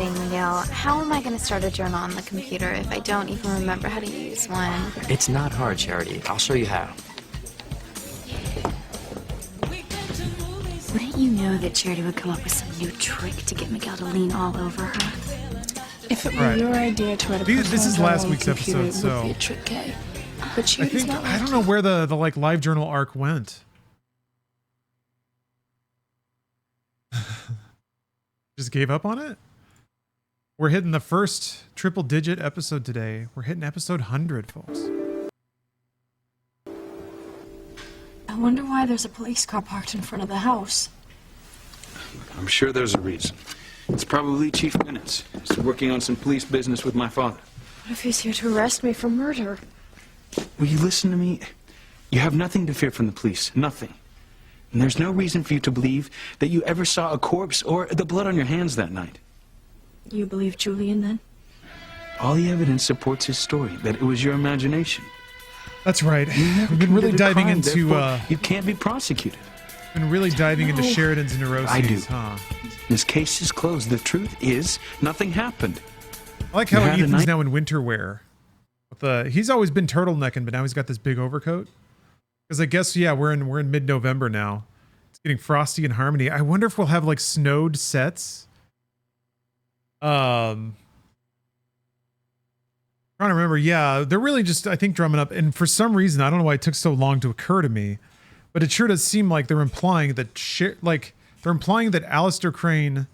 kidding, Miguel. How am I going to start a journal on the computer if I don't even remember how to use one? It's not hard, Charity. I'll show you how. Wouldn't you know that Charity would come up with some new trick to get Miguel to lean all over her? If it were your idea to write a This is personal last journal on week's the computer, episode, it would so be a trick, Kay. But I Charity's think not I like don't know where the like live journal arc went. Just gave up on it? We're hitting the first triple-digit episode today. We're hitting episode 100, folks. I wonder why there's a police car parked in front of the house. I'm sure there's a reason. It's probably Chief Minutes. He's working on some police business with my father. What if he's here to arrest me for murder? Will you listen to me? You have nothing to fear from the police. Nothing. And there's no reason for you to believe that you ever saw a corpse or the blood on your hands that night. You believe Julian, then? All the evidence supports his story, that it was your imagination. That's right. We've been really diving into you can't be prosecuted. been really diving into Sheridan's neuroses, I do. huh? This case is closed. The truth is, nothing happened. I like how Ethan's now in winter wear. He's always been turtlenecking, but now he's got this big overcoat. Because I guess, yeah, we're in mid-November now. It's getting frosty in Harmony. I wonder if we'll have like snowed sets. Trying to remember. Yeah, they're really just, I think, drumming up. And for some reason, I don't know why it took so long to occur to me, but it sure does seem like they're implying that Alistair Crane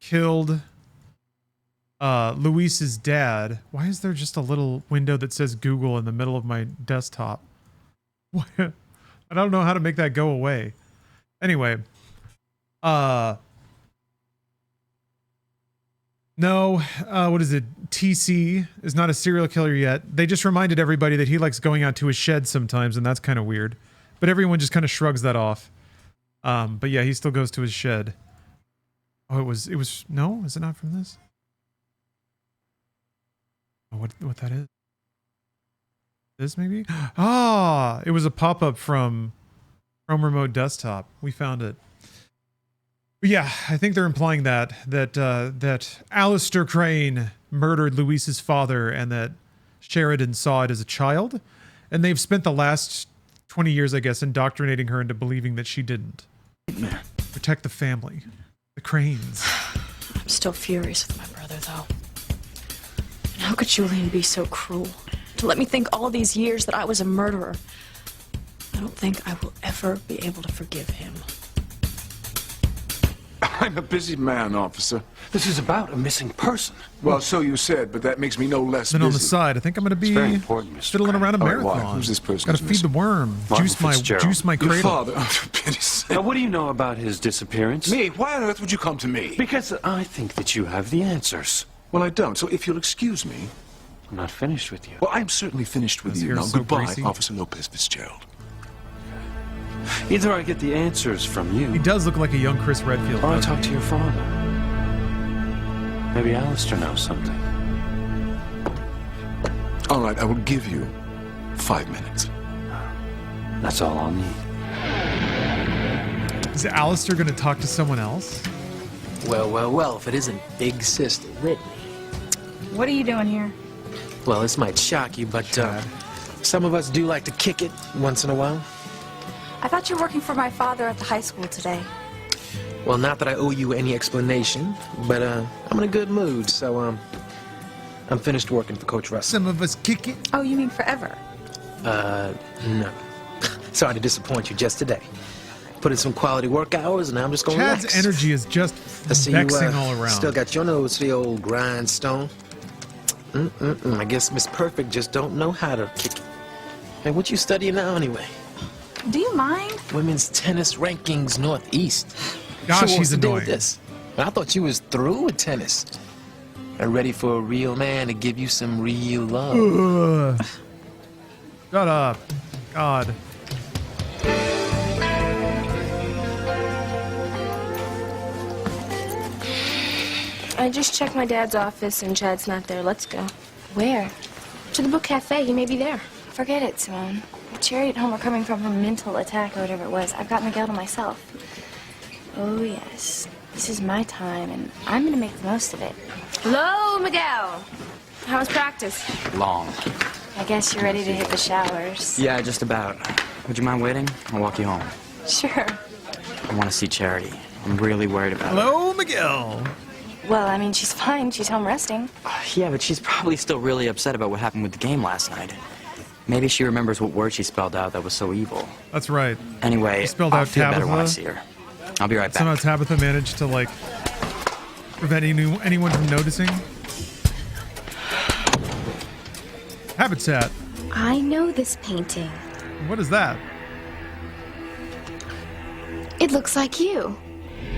killed Luis's dad. Why is there just a little window that says Google in the middle of my desktop? I don't know how to make that go away. Anyway, no, what is it? TC is not a serial killer yet. They just reminded everybody that he likes going out to his shed sometimes, and that's kind of weird. But everyone just kind of shrugs that off. But yeah, he still goes to his shed. Oh, it was, no, is it not from this? Oh, what that is? This maybe? Ah, it was a pop-up from Chrome Remote Desktop. We found it. But yeah, I think they're implying that Alistair Crane murdered Luis's father and that Sheridan saw it as a child. And they've spent the last 20 years, I guess, indoctrinating her into believing that she didn't. Protect the family. The Cranes. I'm still furious with my brother, though. And how could Julian be so cruel? To let me think all these years that I was a murderer. I don't think I will ever be able to forgive him. I'm a busy man, officer. This is about a missing person. Well, so you said, but that makes me no less Then busy. on the side, I think I'm going to be fiddling around a marathon. Why? Who's this person? Got to feed the worm. Juice my Your cradle. father. Oh, for pity's sake. Now, what do you know about his disappearance? Me? Why on earth would you come to me? Because I think that you have the answers. Well, I don't. So if you'll excuse me. I'm not finished with you. Well, I'm certainly finished with His you. hair's Now, so goodbye, greasy. Officer Lopez Fitzgerald. Either I get the answers from He you, does look like a young Chris Redfield. or I doesn't talk he? to your father. Maybe Alistair knows something. All right, I will give you 5 minutes. That's all I'll need. Is Alistair going to talk to someone else? Well, if it isn't Big Sister Whitney. What are you doing here? Well, this might shock you, but some of us do like to kick it once in a while. I thought you were working for my father at the high school today. Well, not that I owe you any explanation, but I'm in a good mood, so I'm finished working for Coach Russell. Some of us kick it. Oh, you mean forever? No. Sorry to disappoint you just today. Put in some quality work hours, and now I'm just going to relax. Chad's energy is just I see vexing you, all around. Still got your nose to the old grindstone. I guess Miss Perfect just don't know how to kick it. Hey, what you studying now anyway? Do you mind? Women's tennis rankings Northeast. Gosh, So what's he's the deal annoying. with this? I thought you was through with tennis. And ready for a real man to give you some real love. Ugh. Shut up. God. I just checked my dad's office and Chad's not there. Let's go. Where? To the book cafe. He may be there. Forget it, Simone. If Cherry at home are coming from a mental attack or whatever it was, I've got Miguel to myself. Oh, yes. This is my time, and I'm gonna make the most of it. Hello, Miguel. How's practice? Long. I guess you're ready to hit the showers. Yeah, just about. Would you mind waiting? I'll walk you home. Sure. I want to see Charity. I'm really worried about Hello, Miguel. Well, I mean, she's fine. She's home resting. her. Yeah, but she's probably still really upset about what happened with the game last night. Maybe she remembers what word she spelled out that was so evil. That's right. Anyway, She spelled I'll out feel better when I Tabitha. see her. I'll be right back. Somehow Tabitha managed to like prevent anyone from noticing. Habitat. I know this painting. What is that? It looks like you.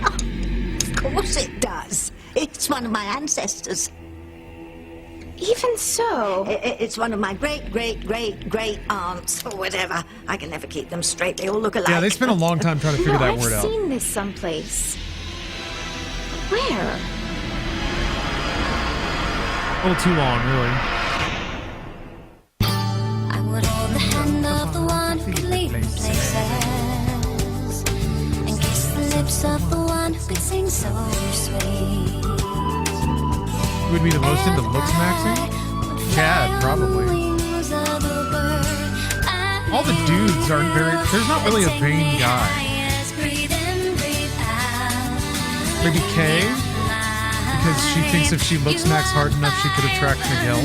Of course it does. It's one of my ancestors. Even so. It's one of my great aunts, or whatever. I can never keep them straight. They all look alike. Yeah, they spent a long time trying to figure that I've word out. seen this someplace. Where? A little too long, really. I would hold the hand of the one who could lead places, and kiss the lips of the one who could sing so sweet. Who would be the most into looks maxing? Chad, probably. All the dudes aren't very. There's not really a vain guy. Maybe Kay, because she thinks if she looks Max hard enough, she could attract Miguel.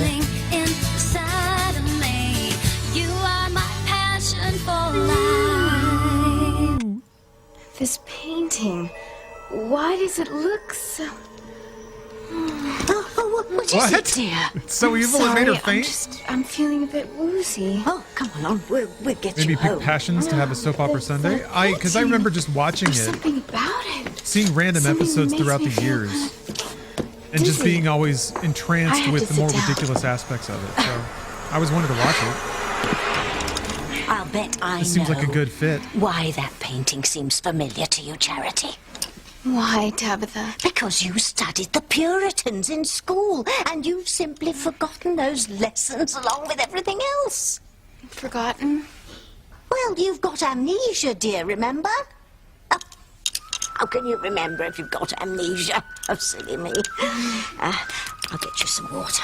This painting. Why does it look so... What is What? it, dear? It's so evil it made her Sorry, faint. I'm feeling a bit woozy. Oh, come on, we'll get Maybe you pick home. Passions to have a soap opera Sunday. Because I remember just watching There's it, something about it. seeing random Something episodes makes throughout me the feel years, and just dizzy. being always I entranced have with to the more sit down. ridiculous aspects of it. So I always wanted to watch it. I'll bet I It seems know like a good fit. why that painting seems familiar to you, Charity. Why, Tabitha? Because you studied the Puritans in school, and you've simply forgotten those lessons along with everything else. Forgotten? Well, you've got amnesia, dear, remember? Oh, how can you remember if you've got amnesia? Oh, silly me. I'll get you some water.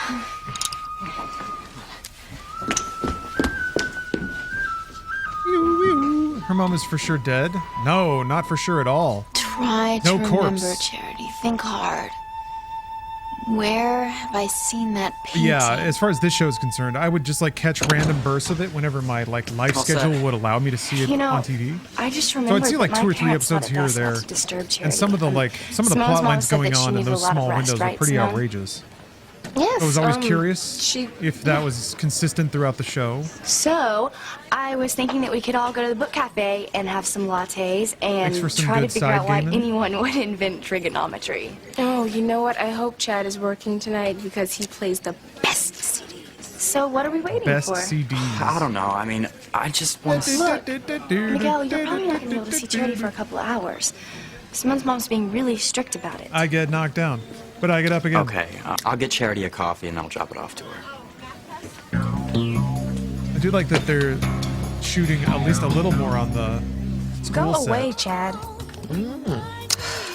Her mom is for sure dead. No, not for sure at all. Try No to corpse. remember, Charity. Think hard. Where have I seen that painting? Yeah, as far as this show is concerned, I would just like catch random bursts of it whenever my like life All set. schedule would allow me to see it You know, on TV. I just So remembered I'd see like that 2 or my 3 parents thought episodes it here or best not there, to disturb and Charity. some of the Simone's plot mom lines said going that she on in needed a those lot of small rest, windows are right, pretty Simone? outrageous. Yes. I was always curious she- if that was consistent throughout the show. So, I was thinking that we could all go to the book cafe and have some lattes Thanks for and some try to good figure side out why gaming. anyone would invent trigonometry. Oh, you know what? I hope Chad is working tonight because he plays the best CDs. So, what are we waiting Best for? CDs. I don't know. I mean, I just want to... Look, Miguel, you're probably not going to be able to see Charity for a couple of hours. Simone's mom's being really strict about it. I get knocked down, but I get up again. Okay, I'll get Charity a coffee and I'll drop it off to her. I do like that they're shooting at least a little more on the school Go set. away, Chad.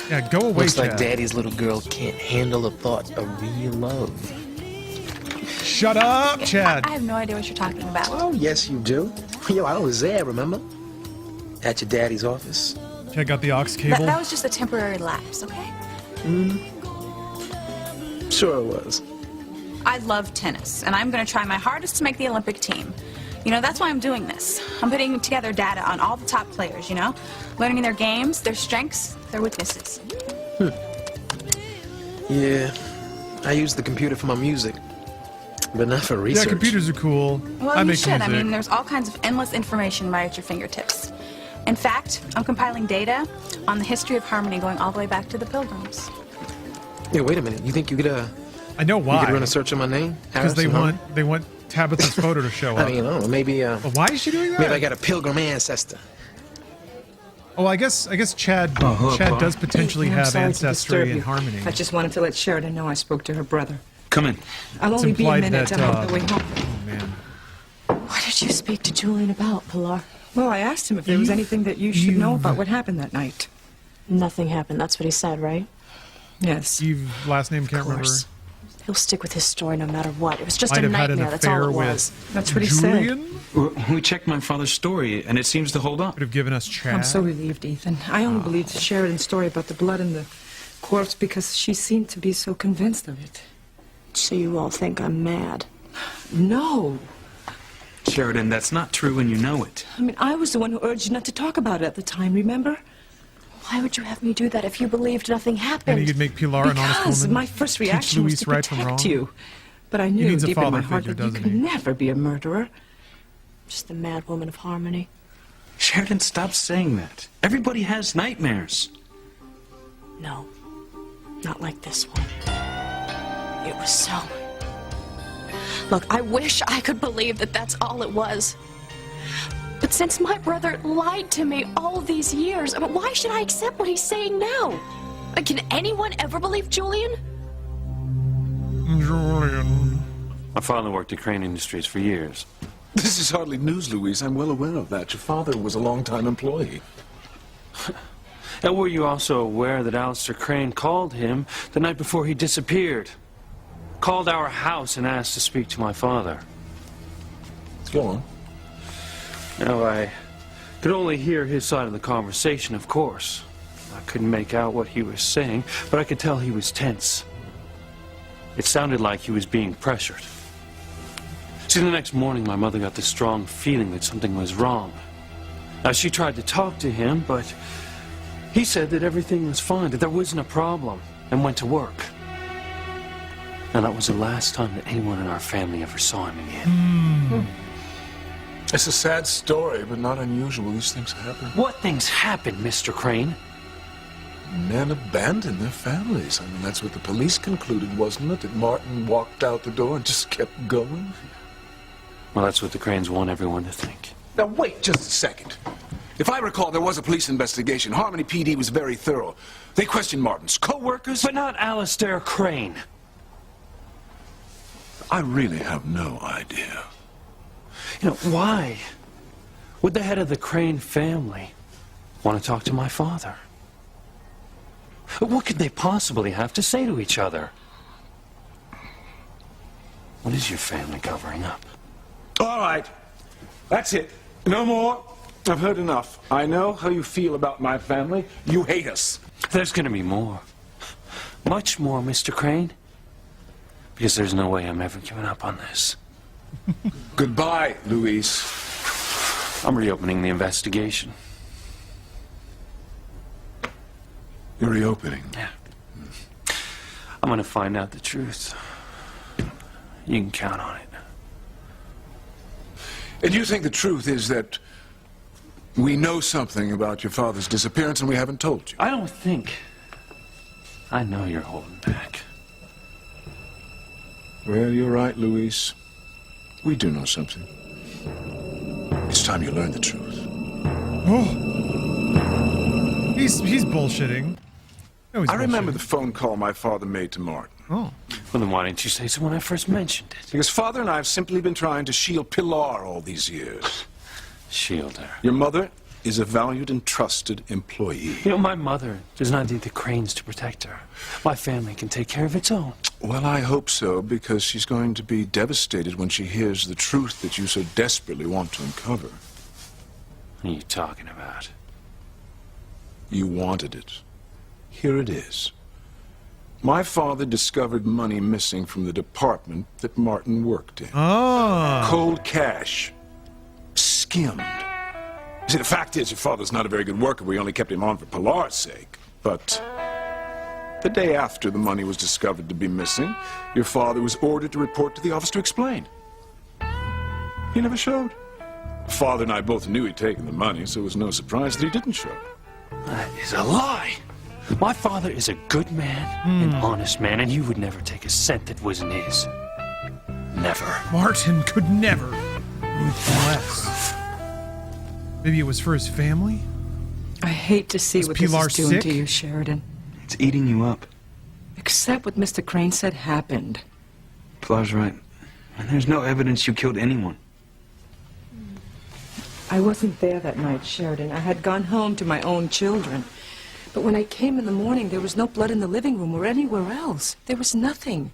Yeah, go away, Looks like Chad. Daddy's little girl can't handle the thought of real love. Shut up, Chad. I have no idea what you're talking about. Oh, yes, you do. Yo, I was there, remember? At your daddy's office. Check out the aux cable. That was just a temporary lapse, okay? Sure it was. I love tennis, and I'm going to try my hardest to make the Olympic team. You know, that's why I'm doing this. I'm putting together data on all the top players, you know? Learning their games, their strengths, their weaknesses. Yeah, I use the computer for my music, but not for research. Yeah, computers are cool. Well, I you make should. music. I mean, there's all kinds of endless information right at your fingertips. In fact, I'm compiling data on the history of harmony going all the way back to the Pilgrims. Yeah, wait a minute. You think you could, I know you why. could run a search on my name? Because they Harrison, want Tabitha's photo to show huh? up. I mean, I don't know, maybe, But why is she doing that? maybe I got a pilgrim ancestor. Oh, I guess Chad does potentially I'm have sorry to ancestry disturb and you. harmony. I just wanted to let Sheridan know I spoke to her brother. Come in. I'll It's only be a implied minute. that, I'm on the way home. Oh man. What did you speak to Julian about, Pilar? Well, I asked him if there was anything that you should know about what happened that night. Nothing happened. That's what he said, right? Yes. You last name can't Of remember. course. He'll stick with his story no matter what. It was just Might a have had an nightmare. That's all affair it was. with That's what he said. Julian? We checked my father's story, and it seems to hold up. Could have given us Chad. I'm so relieved, Ethan. I only believed Sheridan's story about the blood and the corpse because she seemed to be so convinced of it. So you all think I'm mad? No. Sheridan, that's not true, and you know it. I mean, I was the one who urged you not to talk about it at the time, remember? Why would you have me do that if you believed nothing happened? And you could make Pilar an honest Because woman. my first teach reaction was Luis to right from protect wrong. you. But I He knew needs a deep in father my heart figure, that you doesn't could he? never be a murderer. Just the mad woman of harmony. Sheridan, stop saying that. Everybody has nightmares. No, not like this one. It was so... Look, I wish I could believe that that's all it was. But since my brother lied to me all these years, I mean, why should I accept what he's saying now? Can anyone ever believe Julian? Julian. My father worked at Crane Industries for years. This is hardly news, Louise. I'm well aware of that. Your father was a long-time employee. And were you also aware that Alistair Crane called him the night before he disappeared? Called our house and asked to speak to my father. Go on. Now, I could only hear his side of the conversation, of course. I couldn't make out what he was saying, but I could tell he was tense. It sounded like he was being pressured. See, the next morning, my mother got this strong feeling that something was wrong. Now, she tried to talk to him, but he said that everything was fine, that there wasn't a problem, and went to work. And that was the last time that anyone in our family ever saw him again. It's a sad story, but not unusual. These things happen. What things happened, Mr. Crane? Men abandon their families. I mean, that's what the police concluded, wasn't it? That Martin walked out the door and just kept going? Well, that's what the Cranes want everyone to think. Now, wait just a second. If I recall, there was a police investigation. Harmony PD was very thorough. They questioned Martin's co-workers. But not Alistair Crane. I really have no idea. You know, why would the head of the Crane family want to talk to my father? What could they possibly have to say to each other? What is your family covering up? All right. That's it. No more. I've heard enough. I know how you feel about my family. You hate us. There's going to be more. Much more, Mr. Crane. Because there's no way I'm ever giving up on this. Goodbye, Louise. I'm reopening the investigation. You're reopening? Yeah. I'm going to find out the truth. You can count on it. And you think the truth is that we know something about your father's disappearance and we haven't told you? I don't think. I know you're holding back. Well, you're right, Louise. We do know something. It's time you learn the truth. Oh. He's bullshitting. No, he's I remember bullshitting. the phone call my father made to Martin. Oh. Well, then why didn't you say so when I first mentioned it? Because Father and I have simply been trying to shield Pilar all these years. Shield her. Your mother is a valued and trusted employee. You know, my mother does not need the Cranes to protect her. My family can take care of its own. Well, I hope so, because she's going to be devastated when she hears the truth that you so desperately want to uncover. What are you talking about? You wanted it. Here it is. My father discovered money missing from the department that Martin worked in. Oh. Cold cash. Skimmed. See, the fact is, your father's not a very good worker. We only kept him on for Pilar's sake. But the day after the money was discovered to be missing, your father was ordered to report to the office to explain. He never showed. Father and I both knew he'd taken the money, so it was no surprise that he didn't show. That is a lie. My father is a good man, an honest man, and you would never take a cent that wasn't his. Never. Martin could never. With less. Maybe it was for his family? I hate to see Was what Pilar this is doing sick? to you, Sheridan. It's eating you up. Accept what Mr. Crane said happened. Pilar's right. And there's no evidence you killed anyone. I wasn't there that night, Sheridan. I had gone home to my own children. But when I came in the morning, there was no blood in the living room or anywhere else. There was nothing.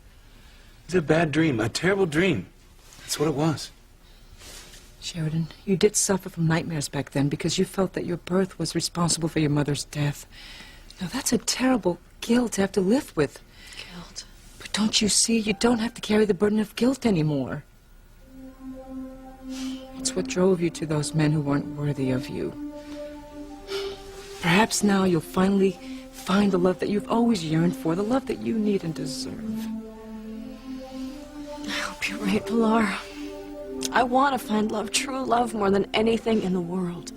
It's a bad dream, a terrible dream. That's what it was. Sheridan, you did suffer from nightmares back then because you felt that your birth was responsible for your mother's death. Now, that's a terrible guilt to have to live with. Guilt. But don't you see, you don't have to carry the burden of guilt anymore. It's what drove you to those men who weren't worthy of you. Perhaps now you'll finally find the love that you've always yearned for, the love that you need and deserve. I hope you're right, Pilar. I want to find love, true love, more than anything in the world.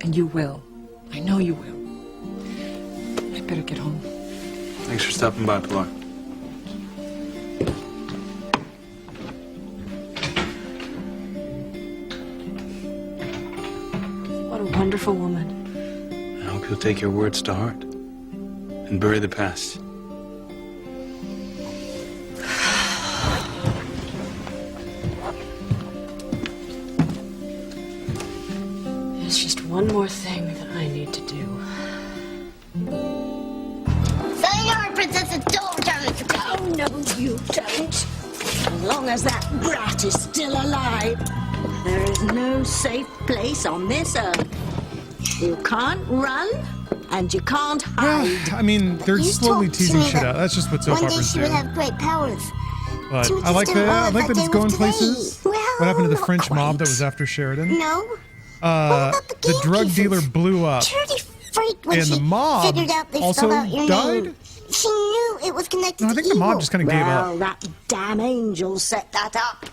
And you will. I know you will. I better get home. Thanks for stopping by, Pilar. What a wonderful woman. I hope you'll take your words to heart and bury the past. There's just one more thing that I need to do. Sayonara, Princess, it's all time to go. Oh, no, you don't. As long as that brat is still alive, there is no safe place on this earth. You can't run, and you can't hide. I mean, they're You slowly talked to teasing me shit that out. That's just what soap one day operas she do. would have great powers. But She was I like just in that. I love like that like it's they going was today. places. Well, What happened to the not French mob that quite. was after Sheridan? No. The drug dealer blew up, Charity freaked when and she the mob figured out they also spelled out your died. name. She knew it was connected No, I to think the mob evil. just kind of gave Well, up. that damn angel set that up.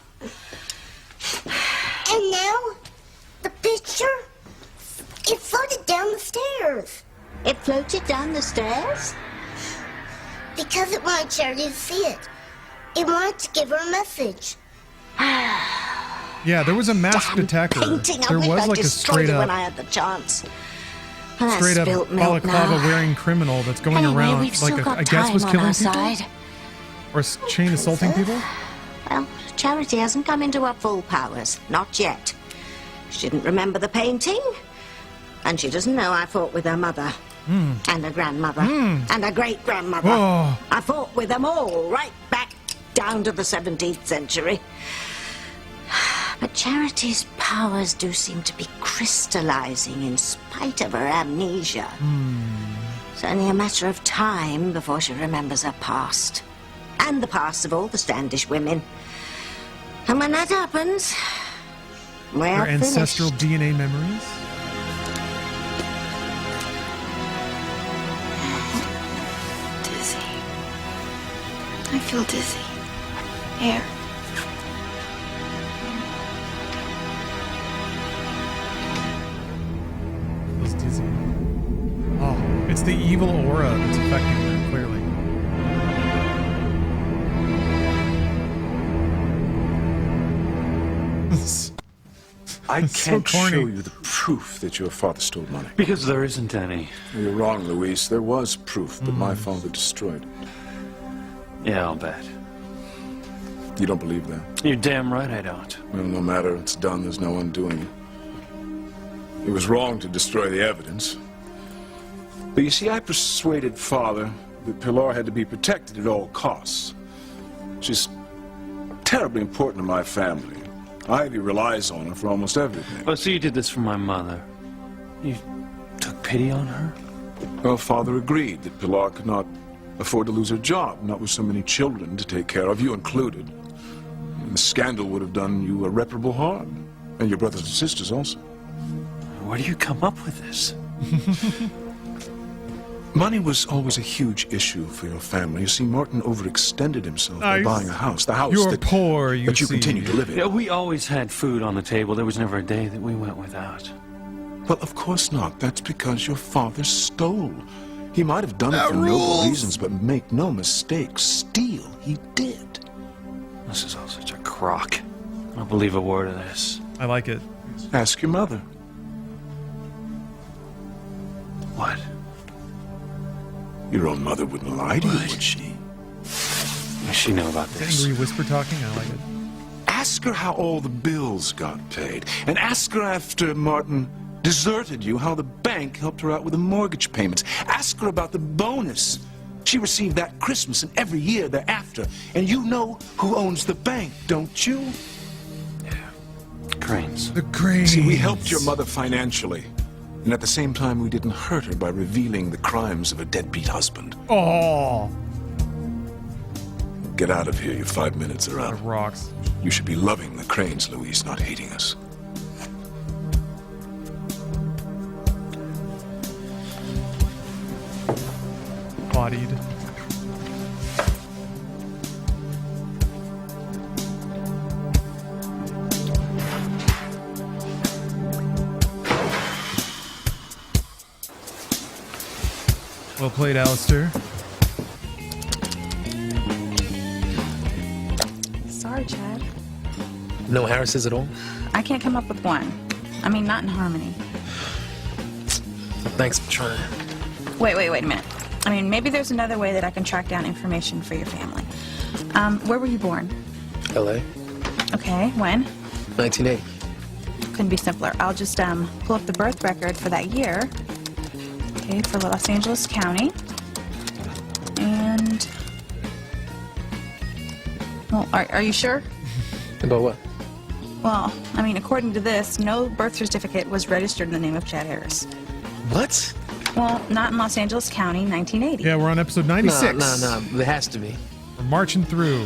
And now, the picture, it floated down the stairs. It floated down the stairs? Because it wanted Charity to see it. It wanted to give her a message. Yeah, there was a masked attacker. Painting, There I was like a destroyed straight it when up, I had the chance. And I straight up spilt milk balaclava now. wearing criminal that's going Anyway, around, we've still like got I guess was time on killing our people side. or chain assaulting people. Well, Charity hasn't come into her full powers. Not yet. She didn't remember the painting. And she doesn't know I fought with her mother. And her grandmother. And her great-grandmother. Oh. I fought with them all, right back down to the 17th century. But Charity's powers do seem to be crystallizing in spite of her amnesia. It's only a matter of time before she remembers her past. And the past of all the Standish women. And when that happens, we're Her finished. ancestral DNA memories. Dizzy. I feel dizzy. Air. Feels dizzy. Oh, it's the evil aura that's affecting her, clearly. I It's so can't corny. show you the proof that your father stole money. Because there isn't any. You're wrong, Luis. There was proof, but my father destroyed it. Yeah, I'll bet. You don't believe that? You're damn right I don't. Well, no matter. It's done. There's no undoing it. It was wrong to destroy the evidence. But you see, I persuaded Father that Pilar had to be protected at all costs. She's terribly important to my family. Ivy relies on her for almost everything. Oh, so you did this for my mother. You took pity on her? Well, Father agreed that Pilar could not afford to lose her job, not with so many children to take care of, you included. And the scandal would have done you irreparable harm. And your brothers and sisters also. Where do you come up with this? Money was always a huge issue for your family. You see, Martin overextended himself by Nice. buying a house. The house You're that, poor, you that you see. continue to live in. Yeah, we always had food on the table. There was never a day that we went without. Well, of course not. That's because your father stole. He might have done it for noble reasons, but make no mistake, steal he did. This is all such a crock. I don't believe a word of this. I like it. Ask your mother. What? Your own mother wouldn't lie to you, would she? Does she know about this? Angry whisper talking. I like it. Ask her how all the bills got paid. And ask her after Martin deserted you, how the bank helped her out with the mortgage payments. Ask her about the bonus she received that Christmas and every year thereafter. And you know who owns the bank, don't you? Cranes. The Cranes. See, we helped your mother financially. And at the same time, we didn't hurt her by revealing the crimes of a deadbeat husband. Oh. Get out of here. Your 5 minutes are up. Rocks. You should be loving the Cranes, Louise, not hating us. Bodied. Well played, Alistair. Sorry, Chad. No Harrises at all? I can't come up with one. I mean, not in harmony. Thanks for trying. Wait a minute. I mean, maybe there's another way that I can track down information for your family. Where were you born? L.A. Okay, when? 1980. Couldn't be simpler. I'll just pull up the birth record for that year. Okay, for Los Angeles County. And... Well, are you sure? About what? Well, I mean, according to this, no birth certificate was registered in the name of Chad Harris. What? Well, not in Los Angeles County, 1980. Yeah, we're on episode 96. No. There has to be. We're marching through.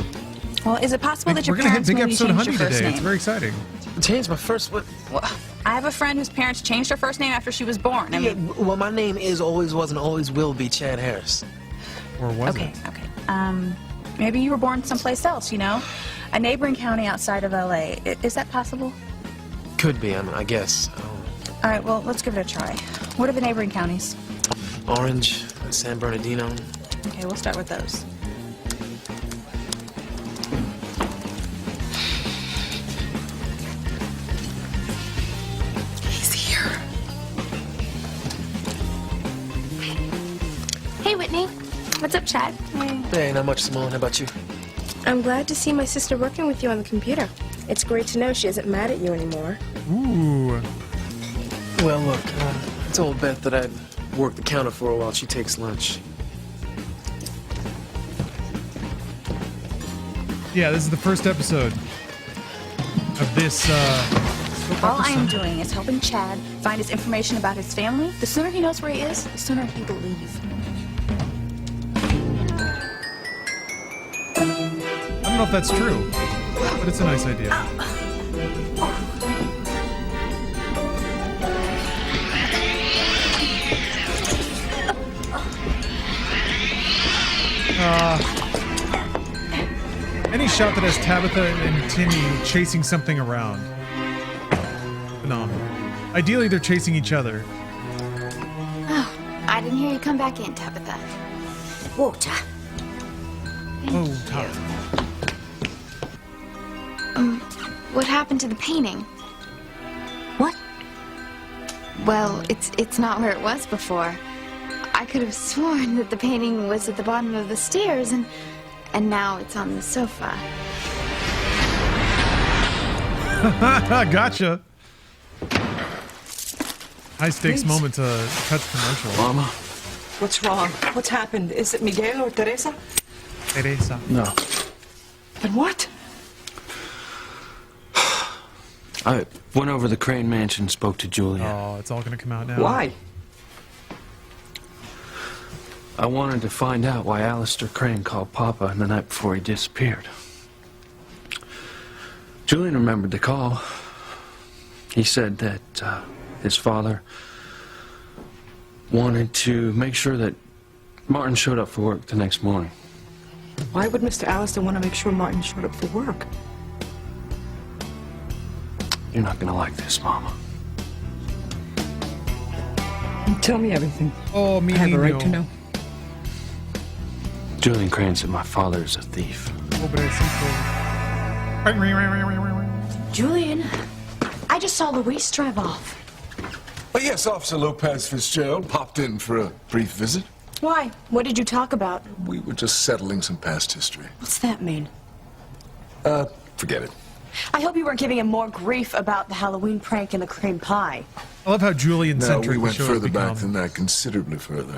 Well, is it possible that your We're gonna hit parents big maybe episode changed 100 your first today. name? It's very exciting. Change my first what? Well, I have a friend whose parents changed her first name after she was born. I mean, well, my name is, always was, and always will be Chad Harris. Or was okay, it? okay. Maybe you were born someplace else, you know? A neighboring county outside of L.A. Is that possible? Could be, I guess. All right, well, let's give it a try. What are the neighboring counties? Orange, San Bernardino. Okay, we'll start with those. He's here. Hey, Whitney. What's up, Chad? Hey, not much, Simone. How about you? I'm glad to see my sister working with you on the computer. It's great to know she isn't mad at you anymore. Ooh. Well, look, I told Beth that I'd work the counter for her while she takes lunch. Yeah, this is the first episode of this, All I am doing is helping Chad find his information about his family. The sooner he knows where he is, the sooner he will leave. I don't know if that's true, but it's a nice idea. Any shot that has Tabitha and Timmy chasing something around. Phenomenal. Ideally, they're chasing each other. Oh, I didn't hear you come back in, Tabitha. Water. Oh, Tabitha. What happened to the painting? What? Well, it's not where it was before. I could have sworn that the painting was at the bottom of the stairs, and now it's on the sofa. Gotcha. High stakes moment to cut commercial. Mama? What's wrong? What's happened? Is it Miguel or Teresa? Teresa. No. Then what? I went over to the Crane Mansion and spoke to Julia. Oh, it's all gonna come out now. Why? I wanted to find out why Alistair Crane called Papa the night before he disappeared. Julian remembered the call. He said that his father wanted to make sure that Martin showed up for work the next morning. Why would Mr. Alistair want to make sure Martin showed up for work? You're not gonna like this, Mama. Tell me everything. Oh, me I have a right niño. to know. Julian Crane said my father is a thief. Julian, I just saw Luis drive off. Oh, yes, Officer Lopez Fitzgerald popped in for a brief visit. Why? What did you talk about? We were just settling some past history. What's that mean? Forget it. I hope you weren't giving him more grief about the Halloween prank and the cream pie. I love how No, Julian-centric we the went show has further back become. than that, considerably further.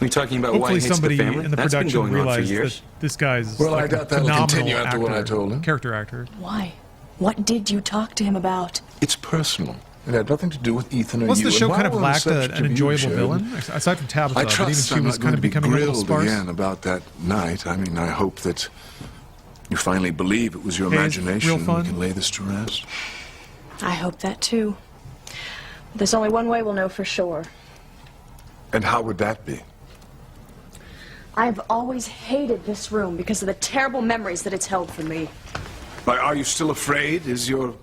Are you talking about why Hopefully he hates somebody the family? in the That's been production going on for realized years. that this guy's Well, I like a doubt that'll phenomenal continue after what I actor, told him. character actor. Why? What did you talk to him about? It's personal. It had nothing to do with Ethan or Plus, you. the show And kind of while we're on the lacked subject an of you, enjoyable Sheridan, villain, aside from Tabitha. I But even trust she I'm was not kind going of to be becoming a little grilled sparse. again about that night. I mean, I hope that you finally believe it was your Hey, it's imagination. real And fun. we can lay this to rest. I hope that too. There's only one way we'll know for sure. And how would that be? I've always hated this room because of the terrible memories that it's held for me. Like, are you still afraid? Is your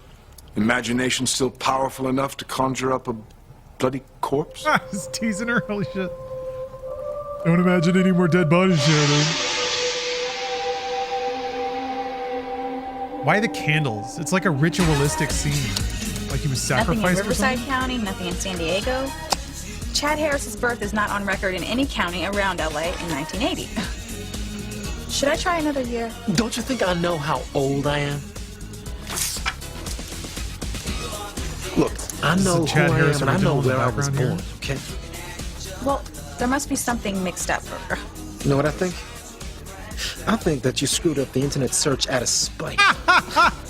imagination still powerful enough to conjure up a bloody corpse? He's teasing her. Holy shit. Don't imagine any more dead bodies, Sheridan. Why the candles? It's like a ritualistic scene. Like he was Nothing in sacrificed or Riverside something? County, nothing in San Diego. Chad Harris's birth is not on record in any county around LA in 1980. Should I try another year? Don't you think I know how old I am? Look, I This is know who Chad I Harris am and I know original in the where I was background born, here. okay? Well, there must be something mixed up. You know what I think? I think that you screwed up the internet search out of spite.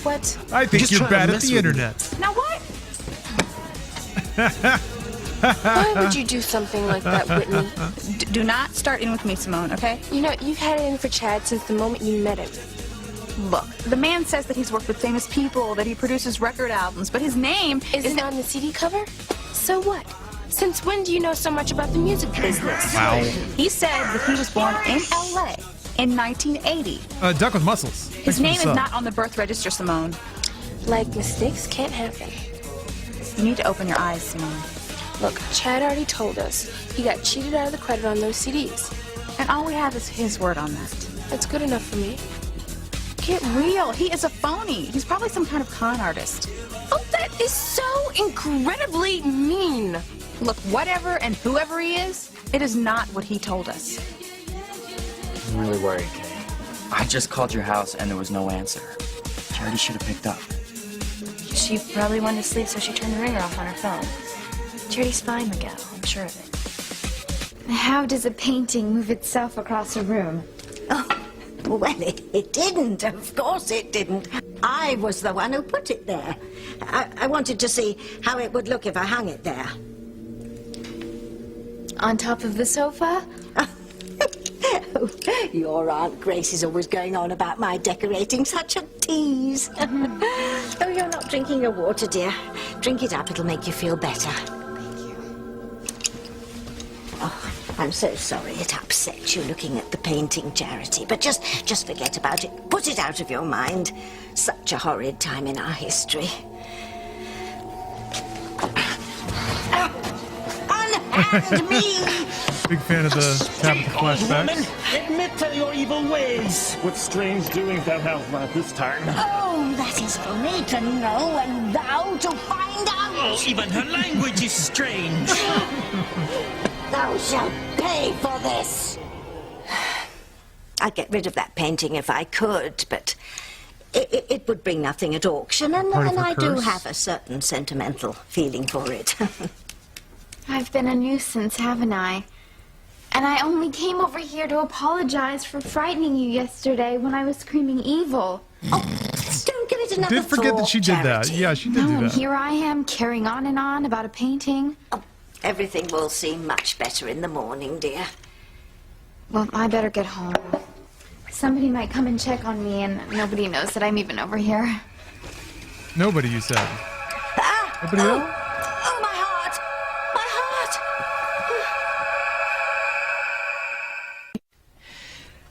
What? I think Just you're trying to bad at mess the with me. internet. Now what? Why would you do something like that, Whitney? Do not start in with me, Simone, okay? You know, you've had it in for Chad since the moment you met him. Look, the man says that he's worked with famous people, that he produces record albums, but his name Isn't on the CD cover? So what? Since when do you know so much about the music business? Wow. He said that he was born in LA in 1980. Duck with muscles. His name is not on the birth register, Simone. Like, mistakes can't happen. You need to open your eyes, Simone. Look, Chad already told us he got cheated out of the credit on those CDs. And all we have is his word on that. That's good enough for me. Get real. He is a phony. He's probably some kind of con artist. Oh, that is so incredibly mean. Look, whatever and whoever he is, it is not what he told us. I'm really worried, Kay. I just called your house and there was no answer. Charity should have picked up. She probably wanted to sleep, so she turned the ringer off on her phone. Charity's fine, Miguel. I'm sure of it. How does a painting move itself across a room? Oh, well, it didn't. Of course it didn't. I was the one who put it there. I wanted to see how it would look if I hung it there. On top of the sofa? Your Aunt Grace is always going on about my decorating. Such a tease. Oh, you're not drinking your water, dear. Drink it up. It'll make you feel better. Thank you. Oh, I'm so sorry it upset you looking at the painting, Charity. But just forget about it. Put it out of your mind. Such a horrid time in our history. Unhand me! Big fan of the Tabitha flashbacks. Admit to your evil ways. What strange doings thou hast not this time? Oh, that is for me to know and thou to find out. Oh, even her language is strange. Thou shalt pay for this. I'd get rid of that painting if I could, but it would bring nothing at auction, and I do have a certain sentimental feeling for it. I've been a nuisance, haven't I? And I only came over here to apologize for frightening you yesterday when I was screaming evil. Oh, don't give it another Did forget that she did that. Charity. Yeah, she did do And that. here I am carrying on and on about a painting. Oh, everything will seem much better in the morning, dear. Well, I better get home. Somebody might come and check on me, and nobody knows that I'm even over here. Nobody, you said. Nobody else? Oh, my heart! My heart!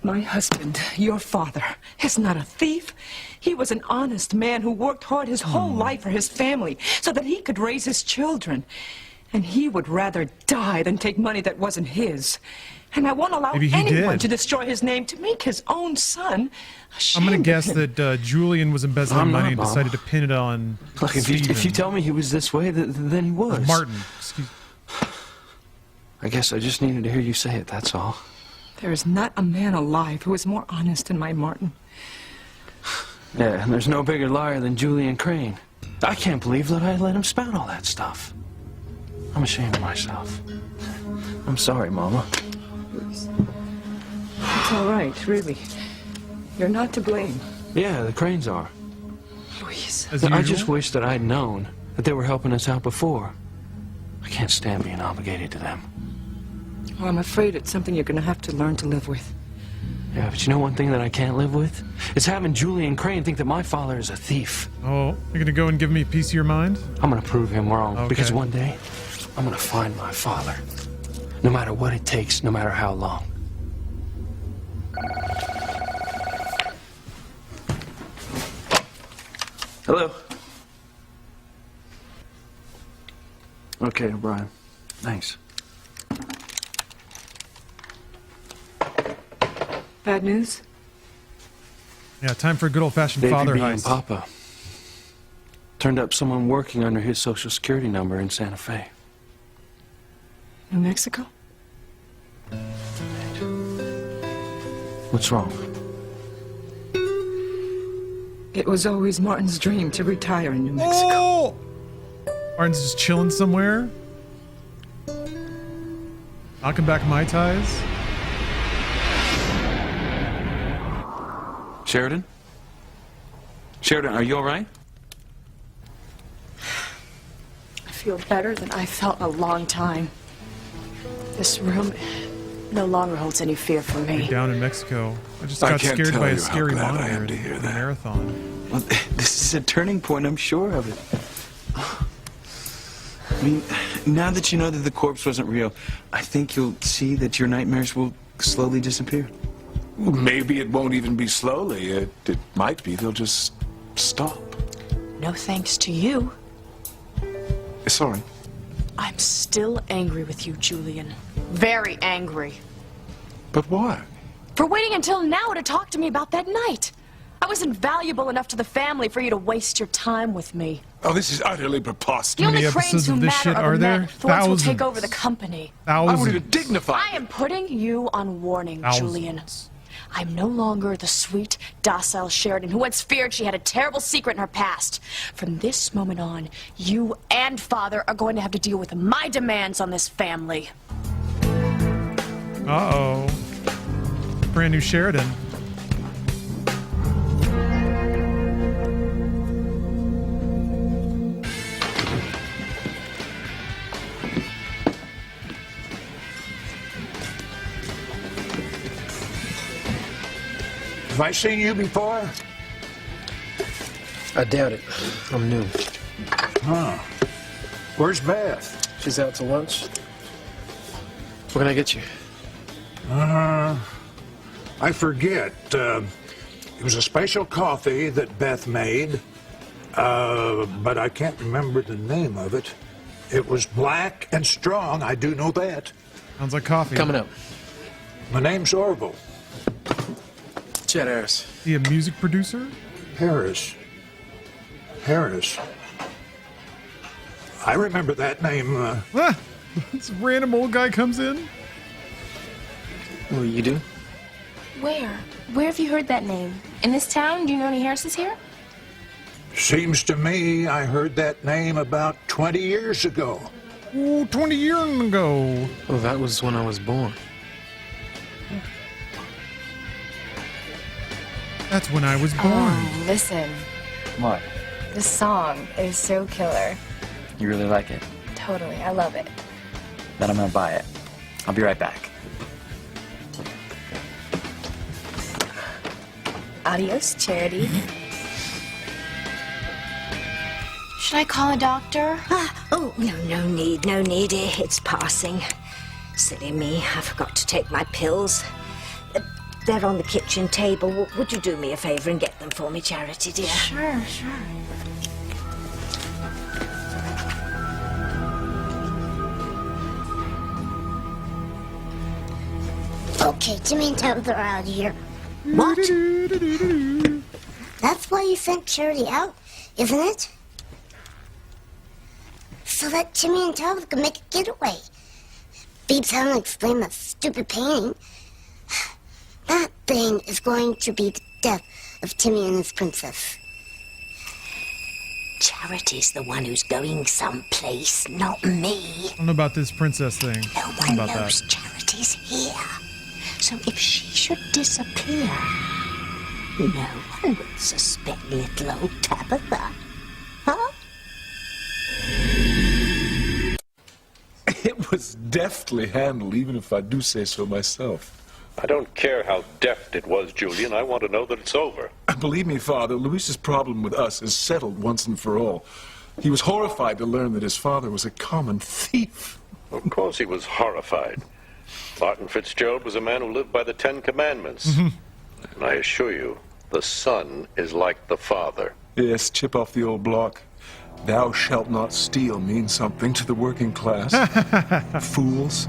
My husband, your father, is not a thief. He was an honest man who worked hard his whole life for his family so that he could raise his children. And he would rather die than take money that wasn't his. And I won't allow Maybe he anyone did. to destroy his name to make his own son I'm going ashamed to guess of him. that Julian was embezzling I'm money not, and Mom. decided to pin it on Look, if you tell me he was this way, then he was. Martin. Excuse I guess I just needed to hear you say it, that's all. There is not a man alive who is more honest than my Martin. Yeah, and there's no bigger liar than Julian Crane. I can't believe that I let him spout all that stuff. I'm ashamed of myself. I'm sorry, Mama. It's all right, really. You're not to blame. Yeah, the Cranes are. Louise. I just wish that I'd known that they were helping us out before. I can't stand being obligated to them. Well, I'm afraid it's something you're going to have to learn to live with. Yeah, but you know one thing that I can't live with? It's having Julian Crane think that my father is a thief. Oh, you're gonna go and give me a piece of your mind? I'm gonna prove him wrong. Okay. Because one day, I'm gonna find my father. No matter what it takes, no matter how long. Hello. Okay, O'Brien. Thanks. Bad news? Yeah, time for a good old-fashioned Davey father B. and heist. Papa turned up someone working under his social security number in Santa Fe. New Mexico? What's wrong? It was always Martin's dream to retire in New Mexico. Oh! Martin's just chilling somewhere. Knocking back Mai Tais. Sheridan? Sheridan, are you all right? I feel better than I felt in a long time. This room no longer holds any fear for me. Down in Mexico. I just I got can't scared tell by you a how scary glad I monitor am to in hear the that. marathon. Well, this is a turning point, I'm sure of it. I mean, now that you know that the corpse wasn't real, I think you'll see that your nightmares will slowly disappear. Maybe it won't even be slowly. It might be. They'll just stop. No thanks to you. Sorry. I'm still angry with you, Julian. Very angry. But why? For waiting until now to talk to me about that night. I wasn't valuable enough to the family for you to waste your time with me. Oh, this is utterly preposterous. The only Cranes who matter are the men. The ones who'll take Thousands. over the company. I Thousands. won't even dignify. I am putting you on warning, Julian. I'm no longer the sweet, docile Sheridan who once feared she had a terrible secret in her past. From this moment on, you and Father are going to have to deal with my demands on this family. Uh-oh. Brand new Sheridan. Have I seen you before? I doubt it. I'm new. Huh. Where's Beth? She's out to lunch. What can I get you? I forget. It was a special coffee that Beth made, but I can't remember the name of it. It was black and strong, I do know that. Sounds like coffee. Coming up. My name's Orville. Chet Harris. He a music producer? Harris. Harris. I remember that name. Ah, this random old guy comes in. What do you do? Where? Where have you heard that name? In this town? Do you know any Harrises here? Seems to me I heard that name about 20 years ago. Oh, 20 years ago. Oh, that was when I was born. That's when I was born. Oh, listen. What? This song is so killer. You really like it? Totally. I love it. Then I'm gonna buy it. I'll be right back. Adios, Charity. Should I call a doctor? Oh, no need. It's passing. Silly me, I forgot to take my pills. They're on the kitchen table. Would you do me a favor and get them for me, Charity, dear? Sure. Okay, Jimmy and Tabitha are out of here. What? That's why you sent Charity out, isn't it? So that Jimmy and Tabitha can make a getaway. Beeps haven't explained that stupid painting. That thing is going to be the death of Timmy and his princess. Charity's the one who's going someplace, not me. I don't know about this princess thing. No What one about knows that? Charity's here. So if she should disappear, no one would suspect little old Tabitha. Huh? It was deftly handled, even if I do say so myself. I don't care how deft it was, Julian. I want to know that it's over. Believe me, Father, Luis's problem with us is settled once and for all. He was horrified to learn that his father was a common thief. Of course he was horrified. Martin Fitzgerald was a man who lived by the Ten Commandments. And I assure you, the son is like the father. Yes, chip off the old block. Thou shalt not steal means something to the working class. Fools.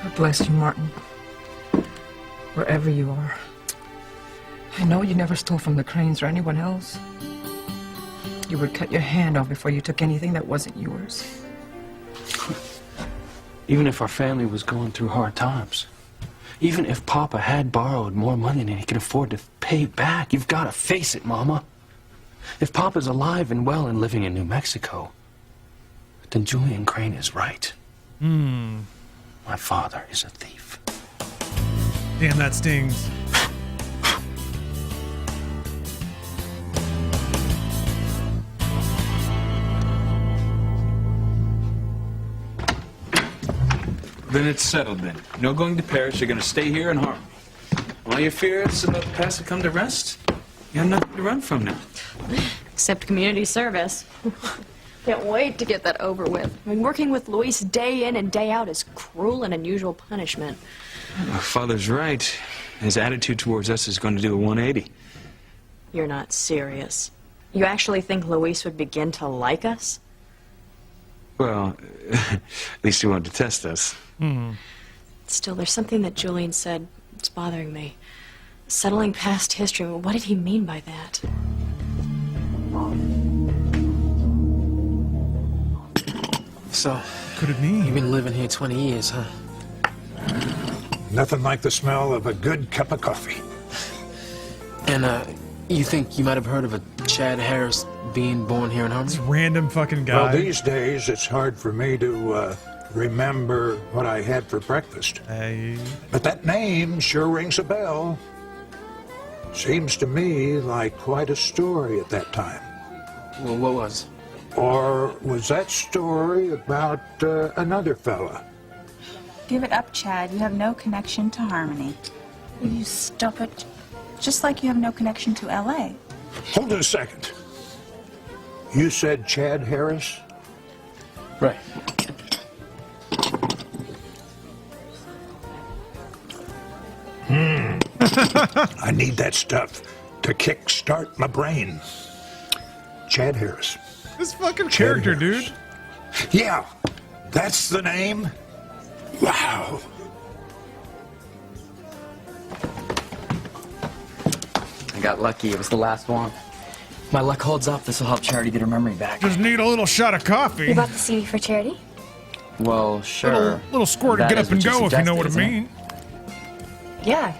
God bless you, Martin. Wherever you are. I know you never stole from the Cranes or anyone else. You would cut your hand off before you took anything that wasn't yours. Even if our family was going through hard times, even if Papa had borrowed more money than he could afford to pay back, you've got to face it, Mama. If Papa's alive and well and living in New Mexico, then Julian Crane is right. My father is a thief. Damn, that stings. Then it's settled then. No going to Paris. You're going to stay here in Harmony. All your fears about the past have come to rest. You have nothing to run from now. Except community service. Can't wait to get that over with. I mean, working with Luis day in and day out is cruel and unusual punishment. Father's right. His attitude towards us is going to do a 180. You're not serious. You actually think Luis would begin to like us? Well, at least he wanted to test us. Still, there's something that Julian said that's bothering me. Settling past history. What did he mean by that? So, could it mean? You've been living here 20 years, huh? Nothing like the smell of a good cup of coffee. And, you think you might have heard of a Chad Harris being born here in Harmony? This random fucking guy. Well, these days, it's hard for me to, remember what I had for breakfast. Hey. But that name sure rings a bell. Seems to me like quite a story at that time. Well, what was? Or was that story about another fella? Give it up, Chad. You have no connection to Harmony. Will you stop it? Just like you have no connection to L.A. Hold it a second. You said Chad Harris? Right. I need that stuff to kickstart my brain. Chad Harris. This fucking Chad character, Harris. dude. Yeah, that's the name. Wow. I got lucky. It was the last one. If my luck holds up, this will help Charity get her memory back. Just need a little shot of coffee. You bought the CD for Charity? Well, sure. Little squirt to That get is up and what you go, if you know what I suggested, isn't mean. Yeah.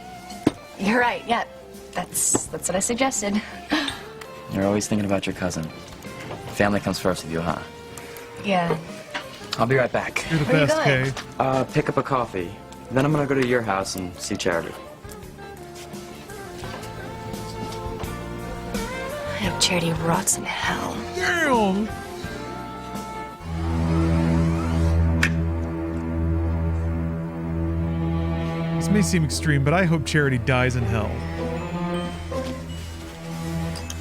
You're right. Yeah. That's what I suggested. You're always thinking about your cousin. Family comes first with you, huh? Yeah. I'll be right back. You're the Where best, you going? Kay. Pick up a coffee. Then I'm gonna go to your house and see Charity. I hope Charity rots in hell. Damn. This may seem extreme, but I hope Charity dies in hell.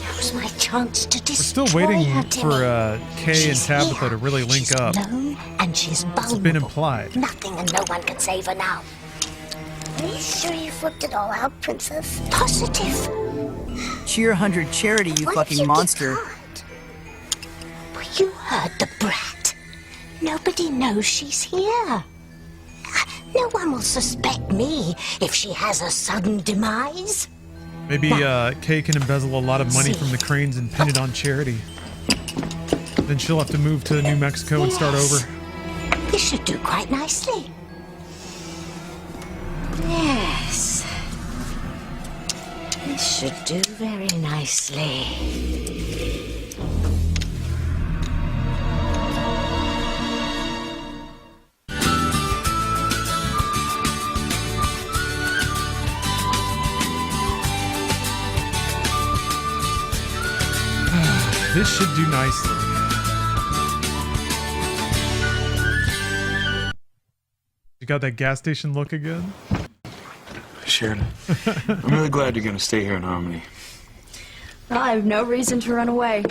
Now's my chance to We're destroy still waiting her, for Timmy. Kay and She's Tabitha here. to really link She's up. alone, and she's It's vulnerable. been implied. Nothing and no one can save her now. Are you sure you've worked it all out, Princess? Positive. Cheer 100 Charity, you Why fucking did you monster. Well, you heard the brat. Nobody knows she's here. No one will suspect me if she has a sudden demise. Maybe Kay can embezzle a lot of money from the Cranes and pin it on Charity. Then she'll have to move to New Mexico and start over. This should do quite nicely. Yes. This should do very nicely. This should do nicely. You got that gas station look again? Sheridan, I'm really glad you're going to stay here in Harmony. Well, I have no reason to run away.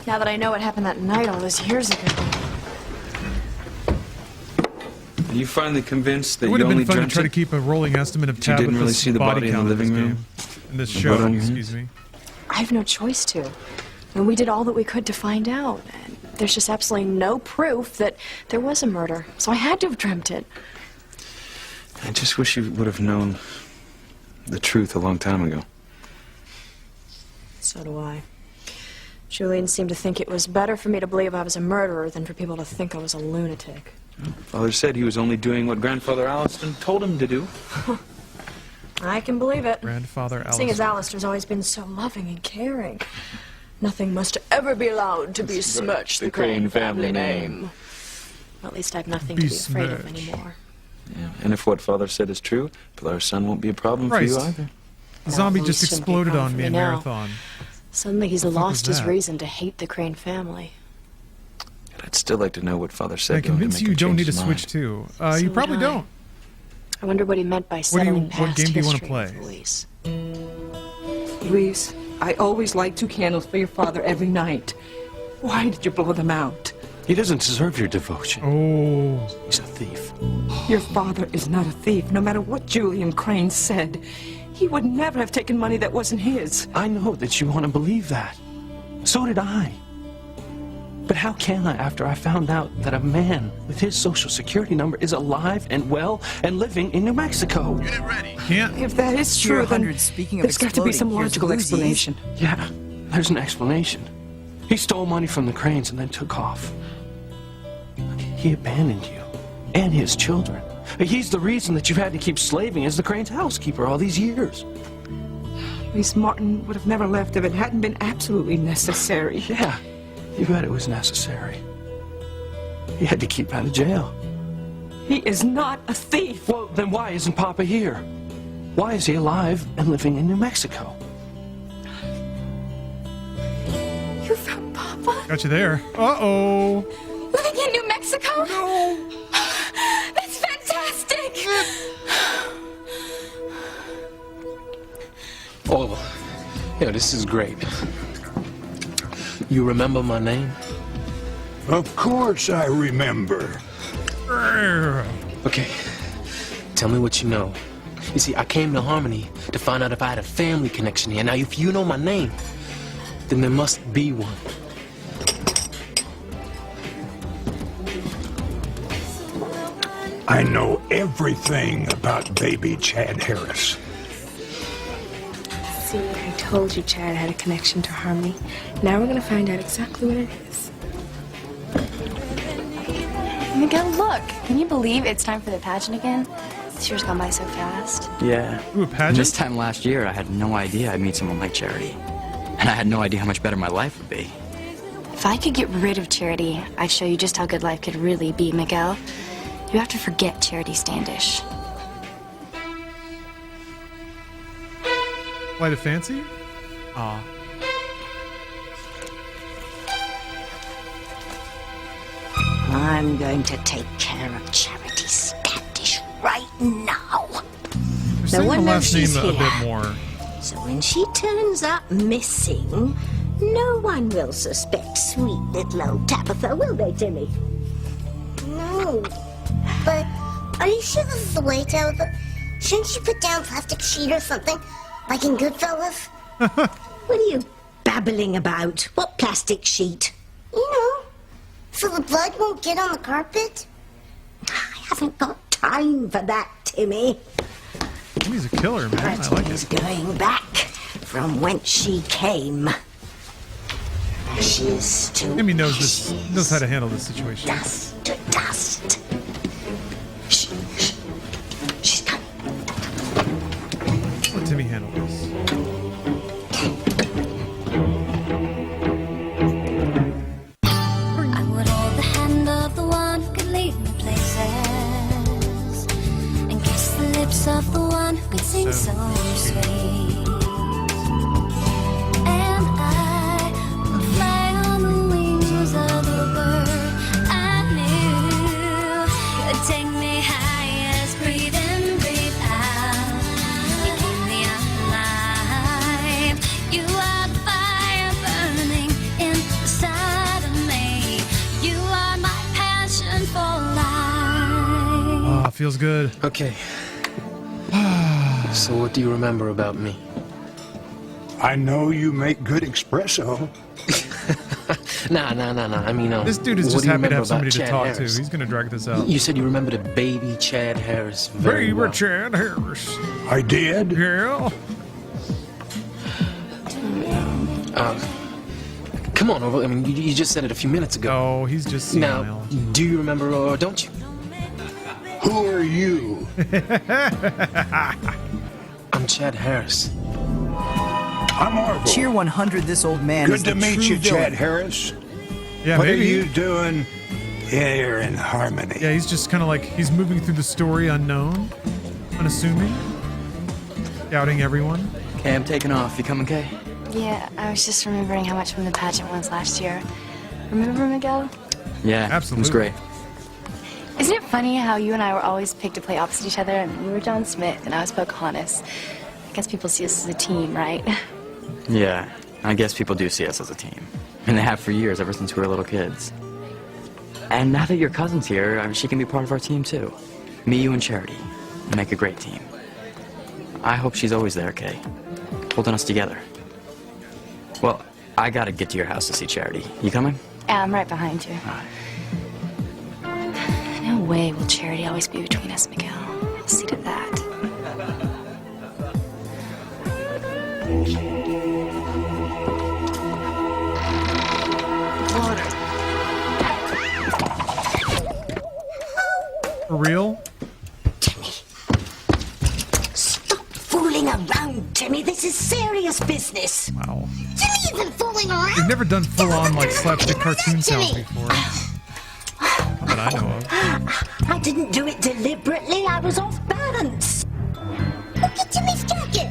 Now that I know what happened that night all those years ago. Are you finally convinced that It you would have only been fun to dreamt try to it? keep a rolling estimate of But you didn't really Tabitha's see the body in the count living this room? game. In this The show, blood on your excuse hands? me. I have no choice to. And we did all that we could to find out. And there's just absolutely no proof that there was a murder. So I had to have dreamt it. I just wish you would have known the truth a long time ago. So do I. Julian seemed to think it was better for me to believe I was a murderer than for people to think I was a lunatic. Father said he was only doing what Grandfather Alliston told him to do. I can believe it. Grandfather Seeing as Alice. Alistair's always been so loving and caring. Nothing must ever be allowed to besmirch the Crane family name. At least I've nothing to be afraid of Besmirch. anymore. Yeah. And if what Father said is true, Pilar's son won't be a problem for you Christ. either. The zombie No, just it shouldn't be a exploded problem on for me me in now. Marathon. Suddenly he's What the fuck lost was his that? reason to hate the Crane family. I'd still like to know what Father said. I to him to convince make you him don't change need to his switch mind. too. So You would probably I. don't. I wonder what he meant by What settling what past game do you want to history play? with Louise. Louise, I always light 2 candles for your father every night. Why did you blow them out? He doesn't deserve your devotion. Oh. He's a thief. Your father is not a thief, no matter what Julian Crane said. He would never have taken money that wasn't his. I know that you want to believe that. So did I. But how can I after I found out that a man with his social security number is alive and well and living in New Mexico? Unit ready. Can't. If that is Tier true, then 100, speaking of there's got to be some exploding, here's logical Lucy's. explanation. Yeah, there's an explanation. He stole money from the Cranes and then took off. He abandoned you and his children. He's the reason that you've had to keep slaving as the Cranes' housekeeper all these years. Louise Martin would have never left if it hadn't been absolutely necessary. Yeah, you bet it was necessary. He had to keep out of jail. He is not a thief. Well, then why isn't Papa here? Why is he alive and living in New Mexico? You found Papa? Got you there. Uh-oh. Living in New Mexico? No. That's fantastic! Oh, yeah, this is great. You remember my name? Of course I remember. Okay, tell me what you know. You see, I came to Harmony to find out if I had a family connection here. Now, if you know my name, then there must be one. I know everything about baby Chad Harris. See, I told you Chad had a connection to Harmony. Now we're gonna find out exactly what it is. Miguel, look! Can you believe it's time for the pageant again? This year's gone by so fast. Yeah. Ooh, a pageant? This time last year, I had no idea I'd meet someone like Charity. And I had no idea how much better my life would be. If I could get rid of Charity, I'd show you just how good life could really be, Miguel. You have to forget Charity Standish. Light a fancy? Aw. I'm going to take care of Charity Standish right now. We're No saying one the knows last name she's a here. bit more. So when she turns up missing, no one will suspect sweet little old Tabitha, will they, Timmy? No. But are you sure this is the way, Tabitha? Shouldn't you put down plastic sheet or something, like in Goodfellas? What are you babbling about? What plastic sheet? You know, so the blood won't get on the carpet. I haven't got time for that, Timmy. He's a killer, man. I like Is it. going back from whence she came. Ashes to Timmy knows how to handle this situation. dust to dust. Shh, shh. She's coming. Let Timmy handle this. lips of the one who could sing so sweet. And I would fly on the wings of the bird I knew. You'd take me high as breathe in, breathe out. You keep me alive. You are the fire burning inside of me. You are my passion for life. Oh, feels good. Okay. So what do you remember about me? I know you make good espresso. Nah. I mean, This dude is what just do you happy to remember have somebody about to Chad talk Harris? to. He's going to drag this out. You said you remember the baby Chad Harris very Baby well. Chad Harris. I did? Yeah. Come on, I mean, you just said it a few minutes ago. Oh, he's just senile. Now, do you remember or don't you? Who are you? I'm Chad Harris. I'm Orville. Cheer 100, this old man Good is to the meet true you, villain. Chad Harris. Yeah, what maybe. are you doing here in Harmony? Yeah, he's just kind of like, he's moving through the story unknown, unassuming, doubting everyone. Okay, I'm taking off. You coming, Kay? Yeah, I was just remembering how much fun the pageant was last year. Remember, Miguel? Yeah, absolutely. It was great. Isn't it funny how you and I were always picked to play opposite each other, and you were John Smith and I was Pocahontas? I guess people see us as a team, right? Yeah, I guess people do see us as a team. And they have for years, ever since we were little kids. And now that your cousin's here, I mean, she can be part of our team, too. Me, you, and Charity. We make a great team. I hope she's always there, Kay. Holding us together. Well, I gotta get to your house to see Charity. You coming? Yeah, I'm right behind you. All right. No way will Charity always be between us, Miguel. I'll see to that. For real? Stop fooling around, Timmy. This is serious business. Wow. Timmy isn't fooling around. We've never done full-on, like, slapstick cartoon sounds before. That I know of. I didn't do it deliberately. I was off balance. Look at Timmy's jacket.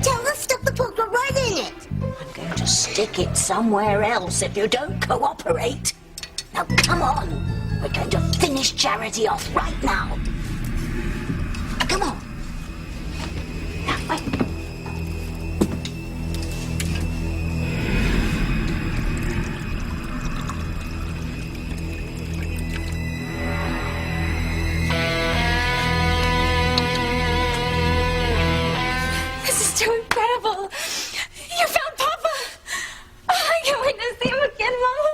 Tell us stuff the poker right in it. I'm going to stick it somewhere else if you don't cooperate. Now, come on. We're going to finish Charity off right now. Come on. Now, wait. This is too incredible. You found Papa. Oh, I can't wait to see him again, Mama.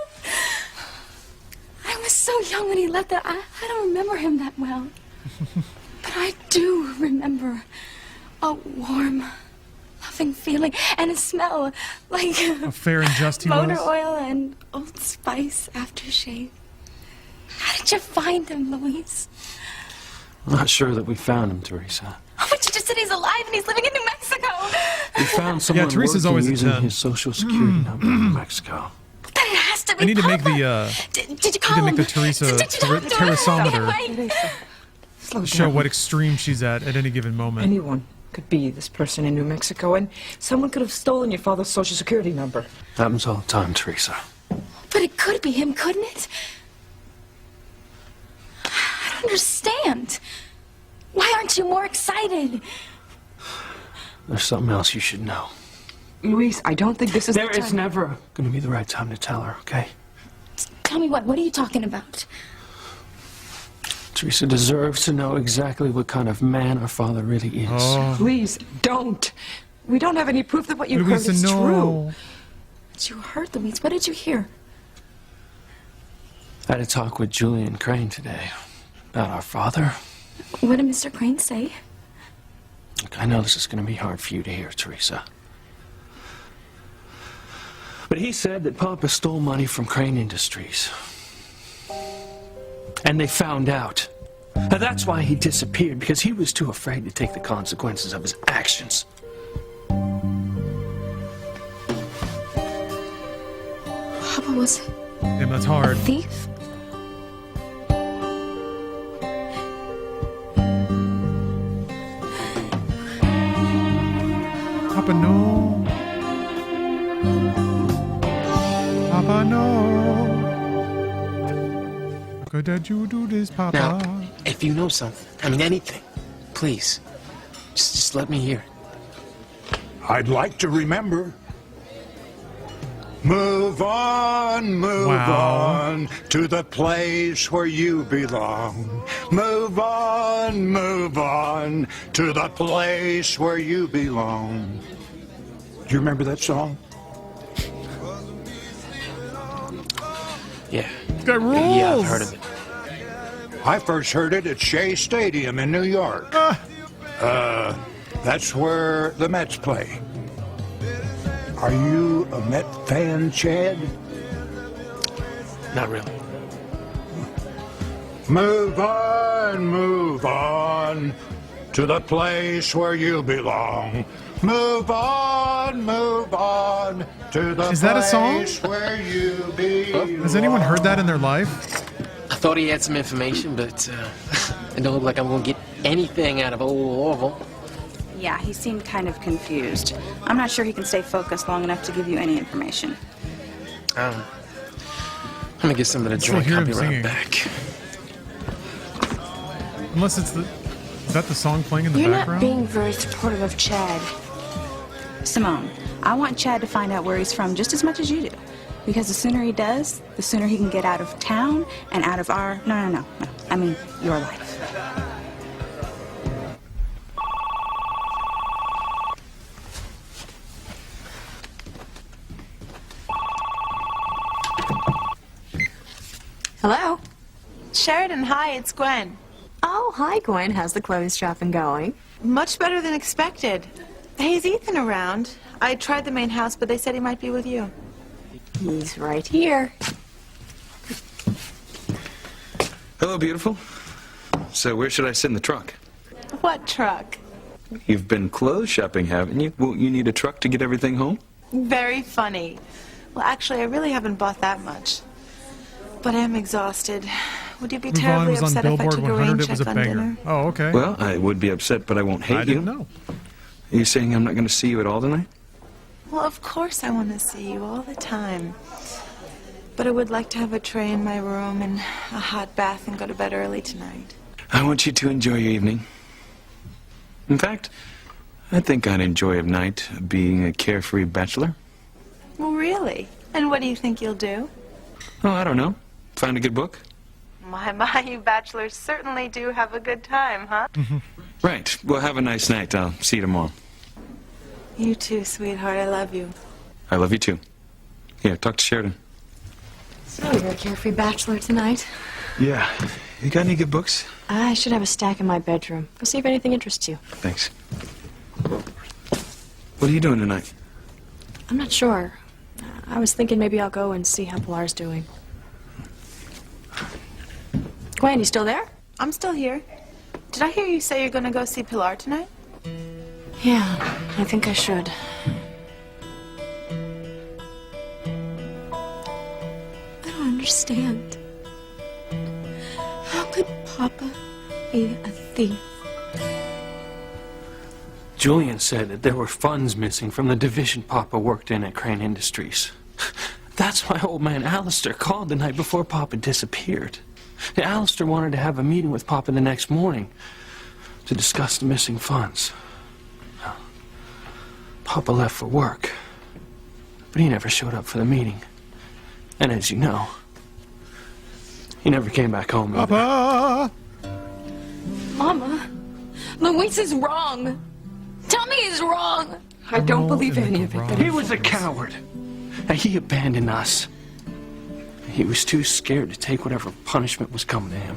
I was so young when he left that I don't remember him that well. But I do remember a warm, loving feeling and a smell like How fair and just he motor was. oil and Old Spice aftershave. How did you find him, Louise? I'm not sure that we found him, Teresa. Oh, but you just said he's alive and he's living in New Mexico. We found someone Teresa's working always a using 10. his social security number in New Mexico. Then it has to be I need to Papa. make the, Did you need to call make him? the Teresa Teresometer Slow show down. what extreme she's at any given moment. Anyone could be this person in New Mexico, and someone could have stolen your father's social security number. Happens all the time, Teresa. But it could be him, couldn't it? I don't understand. Why aren't you more excited? There's something else you should know. Louise, I don't think this is There the is time. never going to be the right time to tell her, okay? Tell me what? What are you talking about? Teresa deserves to know exactly what kind of man her father really is. Oh. Please, don't. We don't have any proof that what you Louisa, heard is no. true. What you heard, Louise? What did you hear? I had a talk with Julian Crane today about our father. What did Mr. Crane say? Look, I know this is going to be hard for you to hear, Teresa. But he said that Papa stole money from Crane Industries. And they found out. Now, that's why he disappeared, because he was too afraid to take the consequences of his actions. Papa was Damn, that's hard. a thief? Papa, no. Papa, no. How could you do this, Papa? Now, if you know something, I mean anything, please, just let me hear. I'd like to remember. Move on to the place where you belong. Move on to the place where you belong. Do you remember that song? Yeah. That rules. Yeah, I've heard of it. I first heard it at Shea Stadium in New York. That's where the Mets play. Are you a Met fan, Chad? Not really. Move on to the place where you belong. Move on to the Is that a song? place where you belong. Has anyone heard that in their life? I thought he had some information, but it don't look like I'm going to get anything out of old Orville. Yeah, he seemed kind of confused. I'm not sure he can stay focused long enough to give you any information. I'm going to get some of the Still drink. hear I'll him be right singing. back. Unless it's the... Is that the song playing in the You're background? not being very supportive of Chad. Simone, I want Chad to find out where he's from just as much as you do. Because the sooner he does, the sooner he can get out of town and out of our... No. I mean, your life. Hello? Sheridan, hi, it's Gwen. Oh, hi, Gwen. How's the clothes shopping going? Much better than expected. Hey, is Ethan around? I tried the main house, but they said he might be with you. He's right here. Hello, beautiful. So where should I sit in the truck? What truck? You've been clothes shopping, haven't you? Won't you need a truck to get everything home? Very funny. Well, actually, I really haven't bought that much. But I'm exhausted. Would you be Move On terribly was on upset if I Billboard took a 100. rain It was check a on banger. dinner? Oh, okay. Well, I would be upset, but I won't hate you. I didn't know. Are you saying I'm not going to see you at all tonight? Well, of course I want to see you all the time. But I would like to have a tray in my room and a hot bath and go to bed early tonight. I want you to enjoy your evening. In fact, I think I'd enjoy a night of being a carefree bachelor. Well, really? And what do you think you'll do? Oh, I don't know. Find a good book? My, you bachelors certainly do have a good time, huh? Right. Well, have a nice night. I'll see you tomorrow. You too, sweetheart. I love you. I love you too. Here, talk to Sheridan. So you're a carefree bachelor tonight? Yeah. You got any good books? I should have a stack in my bedroom. Go see if anything interests you. Thanks. What are you doing tonight? I'm not sure. I was thinking maybe I'll go and see how Pilar's doing. Gwen, you still there? I'm still here. Did I hear you say you're going to go see Pilar tonight? Yeah, I think I should. I don't understand. How could Papa be a thief? Julian said that there were funds missing from the division Papa worked in at Crane Industries. That's why old man Alistair called the night before Papa disappeared. Alistair wanted to have a meeting with Papa the next morning to discuss the missing funds. Papa left for work, but he never showed up for the meeting. And as you know, he never came back home either. Papa! Mama, Luis is wrong. Tell me he's wrong. I don't believe any of it. He was a coward, and he abandoned us. He was too scared to take whatever punishment was coming to him.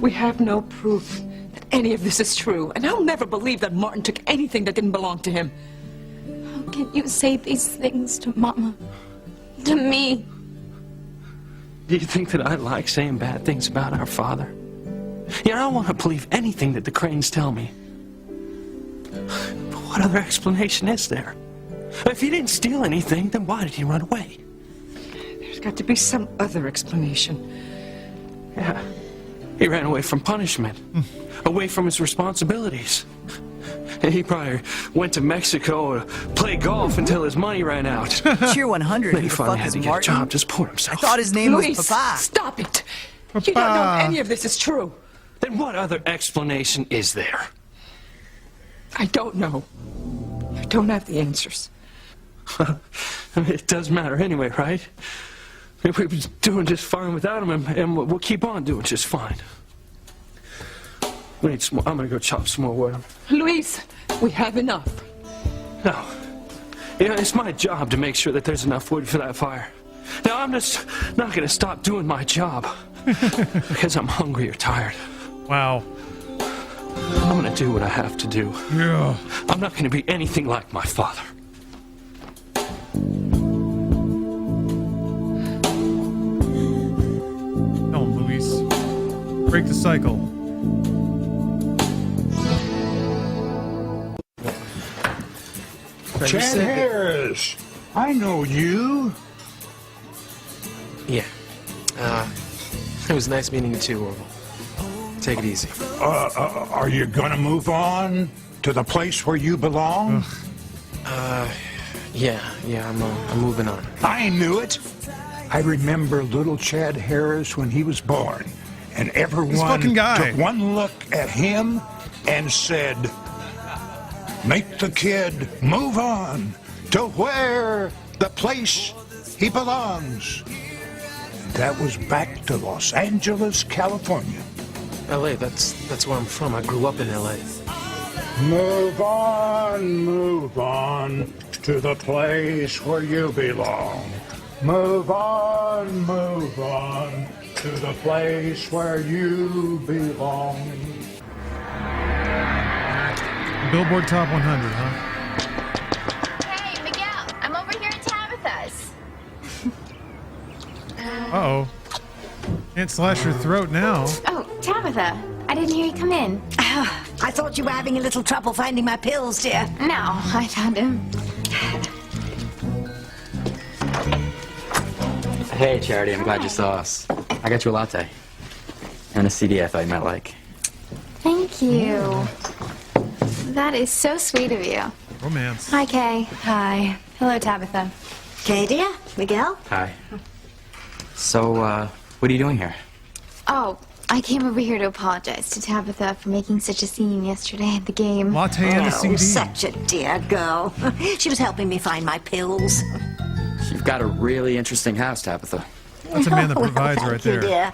We have no proof that any of this is true, and I'll never believe that Martin took anything that didn't belong to him. How can you say these things to Mama? To me? Do you think that I like saying bad things about our father? Yeah, I don't want to believe anything that the Cranes tell me. But what other explanation is there? If he didn't steal anything, then why did he run away? There's got to be some other explanation. Yeah, he ran away from punishment, away from his responsibilities. And he probably went to Mexico to play golf until his money ran out. Cheer 100. Then he Who the finally fuck had is to get a Martin? job to support himself. I thought his name Luis, was Papa. stop it. You don't know if any of this is true. Then what other explanation is there? I don't know. I don't have the answers. I mean, it does matter anyway, right? We've been doing just fine without him, and we'll keep on doing just fine. We need some more. I'm gonna go chop some more wood. Luis, we have enough. No. Yeah, it's my job to make sure that there's enough wood for that fire. Now, I'm just not gonna stop doing my job because I'm hungry or tired. Wow. I'm gonna do what I have to do. Yeah. I'm not gonna be anything like my father. Come on, Luis. Break the cycle. Chad Harris, I know you. Yeah. It was nice meeting you too, Orville. Take it easy. Are you gonna move on to the place where you belong? Yeah, I'm moving on. I knew it. I remember little Chad Harris when he was born, and everyone fucking guy. took one look at him and said, "Make the kid move on to where the place he belongs." That was back to Los Angeles, California. LA, that's where I'm from. I grew up in LA. Move on to the place where you belong. Move on to the place where you belong. Billboard Top 100, huh? Hey, Miguel, I'm over here at Tabitha's. Uh-oh. Can't slash your throat now. Oh, Tabitha, I didn't hear you come in. I thought you were having a little trouble finding my pills, dear. No, I found him. Hey, Charity, I'm glad you saw us. I got you a latte. And a CD I thought you might like. Thank you. That is so sweet of you. Romance. Hi, Kay. Hi. Hello, Tabitha. Kay, dear. Miguel. Hi. So, what are you doing here? Oh, I came over here to apologize to Tabitha for making such a scene yesterday at the game. Latte and a CD. Such a dear girl. She was helping me find my pills. You've got a really interesting house, Tabitha. That's a man that Well, provides thank right you, there. dear.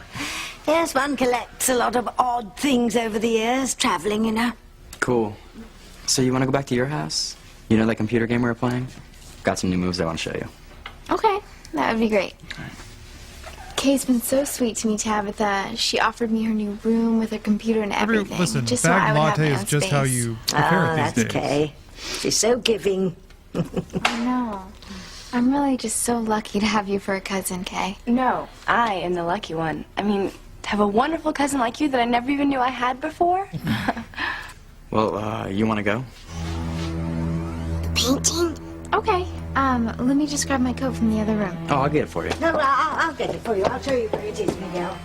Yes, one collects a lot of odd things over the years, traveling, you know. Cool. So you want to go back to your house? You know that computer game we were playing? Got some new moves I want to show you. Okay, that would be great. Kay's been so sweet to me, Tabitha. She offered me her new room with her computer and everything. Listen, just so I bag would have latte my is own just space. how you prepare it these That's days. Kay. She's so giving. I know. I'm really just so lucky to have you for a cousin, Kay. No, I am the lucky one. I mean, to have a wonderful cousin like you that I never even knew I had before. Well, you want to go? Painting? Okay. Let me just grab my coat from the other room. Oh, I'll get it for you. No, I'll get it for you. I'll show you where it is, Miguel.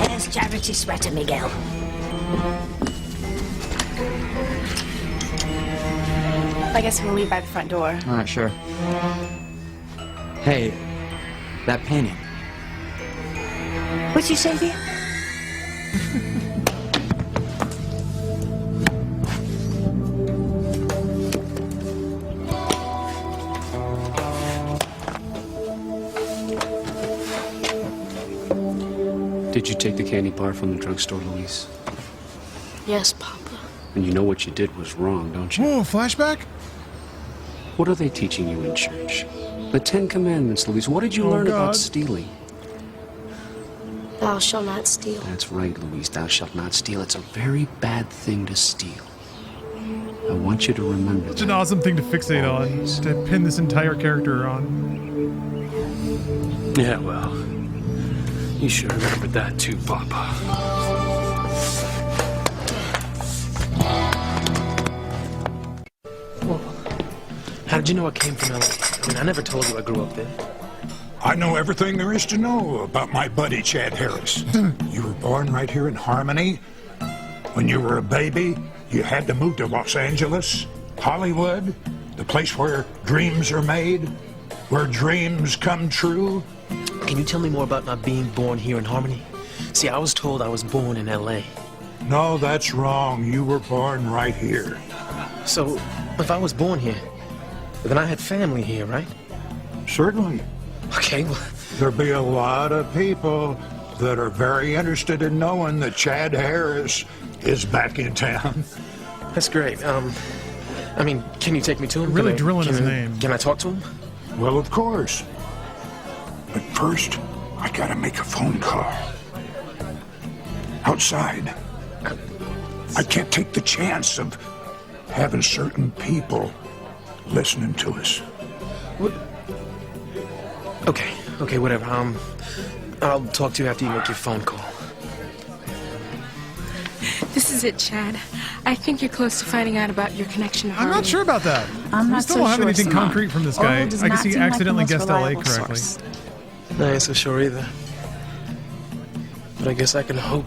There's Charity sweater, Miguel. I guess we'll leave by the front door. All right, sure. Hey, that painting. What'd you say, dear? Did you take the candy bar from the drugstore, Louise? Yes, Papa. And you know what you did was wrong, don't you? Oh, flashback? What are they teaching you in church? The Ten Commandments, Louise. What did you Oh, learn about God. stealing? Thou shalt not steal. That's right, Louise. Thou shalt not steal. It's a very bad thing to steal. I want you to remember Such an awesome thing to fixate on, to pin this entire character on. Yeah, well, you should have remembered that too, Papa. How did you know I came from LA? I mean, I never told you I grew up there. I know everything there is to know about my buddy, Chad Harris. You were born right here in Harmony. When you were a baby, you had to move to Los Angeles, Hollywood, the place where dreams are made, where dreams come true. Can you tell me more about not being born here in Harmony? See, I was told I was born in L.A. No, that's wrong. You were born right here. So, if I was born here, then I had family here, right? Certainly. Okay, well... There'll be a lot of people that are very interested in knowing that Chad Harris is back in town. That's great. I mean, can you take me to him? Really drilling his name. Can I talk to him? Well, of course. But first, I gotta make a phone call. Outside. I can't take the chance of having certain people listening to us. What? Okay, whatever. I'll talk to you after you make your phone call. This is it, Chad. I think you're close to finding out about your connection to I'm Harmony. not sure about that. I'm We not still so don't have sure, anything Simone. concrete from this guy. Oral does I guess not he seem like the accidentally most guessed LA reliable correctly. source. I ain't so sure either. But I guess I can hope.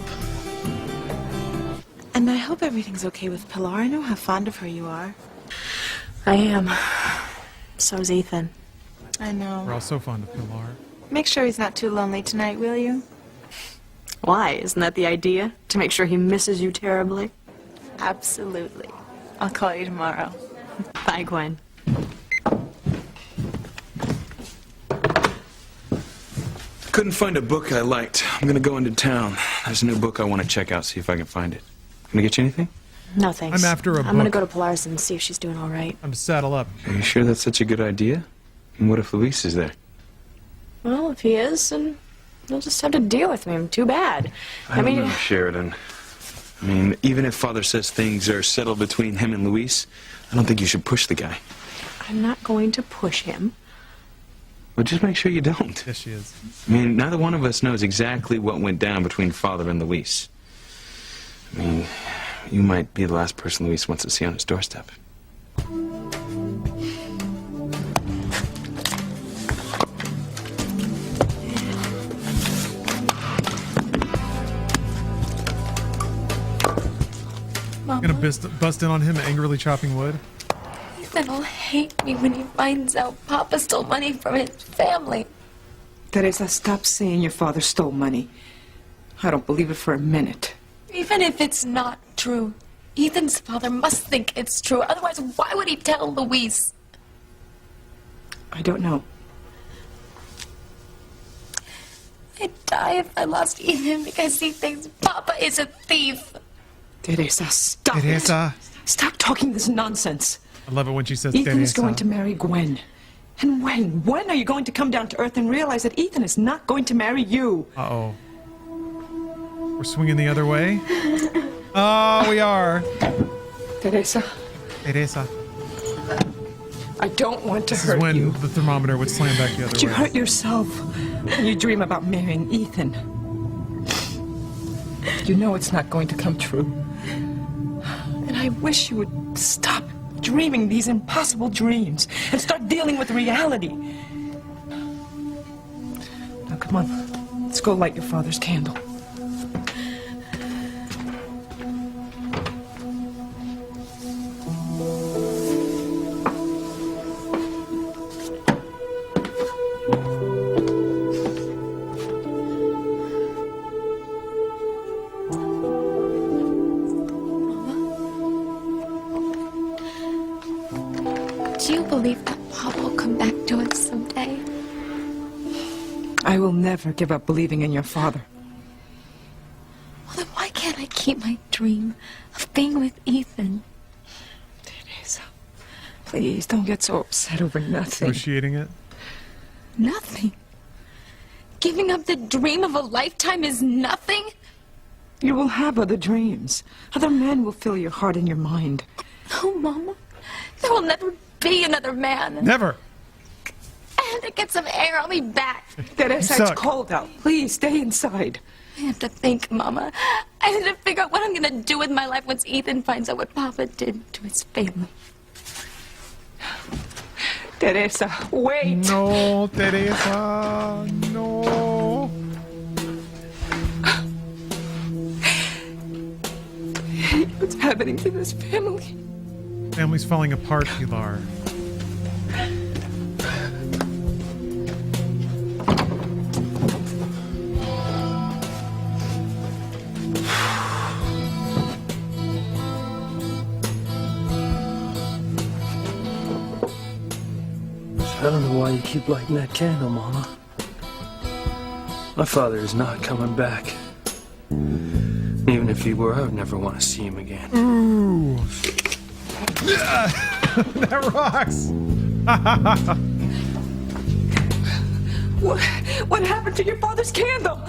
And I hope everything's okay with Pilar. I know how fond of her you are. I am. So's Ethan. I know. We're all so fond of Pilar. Make sure he's not too lonely tonight, will you? Why? Isn't that the idea? To make sure he misses you terribly? Absolutely. I'll call you tomorrow. Bye, Gwen. Couldn't find a book I liked. I'm gonna go into town. There's a new book I want to check out, see if I can find it. Can I get you anything? No, thanks. I'm after a I'm gonna book. go to Pilar's and see if she's doing all right. I'm to saddle up. Are you sure that's such a good idea? And what if Luis is there? Well, if he is, then you'll just have to deal with him. Too bad. I don't know, Sheridan. I mean, even if Father says things are settled between him and Luis, I don't think you should push the guy. I'm not going to push him. Well, just make sure you don't. Yes, she is. I mean, neither one of us knows exactly what went down between Father and Luis. I mean, you might be the last person Luis wants to see on his doorstep. Mama. Gonna bust in on him angrily chopping wood. Ethan will hate me when he finds out Papa stole money from his family. Teresa, stop saying your father stole money. I don't believe it for a minute. Even if it's not true, Ethan's father must think it's true. Otherwise, why would he tell Luis? I don't know. I'd die if I lost Ethan because he thinks Papa is a thief. Teresa, stop Teresa. it. Stop talking this nonsense. I love it when she says Ethan is Teresa. going to marry Gwen. And when? When are you going to come down to earth and realize that Ethan is not going to marry you? Uh-oh. We're swinging the other way. Oh, we are. Teresa, Teresa. I don't want to This is hurt when you. the thermometer would slam back the other But you way. hurt yourself when you dream about marrying Ethan. You know it's not going to come true. And I wish you would stop dreaming these impossible dreams and start dealing with reality. Now, come on. Let's go light your father's candle. Do you believe that Papa will come back to us someday? I will never give up believing in your father. Well, then why can't I keep my dream of being with Ethan? Teresa, please don't get so upset over nothing. Negotiating it. Nothing. Giving up the dream of a lifetime is nothing? You will have other dreams. Other men will fill your heart and your mind. No, Mama. There will never be another man. Never. And to get some air, I'll be back. Teresa, it's cold out. Please stay inside. I have to think, Mama. I have to figure out what I'm going to do with my life once Ethan finds out what Papa did to his family. Teresa, wait. No, Teresa, no. What's happening to this family? Family's falling apart, Pilar. I don't know why you keep lighting that candle, Mama. My father is not coming back. Even if he were, I would never want to see him again. Ooh. That rocks. What happened to your father's candle?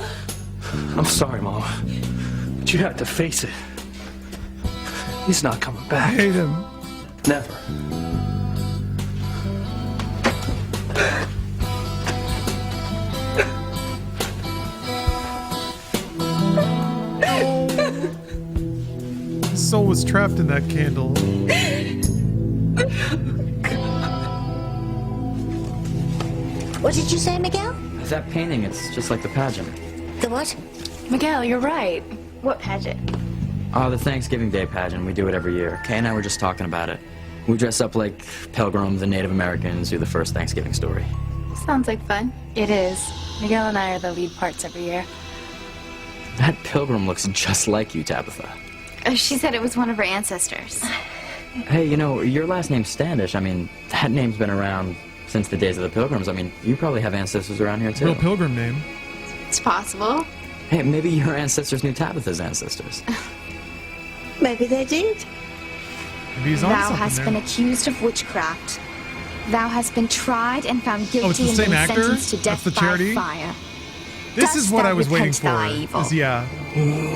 I'm sorry, Mama, but you have to face it. He's not coming back. I hate him. Never. His soul was trapped in that candle. What did you say, Miguel? That painting, it's just like the pageant. The what? Miguel, you're right. What pageant? Oh, the Thanksgiving Day pageant. We do it every year. Kay and I were just talking about it. We dress up like pilgrims and Native Americans, do the first Thanksgiving story. Sounds like fun. It is. Miguel and I are the lead parts every year. That pilgrim looks just like you, Tabitha. She said it was one of her ancestors. Hey, you know, your last name's Standish. I mean, that name's been around since the days of the Pilgrims. I mean, you probably have ancestors around here, too. Real pilgrim name. It's possible. Hey, maybe your ancestors knew Tabitha's ancestors. Maybe they did. Maybe he's on Thou something hast there. been accused of witchcraft. Thou hast been tried and found guilty Oh, it's the and same been actor? sentenced to death That's the charity? by fire. This Dost is what thou I was waiting repent for. thy evil? Is, yeah.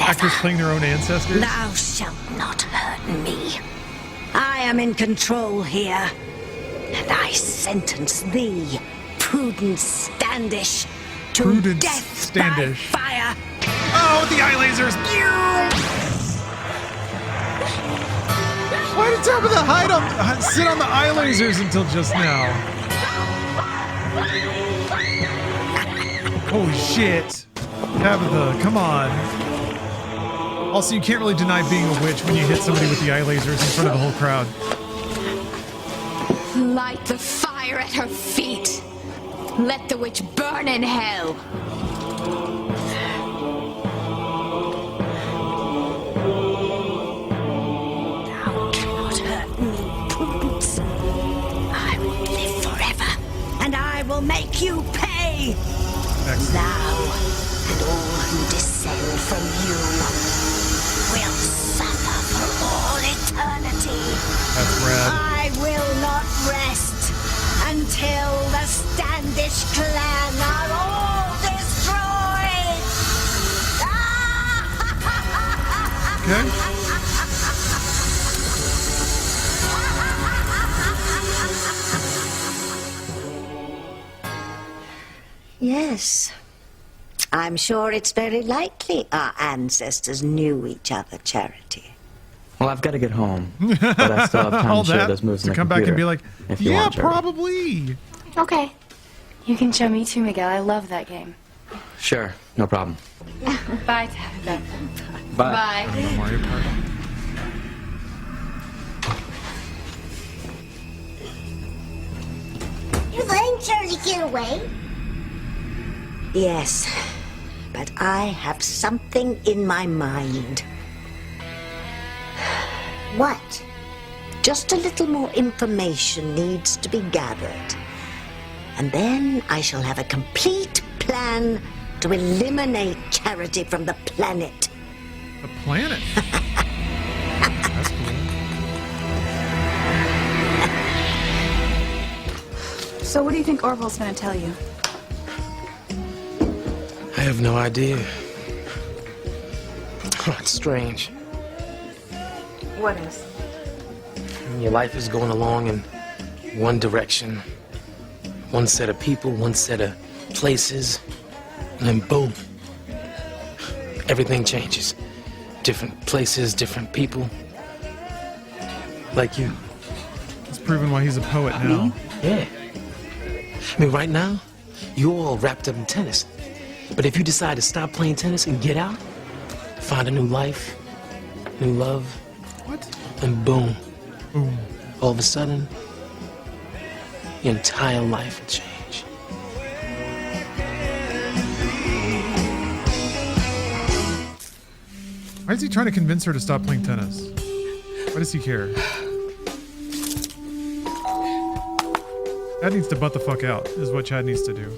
Actors playing their own ancestors. Thou shalt not hurt me. I am in control here. And I sentence thee, Prudence Standish, to Prudence death Standish. by fire. Oh, the eye lasers! Why did Tabitha sit on the eye lasers until just now? Holy shit. Tabitha, come on. Also, you can't really deny being a witch when you hit somebody with the eye lasers in front of the whole crowd. Light the fire at her feet. Let the witch burn in hell. Thou cannot hurt me, Prudence. I will live forever, and I will make you pay. Thou and all who descend from you will suffer for all eternity. That's rad. I will not rest until the Standish clan are all destroyed. Okay. Yes. I'm sure it's very likely our ancestors knew each other, Charity. Well, I've got to get home, but I still have time All to show that those moves to in the come back and computer, be like, if you yeah, want, Charity. probably. Okay. You can show me too, Miguel. I love that game. Sure, no problem. Bye, Tabitha. Bye. Bye. Mario Party. You're letting Charlie get away? Yes, but I have something in my mind. What? Just a little more information needs to be gathered. And then I shall have a complete plan to eliminate Charity from the planet. The planet? That's cool. So what do you think Orville's going to tell you? I have no idea. Oh, it's strange. What is? Your life is going along in one direction. One set of people, one set of places, and then boom. Everything changes. Different places, different people. Like you. It's proven why he's a poet now. Yeah. I mean, right now, you're all wrapped up in tennis. But if you decide to stop playing tennis and get out, find a new life, new love, and boom. Boom. All of a sudden, your entire life will change. Why is he trying to convince her to stop playing tennis? Why does he care? Chad needs to butt the fuck out, is what Chad needs to do.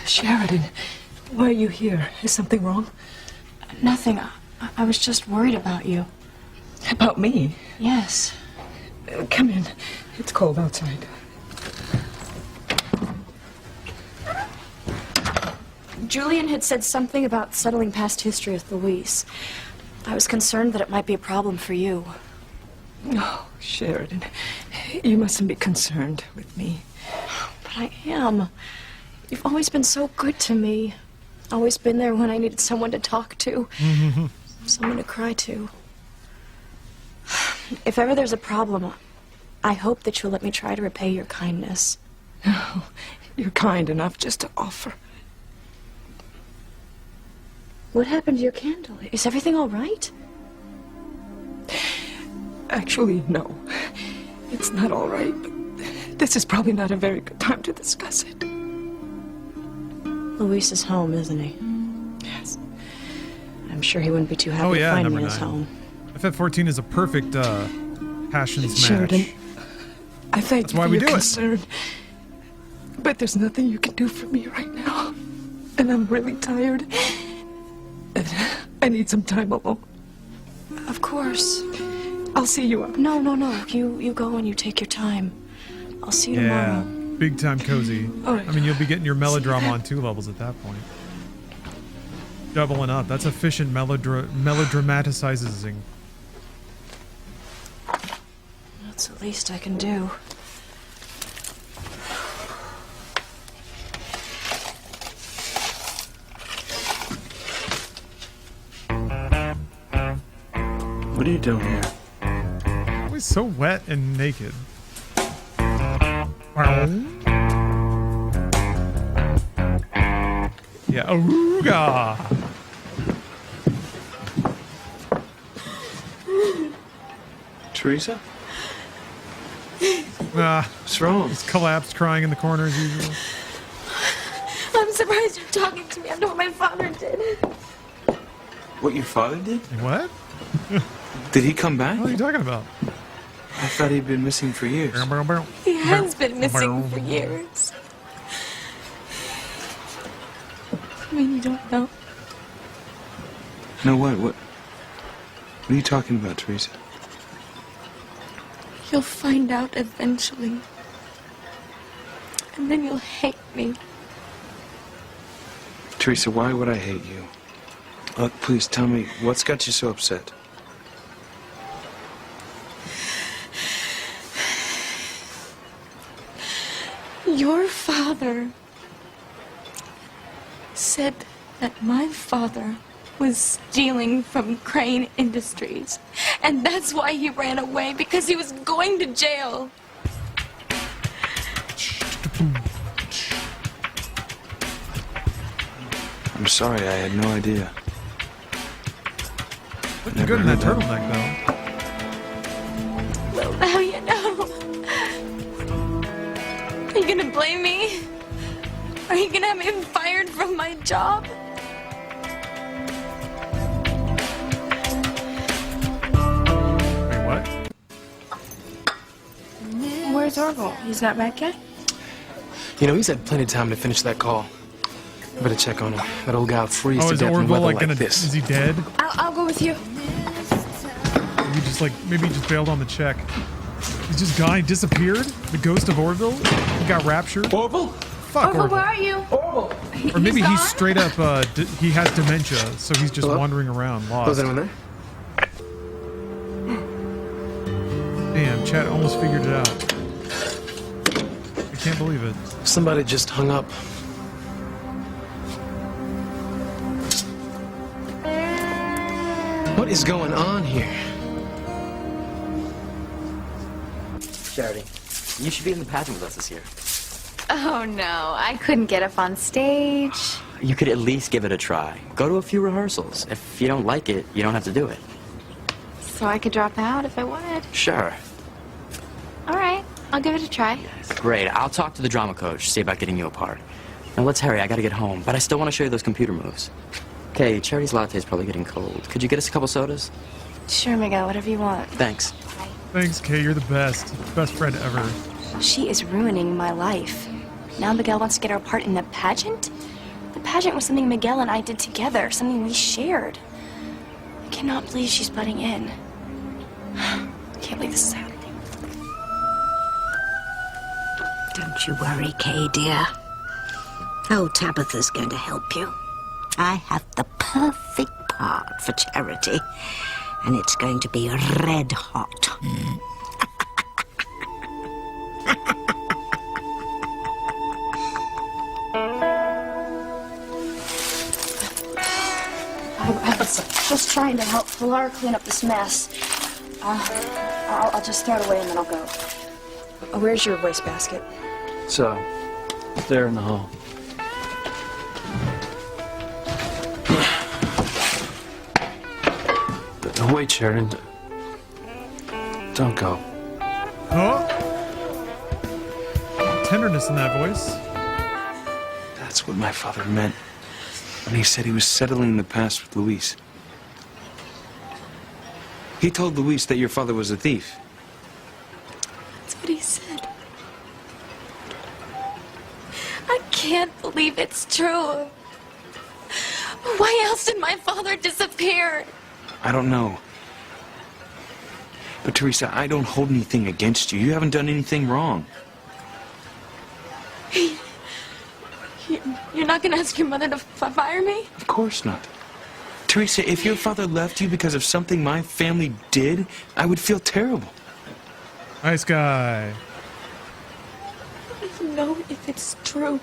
Sheridan, why are you here? Is something wrong? Nothing. I was just worried about you. About me? Yes. Come in. It's cold outside. Julian had said something about settling past history with Louise. I was concerned that it might be a problem for you. Oh, Sheridan, you mustn't be concerned with me. But I am. You've always been so good to me. Always been there when I needed someone to talk to. Someone to cry to. If ever there's a problem, I hope that you'll let me try to repay your kindness. Oh, you're kind enough just to offer. What happened to your candle? Is everything all right? Actually, no. It's not all right, but this is probably not a very good time to discuss it. Luis is home, isn't he? Yes. I'm sure he wouldn't be too happy Oh yeah, to find number me in his 9. home. FF14 is a perfect passion smash. Sheridan, I thank That's you why for we your do it. concern. But there's nothing you can do for me right now. And I'm really tired. And I need some time alone. Of course. I'll see you up. No. You go and you take your time. I'll see you Yeah, tomorrow. big time cozy. All right. I mean, you'll be getting your melodrama on 2 levels at that point. Doubling up. That's efficient melodramatizing. That's the least I can do. What are you doing here? Always so wet and naked. Yeah, Aruga! Teresa? What's wrong? He's collapsed, crying in the corner as usual. I'm surprised you're talking to me after what my father did. What your father did? What? Did he come back? What are you talking about? I thought he'd been missing for years. He has been missing for years. I mean, you don't know. No, what? What are you talking about, Teresa? You'll find out eventually. And then you'll hate me. Teresa, why would I hate you? Please tell me, what's got you so upset? Your father said that my father was stealing from Crane Industries. And that's why he ran away, because he was going to jail. I'm sorry, I had no idea. Looking good in that turtleneck, though. Well, now you know. Are you gonna blame me? Are you gonna have me fired from my job? Wait, what? Where's Orville? He's not back yet? You know, he's had plenty of time to finish that call. I better check on him. That old guy will freeze Oh, to is death in Orville weather like gonna? this. Is he dead? I'll go with you. Maybe he just bailed on the check. He's just gone. He disappeared. The ghost of Orville. He got raptured. Orville? Fuck Orville, Orville. where are you? Orville. Or maybe He's he's gone? straight up. He has dementia, so he's just wandering around, lost. Was anyone there? Damn, Chad almost figured it out. I can't believe it. Somebody just hung up. What? What is going on here? Charity, you should be in the pageant with us this year. Oh no, I couldn't get up on stage. You could at least give it a try. Go to a few rehearsals. If you don't like it, you don't have to do it. So I could drop out if I wanted. Sure. All right, I'll give it a try. Great. I'll talk to the drama coach, see about getting you a part. Now let's hurry. I gotta get home, but I still want to show you those computer moves. Okay, Charity's latte is probably getting cold. Could you get us a couple sodas? Sure, Miguel, whatever you want. Thanks. Thanks, Kay. You're the best. Best friend ever. She is ruining my life. Now Miguel wants to get her part in the pageant? The pageant was something Miguel and I did together, something we shared. I cannot believe she's butting in. I can't believe this is happening. Don't you worry, Kay, dear. Oh, Tabitha's going to help you. I have the perfect part for Charity, and it's going to be red hot. I was just trying to help Pilar clean up this mess. I'll just throw it away and then I'll go. Where's your wastebasket? It's there in the hall. Wait, Sharon. Don't go. Oh! Tenderness in that voice. That's what my father meant when he said he was settling the past with Luis. He told Luis that your father was a thief. That's what he said. I can't believe it's true. Why else did my father disappear? I don't know. But Teresa, I don't hold anything against you. You haven't done anything wrong. You're not gonna ask your mother to fire me? Of course not. Teresa, if your father left you because of something my family did, I would feel terrible. Nice guy. I don't know if it's true.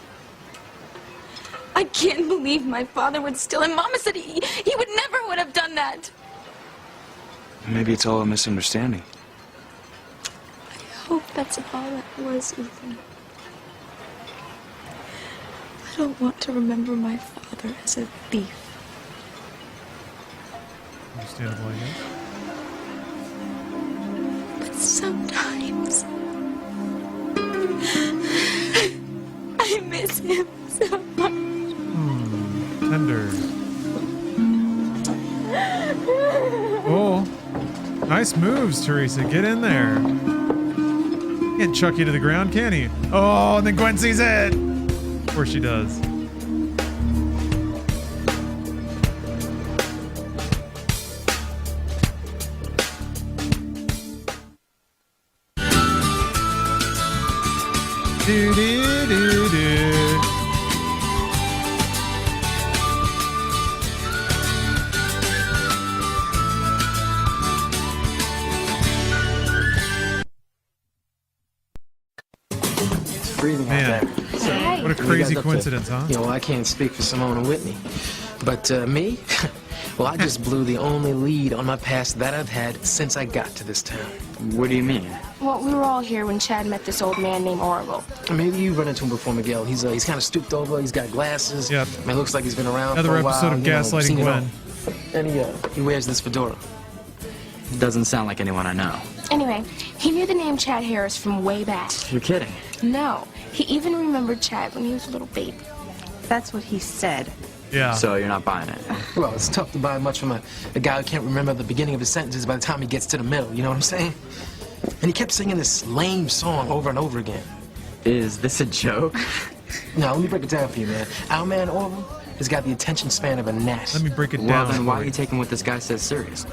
I can't believe my father would steal, and Mama said he would never would have done that. Maybe it's all a misunderstanding. I hope that's all it was, Ethan. I don't want to remember my father as a thief. Understandable, I guess. But sometimes I miss him so much. Tender. Oh, nice moves, Teresa. Get in there. Can't chuck you to the ground, can he? Oh, and then Gwen sees it. Of course she does. Do do do do. Breathing Man, out there. what a crazy coincidence, huh? You know, I can't speak for Simone and Whitney, but me? Well, I just blew the only lead on my past that I've had since I got to this town. What do you mean? Well, we were all here when Chad met this old man named Orville. Maybe you've run into him before, Miguel. He's kind of stooped over. He's got glasses. Yep. Man, looks like he's been around Another for a while. episode of Gaslighting seen it all. Gwen. And he wears this fedora. Doesn't sound like anyone I know. Anyway, he knew the name Chad Harris from way back. You're kidding. No, he even remembered Chad when he was a little baby. That's what he said. Yeah. So you're not buying it? Well, it's tough to buy much from a guy who can't remember the beginning of his sentences by the time he gets to the middle, you know what I'm saying? And he kept singing this lame song over and over again. Is this a joke? No, let me break it down for you, man. Our man Orville has got the attention span of a gnat. Let me break it Well, down. then why are you taking what this guy says seriously?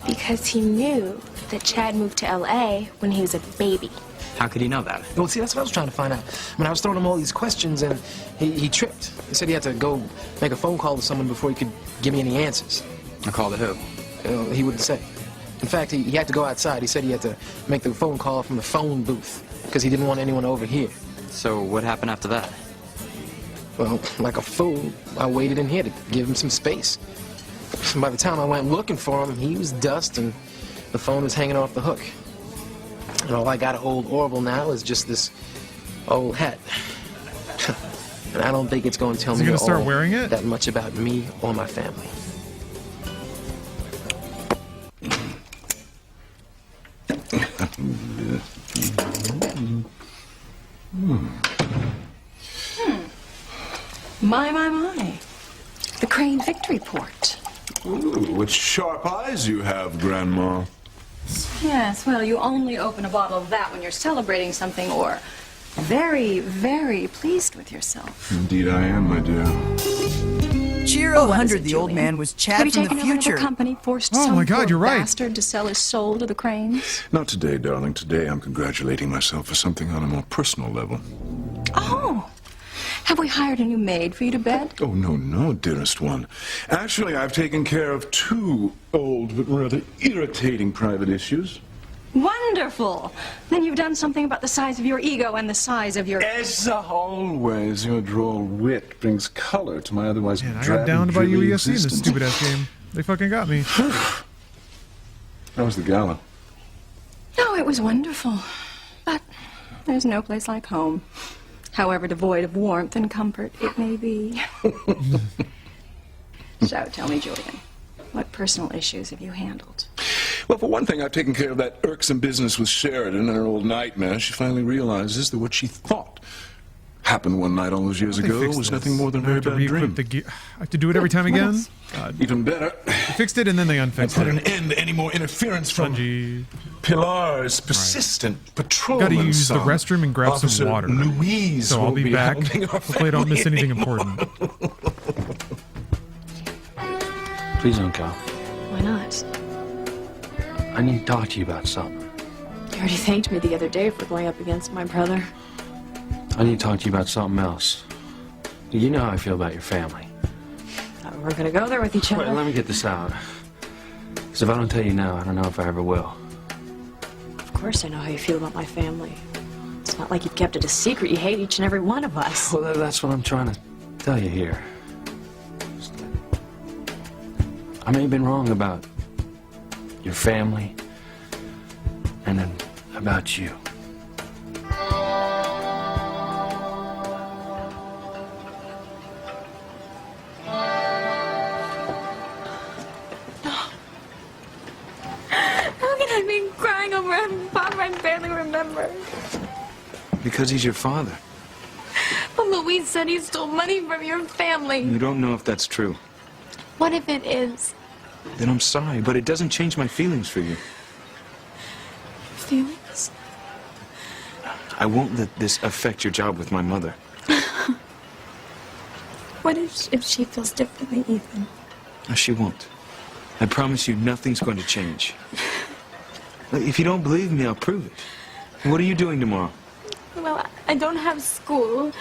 Because he knew that Chad moved to L.A. when he was a baby. How could he know that? Well, see, that's what I was trying to find out. When I was throwing him all these questions, and he tripped. He said he had to go make a phone call to someone before he could give me any answers. A call to who? He wouldn't say. In fact, he had to go outside. He said he had to make the phone call from the phone booth because he didn't want anyone over here. So what happened after that? Well, like a fool, I waited in here to give him some space. By the time I went looking for him, he was dust and the phone was hanging off the hook. And all I got of old Orville now is just this old hat. And I don't think it's going to tell me gonna at start all wearing it? that much about me or my family. My. The Crane Victory Port. Ooh, what sharp eyes you have, Grandma. Yes, well, you only open a bottle of that when you're celebrating something or very, very pleased with yourself. Indeed I am, my dear. Cheer Oh, what is 100, it, the old Julian? man was Have Chad you from the taken over future. the company, forced Oh some my God, poor you're right. bastard to sell his soul to the Cranes? Not today, darling. Today I'm congratulating myself for something on a more personal level. Oh, have we hired a new maid for you to bed? Oh, no, dearest one. Actually, I've taken care of 2 old but rather irritating private issues. Wonderful. Then you've done something about the size of your ego and the size of your... As always, your droll wit brings color to my otherwise Man, I drab got down and by dreary UESC in this existence. stupid ass game. They fucking got me. How was the gala? Oh, it was wonderful. But there's no place like home. However devoid of warmth and comfort it may be. So, tell me, Julian, what personal issues have you handled? Well, for one thing, I've taken care of that irksome business with Sheridan and her old nightmare. She finally realizes that what she thought happened one night all those years They ago fixed was this. nothing more than a I very have to bad re-equip dream. the gear. I have to do it every time again? God. Even better, They fixed it and then they unfixed put it. an end to any more interference from Sanji. Pilar's persistent patrolman. Gotta use the son, restroom and grab Officer some water. Louise So I'll will be back. helping our Hopefully I don't miss family. anything important. Please don't go. Why not? I need to talk to you about something. You already thanked me the other day for going up against my brother. I need to talk to you about something else. You know how I feel about your family. Thought we were gonna go there with each other. Wait, let me get this out. Because if I don't tell you now, I don't know if I ever will. Of course I know how you feel about my family. It's not like you've kept it a secret. You hate each and every one of us. Well, that's what I'm trying to tell you here. I may have been wrong about your family and then about you. How can I be crying over a Papa I barely remember? Because he's your father. But Louise said he stole money from your family. You don't know if that's true. What if it is? Then I'm sorry, but it doesn't change my feelings for you. Feelings? I won't let this affect your job with my mother. What if she feels differently, Ethan? No, she won't. I promise you nothing's going to change. If you don't believe me, I'll prove it. What are you doing tomorrow? Well, I don't have school.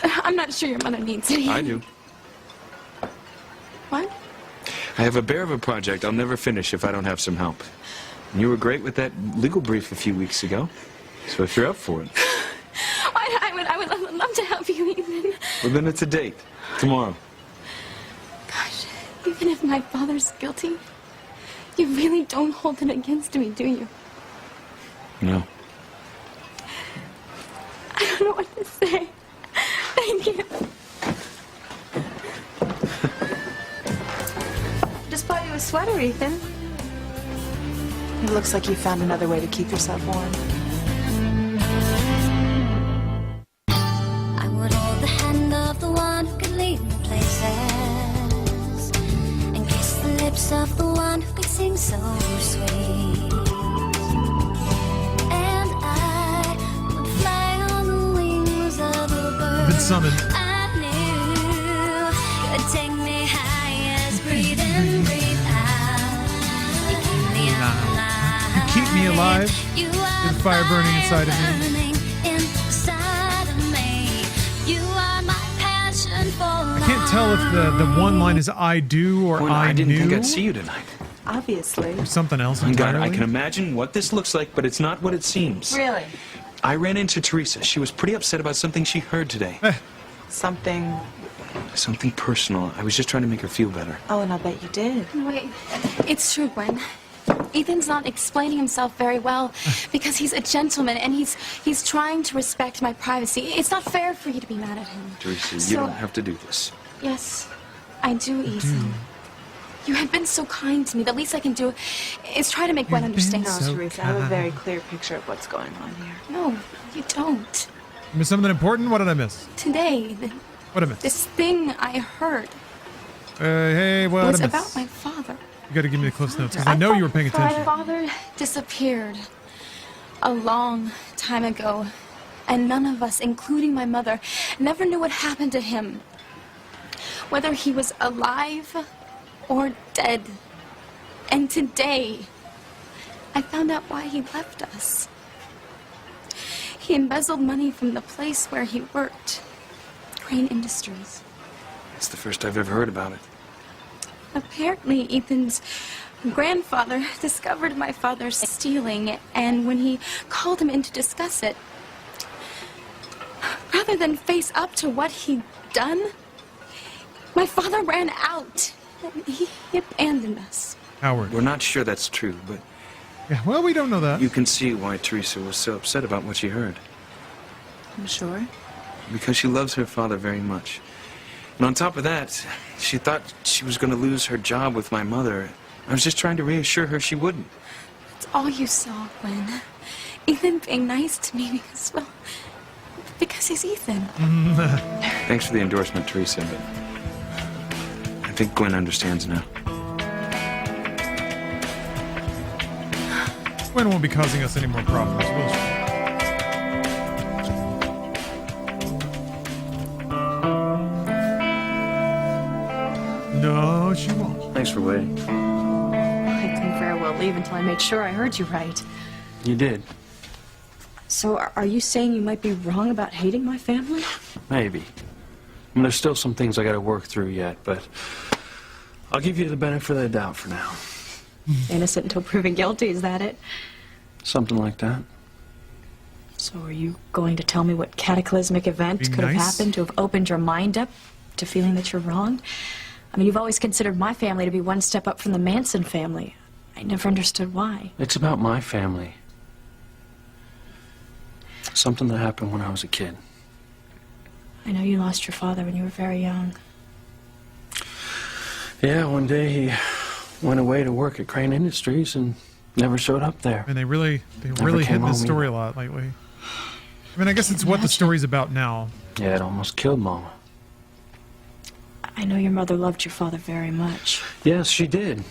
I'm not sure your mother needs me. I do. What? I have a bear of a project I'll never finish if I don't have some help. And you were great with that legal brief a few weeks ago. So if you're up for it, I would love to help you, Ethan. well then it's a date. Tomorrow. Gosh, even if my father's guilty, you really don't hold it against me, do you? No. I don't know what to say. Thank you. Just bought you a sweater, Ethan. It looks like you found another way to keep yourself warm. I would hold the hand of the one who could lead me places and kiss the lips of the one who could sing so sweet. And I would fly on the wings of a bird. Been summoned. I knew you'd take me high as breathe in, breathe out. You keep me alive. You keep me alive. You There's fire burning inside of me. burning inside of me. You are my passion for I can't tell if the one line is I do or Well, I didn't knew. think I'd see you tonight. Obviously. Or something else God, entirely. I can imagine what this looks like, but it's not what it seems. Really? I ran into Teresa. She was pretty upset about something she heard today. Something Something personal. I was just trying to make her feel better. Oh, and I'll bet you did. Wait, it's true, Gwen. Ethan's not explaining himself very well because he's a gentleman and he's trying to respect my privacy. It's not fair for you to be mad at him. Teresa, you So- don't have to do this. Yes, I do, Ethan. You have been so kind to me. The least I can do is try to make Gwen understand. No, Teresa, I have a very clear picture of what's going on here. No, you don't. Miss something important? What did I miss? Today, What did I miss? this thing I heard Hey, what was did I miss? about my father. You gotta give me the Cliff Notes, because I know you were paying My attention. father disappeared a long time ago, and none of us, including my mother, never knew what happened to him. Whether he was alive or dead. And today, I found out why he left us. He embezzled money from the place where he worked, Crane Industries. It's the first I've ever heard about it. Apparently, Ethan's grandfather discovered my father's stealing, and when he called him in to discuss it, rather than face up to what he'd done, my father ran out. And he abandoned us. Howard. We're not sure that's true, but Yeah, well, we don't know that. you can see why Teresa was so upset about what she heard. I'm sure. Because she loves her father very much. And on top of that, she thought she was going to lose her job with my mother. I was just trying to reassure her she wouldn't. That's all you saw, Gwen. Ethan being nice to me because, well, because he's Ethan. Thanks for the endorsement, Teresa, but I think Gwen understands now. Gwen won't be causing us any more problems, will she? No, she won't. Thanks for waiting. I couldn't very well leave until I made sure I heard you right. You did. So are you saying you might be wrong about hating my family? Maybe. I mean, there's still some things I gotta work through yet, but I'll give you the benefit of the doubt for now. Innocent until proven guilty, is that it? Something like that. So are you going to tell me what cataclysmic event Be could have nice. happened to have opened your mind up to feeling that you're wrong? I mean, you've always considered my family to be one step up from the Manson family. I never understood why. It's about my family. Something that happened when I was a kid. I know you lost your father when you were very young. Yeah, one day he went away to work at Crane Industries and never showed up there. And they really Never hit came this home story a lot lately. I mean, I guess it's what the story's about now. Yeah, it almost killed Mama. I know your mother loved your father very much. Yes, she did.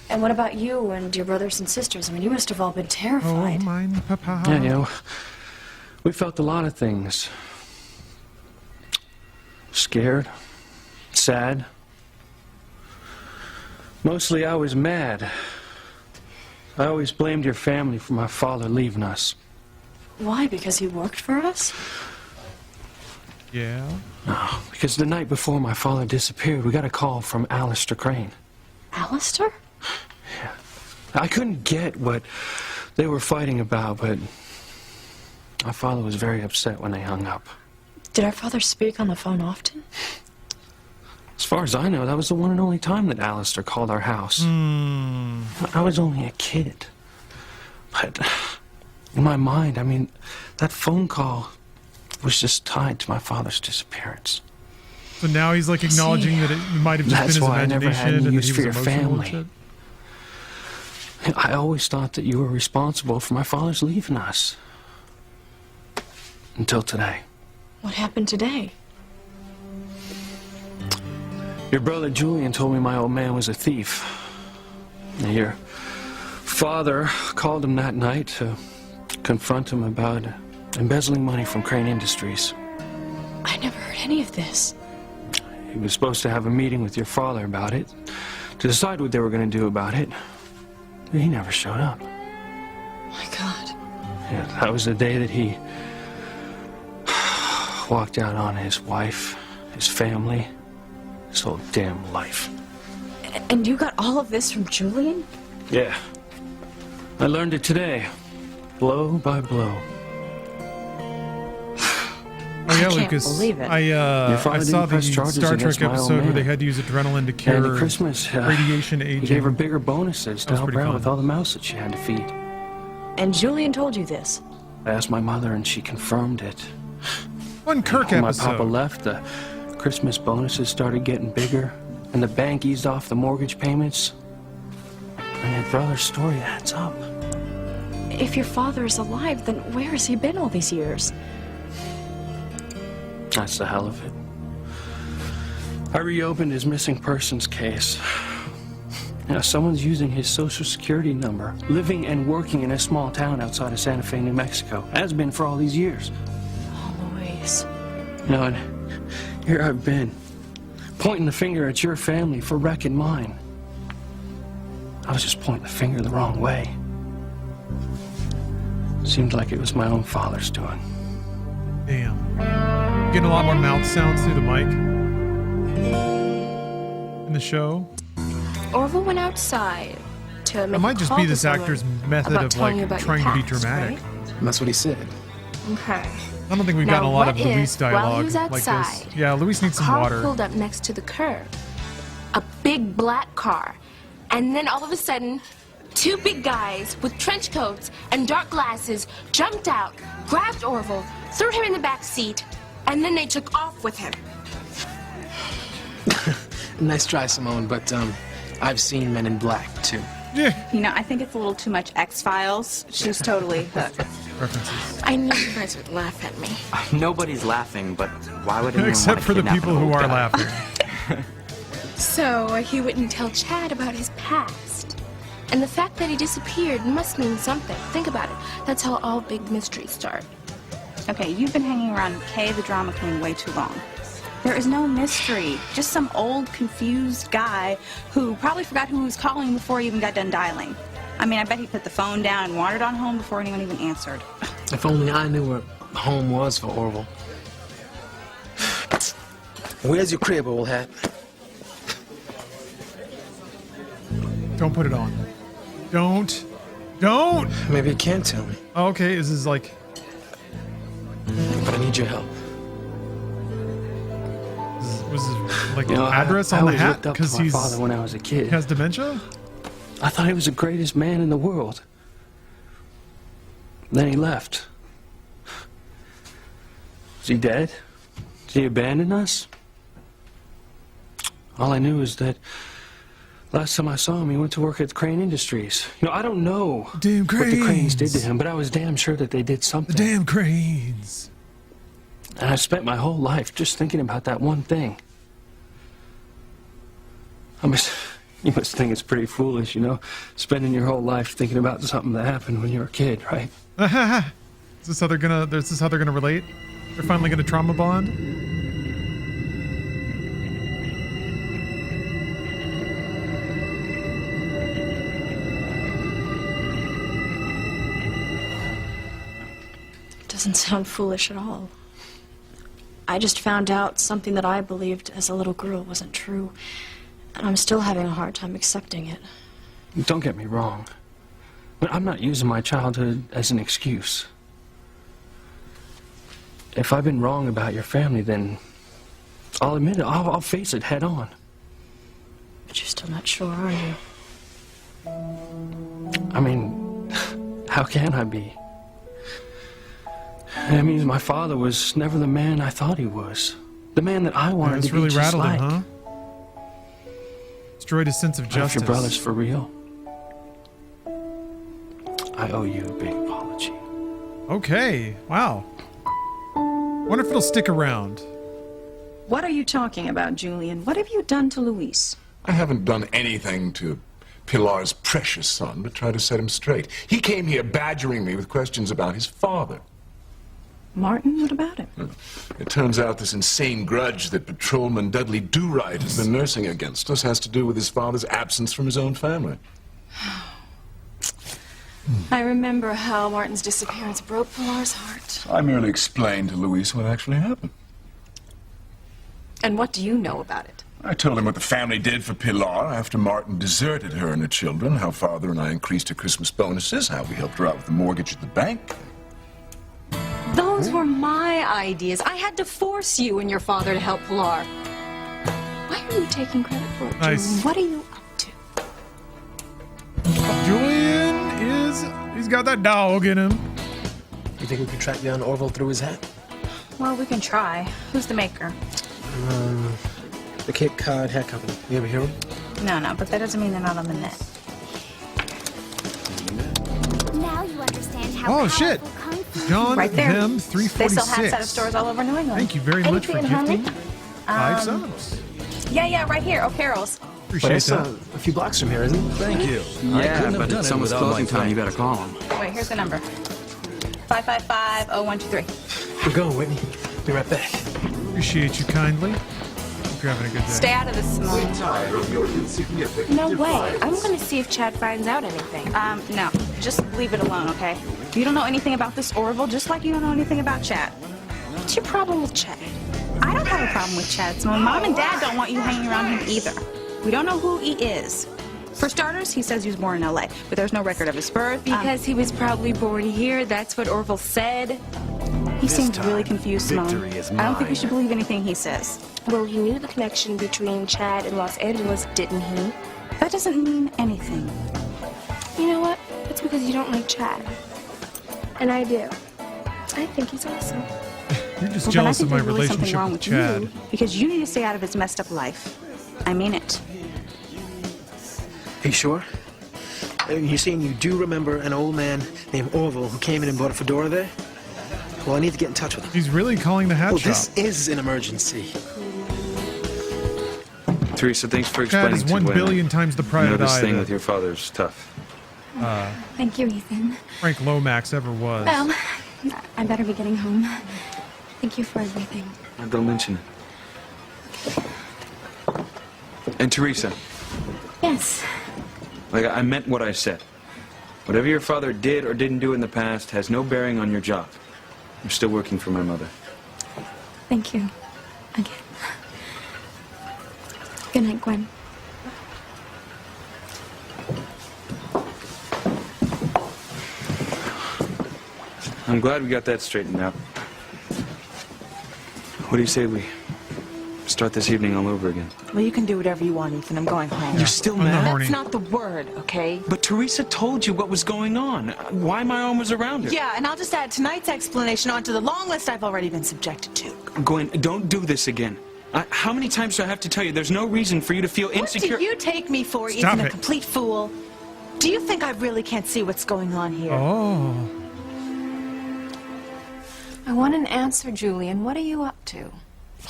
And what about you and your brothers and sisters? I mean, you must have all been terrified. Oh, mine, Papa. Yeah, you know, we felt a lot of things. Scared, sad. Mostly I was mad. I always blamed your family for my father leaving us. Why? Because he worked for us? Yeah. No, because the night before my father disappeared, we got a call from Alistair Crane. Alistair? I couldn't get what they were fighting about, but my father was very upset when they hung up. Did our father speak on the phone often? As far as I know, that was the one and only time that Alistair called our house. I was only a kid. But in my mind, I mean, that phone call was just tied to my father's disappearance. So now he's like acknowledging that it might have just That's been his why I never imagination had any and that use he for was your emotional and family. shit. I always thought that you were responsible for my father's leaving us. Until today. What happened today? Your brother Julian told me my old man was a thief. And your father called him that night to confront him about embezzling money from Crane Industries. I never heard any of this. He was supposed to have a meeting with your father about it, to decide what they were going to do about it. But he never showed up. My God. Yeah, that was the day that he walked out on his wife, his family, his whole damn life. And you got all of this from Julian? Yeah. I learned it today, blow by blow. Oh yeah, I can't Lucas. believe it. Your father I saw didn't the press charges Star Trek against my old episode where man. they had to use adrenaline to And cure at Christmas, radiation aging. he gave her bigger bonuses to That was help her pretty out fun. with all the mouths that she had to feed. And Julian told you this. I asked my mother, and she confirmed it. One Kirk When episode. my papa left, the Christmas bonuses started getting bigger, and the bank eased off the mortgage payments. And your brother's story adds up. If your father is alive, then where has he been all these years? That's the hell of it. I reopened his missing persons case. Now, someone's using his social security number, living and working in a small town outside of Santa Fe, New Mexico. Has been for all these years. Oh, Luis. You know, and here I've been, pointing the finger at your family for wrecking mine. I was just pointing the finger the wrong way. Seemed like it was my own father's doing. Damn. Getting a lot more mouth sounds through the mic in the show. Orville went outside to make It might just be this actor's method of like trying to be dramatic. That's what he said. Okay. I don't think we've Now, gotten a lot of what if, Luis while he dialogue was like this. outside, Yeah, Luis needs some car water. pulled up next to the curb. A big black car. And then all of a sudden, two big guys with trench coats and dark glasses jumped out, grabbed Orville, threw him in the back seat, and then they took off with him. Nice try, Simone, but I've seen Men in Black too. Yeah. You know, I think it's a little too much X-Files. She's totally hooked. References. I knew you guys would laugh at me. Nobody's laughing, but why would anyone Except want to for the kidnap people an who old are guy? laughing. So he wouldn't tell Chad about his past. And the fact that he disappeared must mean something. Think about it. That's how all big mysteries start. Okay, you've been hanging around Kay the drama queen way too long. There is no mystery. Just some old, confused guy who probably forgot who he was calling before he even got done dialing. I mean, I bet he put the phone down and wandered on home before anyone even answered. If only I knew where home was for Orville. Where's your crib, old hat? Don't put it on. Don't. Maybe you can tell me. Okay, this is like. But I need your help. Was his, like You know, address I on the always hat looked up to because my he's father when I was a kid. he has dementia? I thought he was the greatest man in the world. Then he left. Is he dead? Did he abandon us? All I knew is that last time I saw him, he went to work at Crane Industries. You know, I don't know Damn what the Cranes cranes. did to him, but I was damn sure that they did something. The damn cranes. And I've spent my whole life just thinking about that one thing. You must think it's pretty foolish, you know, spending your whole life thinking about something that happened when you were a kid, right? Is this how they're gonna? This is how they're gonna relate? They're finally gonna trauma bond. It doesn't sound foolish at all. I just found out something that I believed as a little girl wasn't true, and I'm still having a hard time accepting it. Don't get me wrong, but I'm not using my childhood as an excuse. If I've been wrong about your family, then I'll admit it. I'll face it head on. But you're still not sure, are you? I mean, how can I be? That means my father was never the man I thought he was. The man that I wanted It's to be really just rattled like. him, huh? Destroyed his sense of If justice. your brother's for real, I owe you a big apology. Okay. Wow. Wonder if it'll stick around. What are you talking about, Julian? What have you done to Luis? I haven't done anything to Pilar's precious son, but try to set him straight. He came here badgering me with questions about his father. Martin, what about him? It turns out this insane grudge that Patrolman Dudley Do-Right has been nursing against us has to do with his father's absence from his own family. I remember how Martin's disappearance broke Pilar's heart. I merely explained to Luis what actually happened. And what do you know about it? I told him what the family did for Pilar after Martin deserted her and her children, how Father and I increased her Christmas bonuses, how we helped her out with the mortgage at the bank. Those were my ideas. I had to force you and your father to help Pilar. Why are you taking credit for it, Nice. Julian? What are you up to? He's got that dog in him. You think we could track down Orville through his hat? Well, we can try. Who's the maker? The Cape Cod Hat Company. You ever hear of them? No, but that doesn't mean they're not on the net. Now you understand how Oh shit! John Right there. Them They 346. still have set of stores all over New England. Thank you very much for Anything, gifting honey? 5 subs. Yeah, right here. O'Carroll's. Appreciate That's that. a few blocks from here, isn't it? Thank you. Yeah, but it's almost closing time. You better call him. Wait, here's the number. 555-0123. We're going, Whitney. Be right back. Appreciate you kindly. Hope you're having a good day. Stay out of this small. No way. I'm gonna see if Chad finds out anything. No. Just leave it alone, okay? You don't know anything about this Orville, just like you don't know anything about Chad. What's your problem with Chad? I don't have a problem with Chad, so Mom and Dad don't want you hanging around him either. We don't know who he is. For starters, he says he was born in L.A., but there's no record of his birth. Because he was probably born here. That's what Orville said. He seemed really confused, Mom. I don't think we should believe anything he says. Well, he knew the connection between Chad and Los Angeles, didn't he? That doesn't mean anything. You know what? It's because you don't like Chad. And I do. I think he's awesome. You're just Well, jealous then of I my think there's really something relationship wrong with with Chad. you, because you need to stay out of his messed up life. I mean it. Are you sure? You're saying you do remember an old man named Orville who came in and bought a fedora there? Well, I need to get in touch with him. He's really calling the hat Well, shop. this is an emergency. Teresa, thanks for Chad explaining is to 1 Gwen. billion times the I pride know of this eye thing that with your father's tough. Thank you, Ethan. Frank Lomax ever was. Well, I better be getting home. Thank you for everything. Don't mention it. And Teresa, Yes. like I meant what I said. Whatever your father did or didn't do in the past has no bearing on your job. You're still working for my mother. Thank you. Again. Good night, Gwen. I'm glad we got that straightened out. What do you say we start this evening all over again? Well, you can do whatever you want, Ethan. I'm going home. You're still mad? That's not the word, okay? But Teresa told you what was going on. Why my arm was around her. Yeah, and I'll just add tonight's explanation onto the long list I've already been subjected to. Gwen, don't do this again. How many times do I have to tell you there's no reason for you to feel insecure? What do you take me for, Stop Ethan? it. A complete fool? Do you think I really can't see what's going on here? Oh. I want an answer, Julian. What are you up to?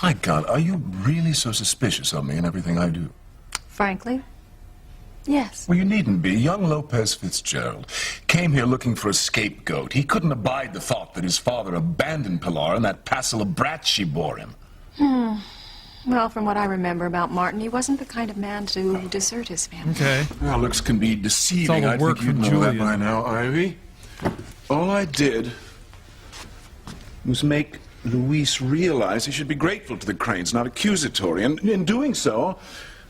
My God, are you really so suspicious of me and everything I do? Frankly, yes. Well, you needn't be. Young Lopez Fitzgerald came here looking for a scapegoat. He couldn't abide the thought that his father abandoned Pilar and that passel of brats she bore him. Well, from what I remember about Martin, he wasn't the kind of man to desert his family. Okay. Well, looks can be deceiving. It's all the I work think you from know that Julian. by now, Ivy. All I did was make Luis realize he should be grateful to the Cranes, not accusatory. And in doing so,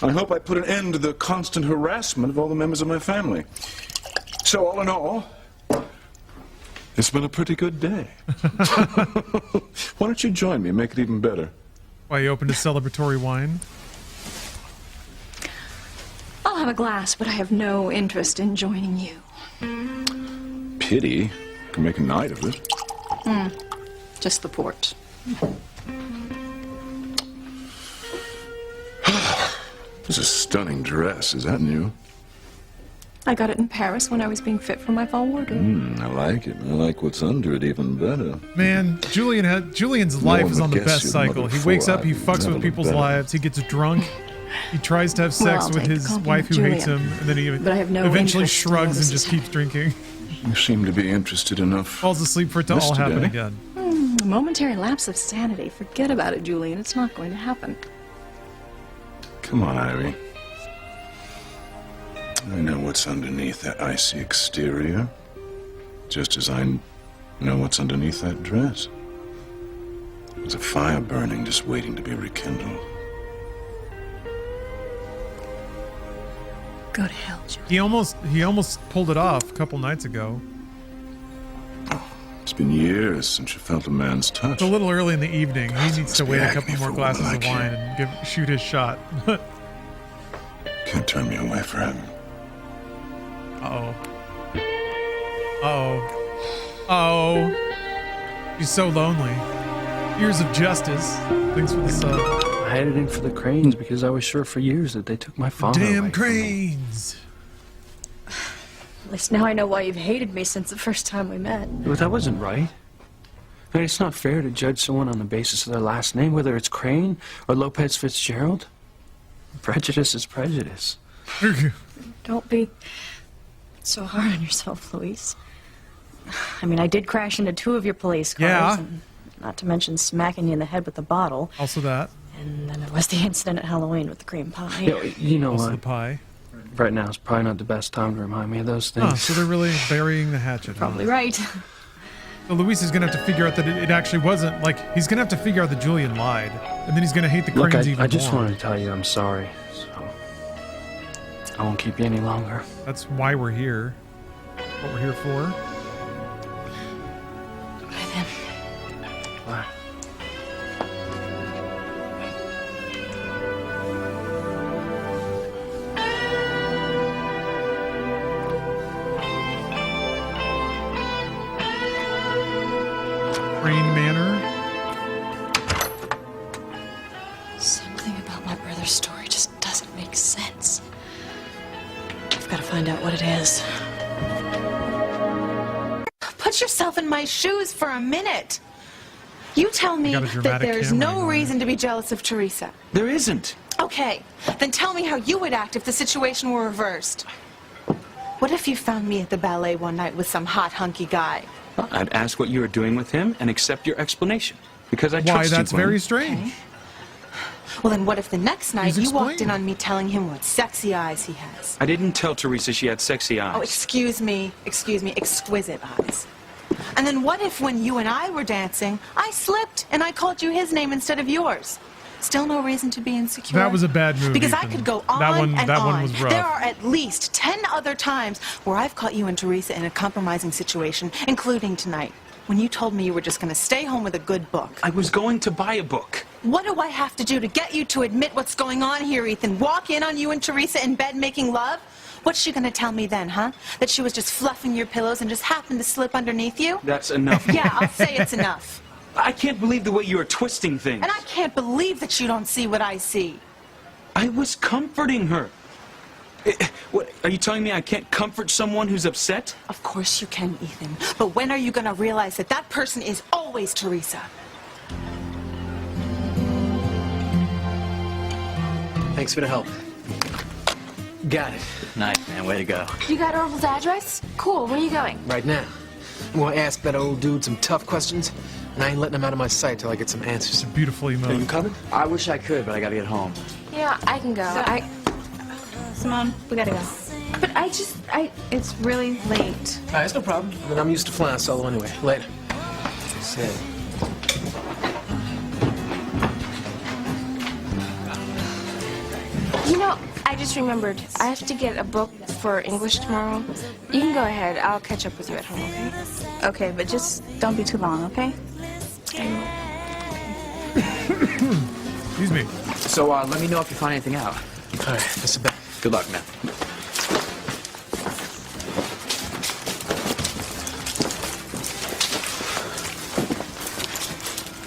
I hope I put an end to the constant harassment of all the members of my family. So, all in all, it's been a pretty good day. Why don't you join me and make it even better? Why, you opened a celebratory wine? I'll have a glass, but I have no interest in joining you. Pity. Can make a night of it. Just the port. This is a stunning dress. Is that new? I got it in Paris when I was being fit for my fall wardrobe. I like it. I like what's under it even better. Man, Julian's life one is on would the guess best you're the cycle. mother He of wakes four. up, he I fucks never with people's looked better. lives, he gets drunk, he tries to have Well, sex I'll with take the his compliment, wife who hates Julian. him, and then he But I have no eventually interest in shrugs all and this just keeps drinking. You seem to be interested enough. Falls asleep for it to all happen Yesterday. again. A momentary lapse of sanity. Forget about it, Julian. It's not going to happen. Come on, Ivy. I know what's underneath that icy exterior, just as I know what's underneath that dress. There's a fire burning, just waiting to be rekindled. Go to hell, Julian. He almost pulled it off a couple nights ago. It's been years since you felt a man's touch. It's a little early in the evening. He needs to be wait a acne couple for more a woman glasses like of you. wine and shoot his shot. Can't turn me away from him. Uh-oh. Uh-oh. Uh-oh. He's so lonely. Years of justice. Thanks for the sub. I had it in for the Cranes because I was sure for years that they took my father Damn away. Cranes! At least now I know why you've hated me since the first time we met. But that wasn't right. I mean, it's not fair to judge someone on the basis of their last name, whether it's Crane or Lopez Fitzgerald. Prejudice is prejudice. Don't be so hard on yourself, Luis. I mean, I did crash into 2 of your police cars. Yeah. And not to mention smacking you in the head with a bottle. Also that. And then there was the incident at Halloween with the cream pie. You know Also what? the pie. Right now is probably not the best time to remind me of those things. Oh, so they're really burying the hatchet. Probably right. So Luis is gonna have to figure out that it actually wasn't, like, he's gonna have to figure out that Julian lied. And then he's gonna hate the Look, Cranes even I just more. wanted to tell you I'm sorry. So I won't keep you any longer. That's why we're here. What we're here for. Bye. Crane Manor. Something about my brother's story just doesn't make sense. I've got to find out what it is. Put yourself in my shoes for a minute. You tell me got a that dramatic there's camera no angle. reason to be jealous of Teresa. There isn't. Okay, then tell me how you would act if the situation were reversed. What if you found me at the ballet one night with some hot, hunky guy? I'd ask what you were doing with him and accept your explanation. Because I Why, trust you, that's Gwen. very strange. Well, then what if the next night He's you walked in explaining. on me telling him what sexy eyes he has? I didn't tell Teresa she had sexy eyes. Oh, excuse me, exquisite eyes. And then what if when you and I were dancing, I slipped and I called you his name instead of yours? Still no reason to be insecure. That was a bad move, Because I Ethan. could go on That one- and that on. one was rough. There are at least 10 other times where I've caught you and Teresa in a compromising situation, including tonight, when you told me you were just going to stay home with a good book. I was going to buy a book. What do I have to do to get you to admit what's going on here, Ethan? Walk in on you and Teresa in bed making love? What's she gonna tell me then, huh? That she was just fluffing your pillows and just happened to slip underneath you? That's enough. Yeah, I'll say it's enough. I can't believe the way you are twisting things. And I can't believe that you don't see what I see. I was comforting her. What, are you telling me I can't comfort someone who's upset? Of course you can, Ethan. But when are you gonna realize that that person is always Teresa? Thanks for the help. Got it. Nice, man. Way to go. You got Orville's address? Cool. Where are you going? Right now. I'm gonna ask that old dude some tough questions, and I ain't letting him out of my sight till I get some answers. Beautifully emoted. coming? I wish I could, but I gotta get home. Yeah, I can go. Simone, we gotta go. But It's really late. All right, it's no problem. I mean, I'm used to flying solo anyway. Later. Say. You know, I just remembered. I have to get a book for English tomorrow. You can go ahead. I'll catch up with you at home, okay? Okay, but just don't be too long, okay? Excuse me. So, let me know if you find anything out. All right, that's a bet. Good luck, man.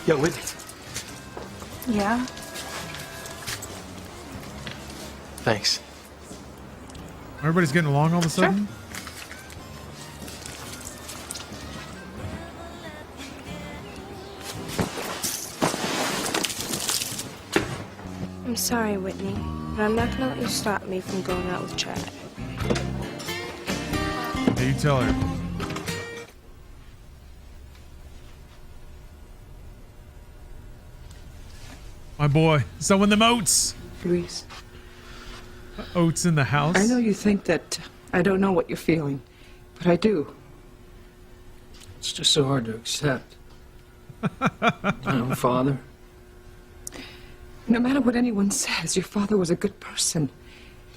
Yo, Whit. Yeah? Thanks. Everybody's getting along all of a sudden? I'm sorry, Whitney, but I'm not gonna let you stop me from going out with Chad. Yeah, you tell her. My boy, sowing them oats. Luis, Oats in the house. I know you think that I don't know what you're feeling, but I do. It's just so hard to accept. My own father. No matter what anyone says, your father was a good person.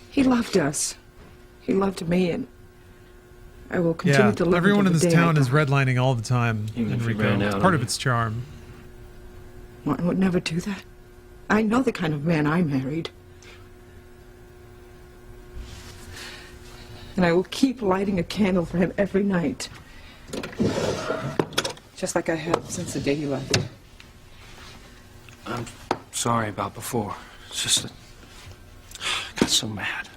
He loved us. He loved me, and I will continue Yeah, to live everyone in until this the day I town is die. redlining all the time, Even if you ran Enrico. out Part on of its charm. Martin would never do that. I know the kind of man I married. And I will keep lighting a candle for him every night. Just like I have since the day he left. I'm sorry about before. It's just that I got so mad.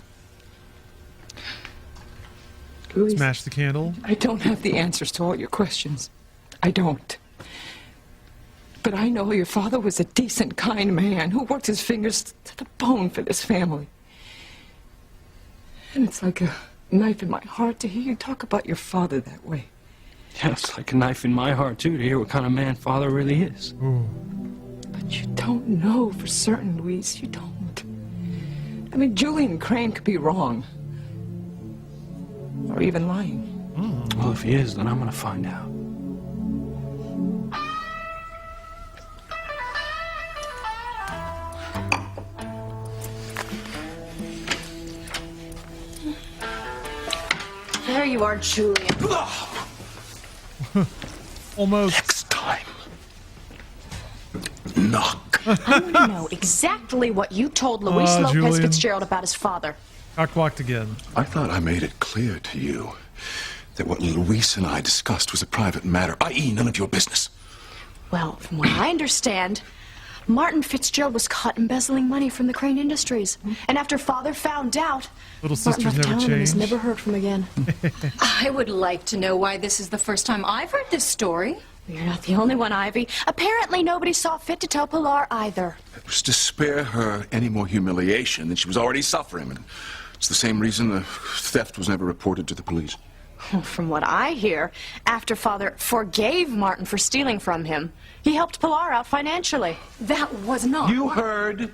Louis, Smash the candle. I don't have the answers to all your questions. I don't. But I know your father was a decent, kind man who worked his fingers to the bone for this family. And it's like a knife in my heart to hear you talk about your father that way. Yeah, it's like a knife in my heart, too, to hear what kind of man Father really is. Ooh. But you don't know for certain, Louise. You don't. I mean, Julian Crane could be wrong. Or even lying. Well, if he is, then I'm gonna find out. There you are, Julian. Almost. Next time. Knock. I want to know exactly what you told Luis Lopez Julian. Fitzgerald about his father. Cock-blocked again. I thought I made it clear to you that what Luis and I discussed was a private matter, i.e. none of your business. Well, from what I understand, Martin Fitzgerald was caught embezzling money from the Crane Industries. And after Father found out, Little Martin sisters left never town and was change. never heard from again. I would like to know why this is the first time I've heard this story. You're not the only one, Ivy. Apparently nobody saw fit to tell Pilar either. It was to spare her any more humiliation than she was already suffering. And it's the same reason the theft was never reported to the police. From what I hear, after Father forgave Martin for stealing from him, he helped Pilar out financially. That was not. You heard.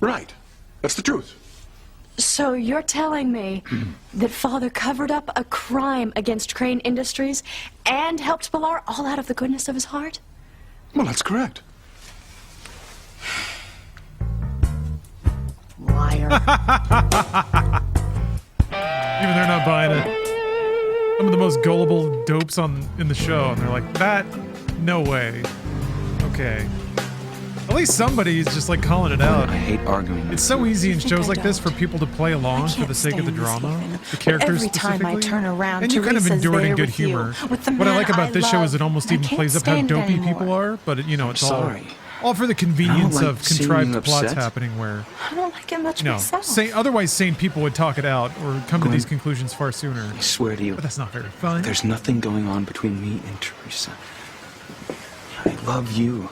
Right. That's the truth. So you're telling me that Father covered up a crime against Crane Industries and helped Pilar all out of the goodness of his heart? Well, that's correct. Liar. Even they're not buying it. Some of the most gullible dopes in the show, and they're like, that? No way. Okay. At least somebody is just like calling it out. I hate arguing. It's so easy in shows like this for people to play along for the sake of the drama, the characters Every time I specifically. turn around, And you kind of Teresa's endure it in there good with you, humor. with the What I man like about this show is love. it almost I even can't plays up how stand it dopey anymore. people are, but you know, it's Sorry. all for the convenience like of seeing contrived you plots upset. happening where I don't like it much you know, myself. otherwise sane people would talk it out or come to Gwen, these conclusions far sooner. I swear to you, But that's not very fun. there's nothing going on between me and Teresa. I love you.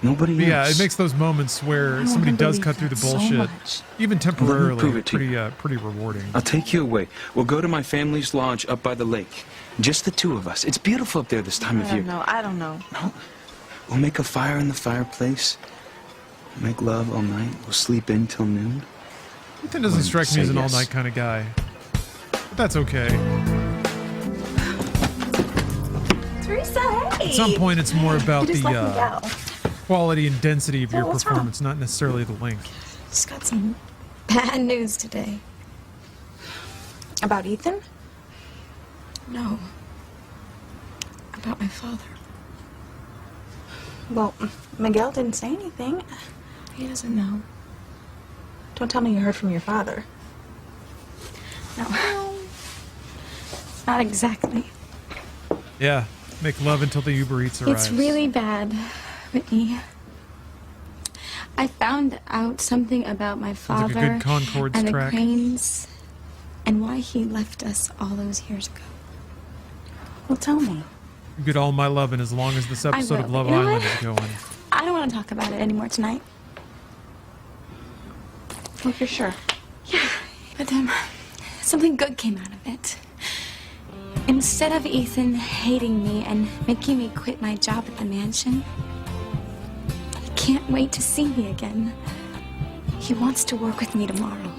Nobody But yeah, else. it makes those moments where want somebody to does believe cut through the that so bullshit, much. even Let me temporarily, prove it to you. pretty rewarding. I'll take you away. We'll go to my family's lodge up by the lake. Just the two of us. It's beautiful up there this time of year. I don't know. No. We'll make a fire in the fireplace. We'll make love all night. We'll sleep in till noon. Ethan doesn't Well, strike me say as an yes. all-night kind of guy. But that's okay. Teresa, hey! At some point, it's more about You just let me the go. quality and density of So your what's wrong? performance, not necessarily the length. Just got some bad news today. About Ethan? No. About my father. Well, Miguel didn't say anything. He doesn't know. Don't tell me you heard from your father. No. Not exactly. Yeah, make love until the Uber Eats arrives. It's really bad, Whitney. I found out something about my Sounds father like a good Concords and track. the Cranes and why he left us all those years ago. Well, tell me. You get all my loving as long as this episode of will. Love You know Island what? is going. I don't want to talk about it anymore tonight. Well, if you're sure. Yeah, but something good came out of it. Instead of Ethan hating me and making me quit my job at the mansion, he can't wait to see me again. He wants to work with me tomorrow.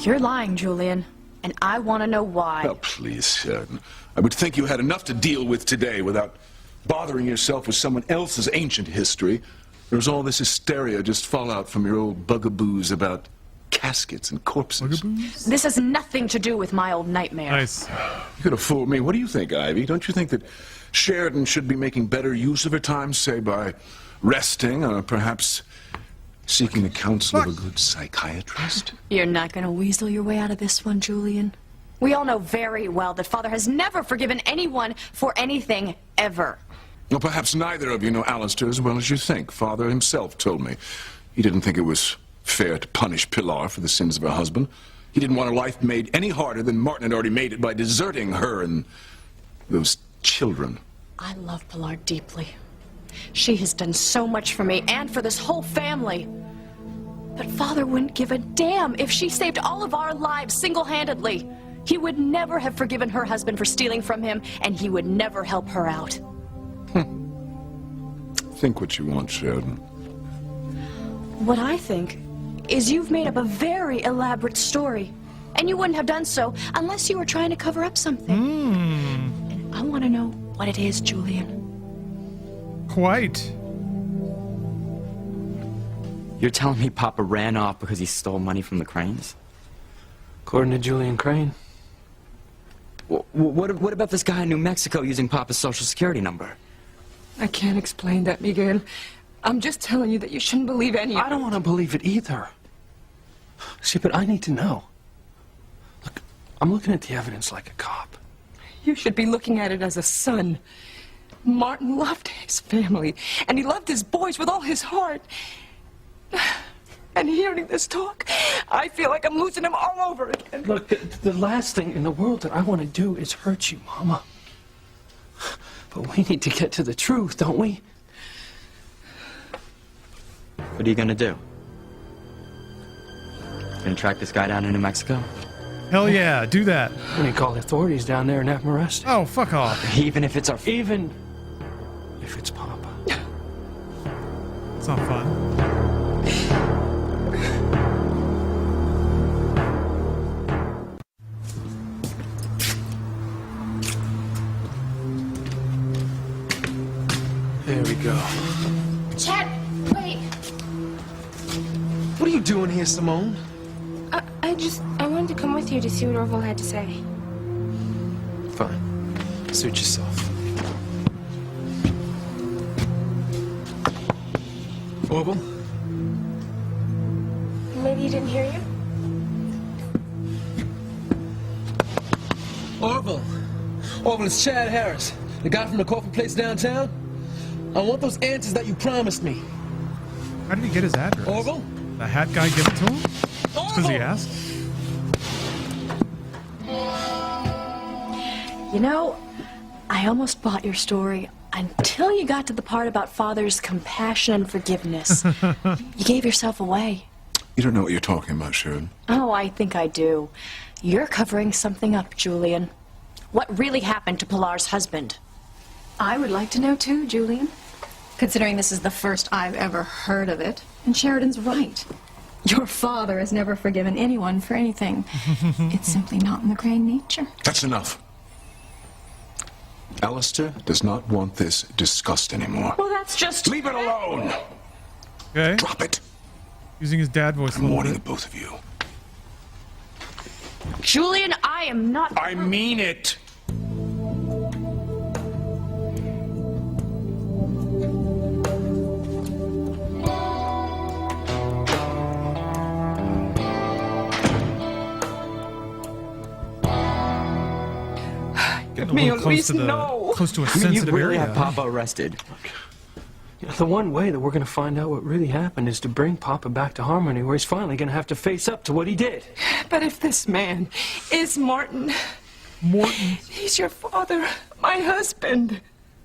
You're lying, Julian. And I want to know why. Oh, please, Sheridan. I would think you had enough to deal with today without bothering yourself with someone else's ancient history. Or is all this hysteria just fallout from your old bugaboos about caskets and corpses. This has nothing to do with my old nightmare. Nice. You could have fooled me. What do you think, Ivy? Don't you think that Sheridan should be making better use of her time, say by resting or perhaps seeking the counsel of a good psychiatrist? You're not going to weasel your way out of this one, Julian. We all know very well that Father has never forgiven anyone for anything, ever. Well, perhaps neither of you know Alistair as well as you think. Father himself told me he didn't think it was fair to punish Pilar for the sins of her husband. He didn't want her life made any harder than Martin had already made it by deserting her and those children. I love Pilar deeply. She has done so much for me and for this whole family. But Father wouldn't give a damn if she saved all of our lives single-handedly. He would never have forgiven her husband for stealing from him, and he would never help her out. Think what you want, Sheridan. What I think is you've made up a very elaborate story, and you wouldn't have done so unless you were trying to cover up something. And I want to know what it is, Julian. Quite. You're telling me Papa ran off because he stole money from the Cranes? According to Julian Crane. What about this guy in New Mexico using Papa's social security number? I can't explain that, Miguel. I'm just telling you that you shouldn't believe any of it. I don't want to believe it either. See, but I need to know. Look, I'm looking at the evidence like a cop. You should be looking at it as a son. Martin loved his family, and he loved his boys with all his heart. And hearing this talk, I feel like I'm losing him all over again. Look, the last thing in the world that I want to do is hurt you, Mama. But we need to get to the truth, don't we? What are you gonna do? Gonna track this guy down in New Mexico? Hell yeah, do that. I'm gonna call the authorities down there and have him arrested. Oh, fuck off. Even if it's our... Even if it's Papa. It's not fun. There we go. Chad, wait. What are you doing here, Simone? I wanted to come with you to see what Orville had to say. Fine. Suit yourself. Orville? Maybe you didn't hear you? Orville! Orville, it's Chad Harris, the guy from the coffee place downtown. I want those answers that you promised me. How did he get his address? Orville? The hat guy give it to him? Just because he asked? You know, I almost bought your story until you got to the part about Father's compassion and forgiveness. You gave yourself away. You don't know what you're talking about, Sheridan. Oh, I think I do. You're covering something up, Julian. What really happened to Pilar's husband? I would like to know too, Julian. Considering this is the first I've ever heard of it. And Sheridan's right. Your father has never forgiven anyone for anything. It's simply not in the Crane nature. That's enough. Alistair does not want this discussed anymore. Well, that's just... Leave it alone! Okay. Drop it. Using his dad voice a I'm little warning bit. the both of you. Julian, I am not... I mean it! Getting a little close to the close to a sensitive you really area. have Papa arrested. The one way that we're going to find out what really happened is to bring Papa back to Harmony, where he's finally going to have to face up to what he did. But if this man is Martin... Morton? He's your father, my husband.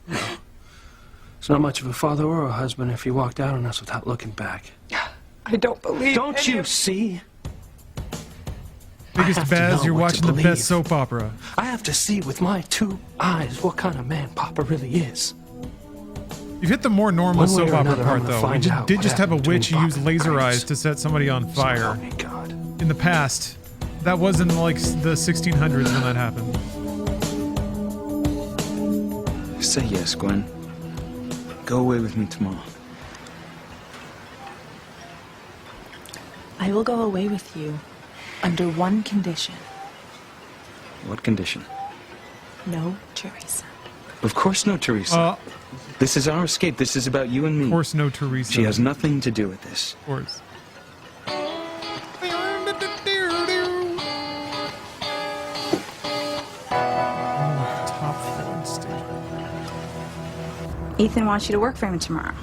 It's not much of a father or a husband if he walked out on us without looking back. I don't believe... Don't you see? Biggest Baz, you're what to watching the believe. best soap opera. I have to see with my 2 eyes what kind of man Papa really is. You've hit the more normal One way soap or opera another, part, I'm gonna though. We find just, out did what just have a happened witch who between used Papa laser and eyes to set somebody on fire. help me God. In the past. That was in like the 1600s when that happened. Say yes, Gwen. Go away with me tomorrow. I will go away with you under one condition. What condition? No Teresa. Of course no, Teresa. This is our escape. This is about you and me. Of course no Teresa. She has nothing to do with this. Of course. Ethan wants you to work for him tomorrow.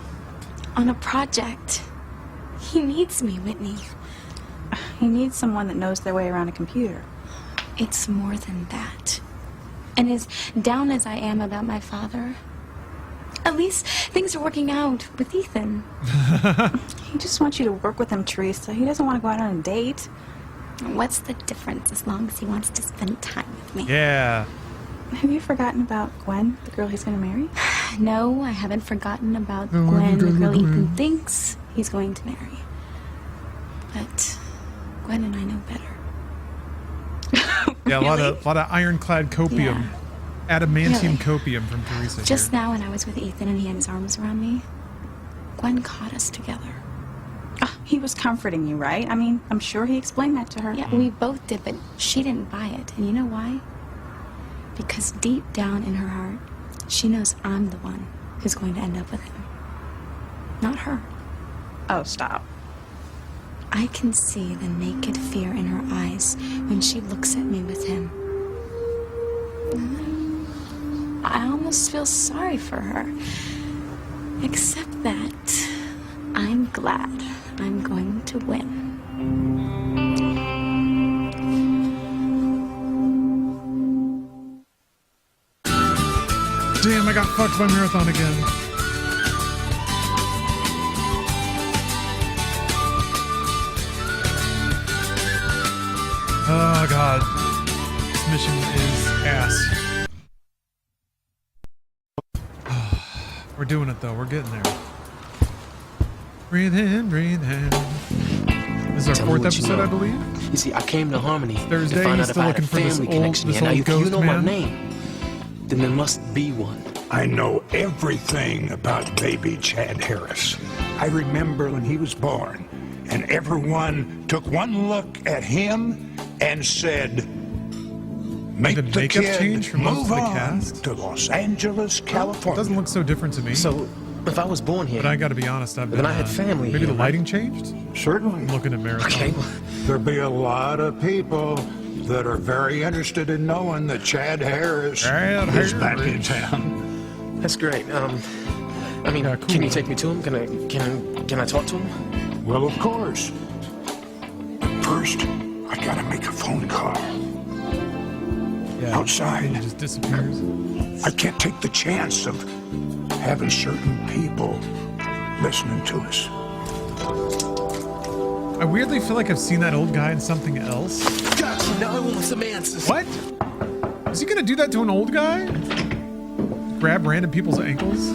On a project. He needs me, Whitney. He needs someone that knows their way around a computer. It's more than that. And as down as I am about my father, at least things are working out with Ethan. He just wants you to work with him, Teresa. He doesn't want to go out on a date. What's the difference as long as he wants to spend time with me? Yeah. Have you forgotten about Gwen, the girl he's going to marry? No, I haven't forgotten about Gwen, the girl Ethan thinks he's going to marry. But Gwen and I know better. Yeah, a lot of ironclad copium. Yeah. Adamantium Really? copium from Teresa Just here. now when I was with Ethan and he had his arms around me, Gwen caught us together. Oh, he was comforting you, right? I mean, I'm sure he explained that to her. Yeah, we both did, but she didn't buy it. And you know why? Because deep down in her heart, she knows I'm the one who's going to end up with him. Not her. Oh, stop. I can see the naked fear in her eyes when she looks at me with him. I almost feel sorry for her. Except that I'm glad I'm going to win. Damn, I got fucked by Marathon again. Oh god. This mission is ass. We're doing it though, we're getting there. Breathe in, breathe in. This is our Tell me fourth what you episode, know. I believe. You see, I came to Harmony Thursday, to find he's out if still I had a looking for this family old- connection this here. Now, old if you ghost know my man. name, then there must be one. I know everything about baby Chad Harris. I remember when he was born, and everyone took one look at him and said, make the makeup kid change for most move of the on cast? to Los Angeles, It California. doesn't look so different to me. So, if I was born here, But I gotta be honest, I've been, then I had family maybe here, the lighting changed? Certainly. I'm looking at Marathon. Okay, There'll be a lot of people that are very interested in knowing that Chad Harris is back in town. that's great. I mean, can you take me to him? Can I talk to him? Well, of course. But first, I gotta make a phone call. Yeah, Outside. He just disappears. I can't take the chance of having certain people listening to us. I weirdly feel like I've seen that old guy in something else. Gotcha. Now I want some answers. What? Is he gonna do that to an old guy? Grab random people's ankles?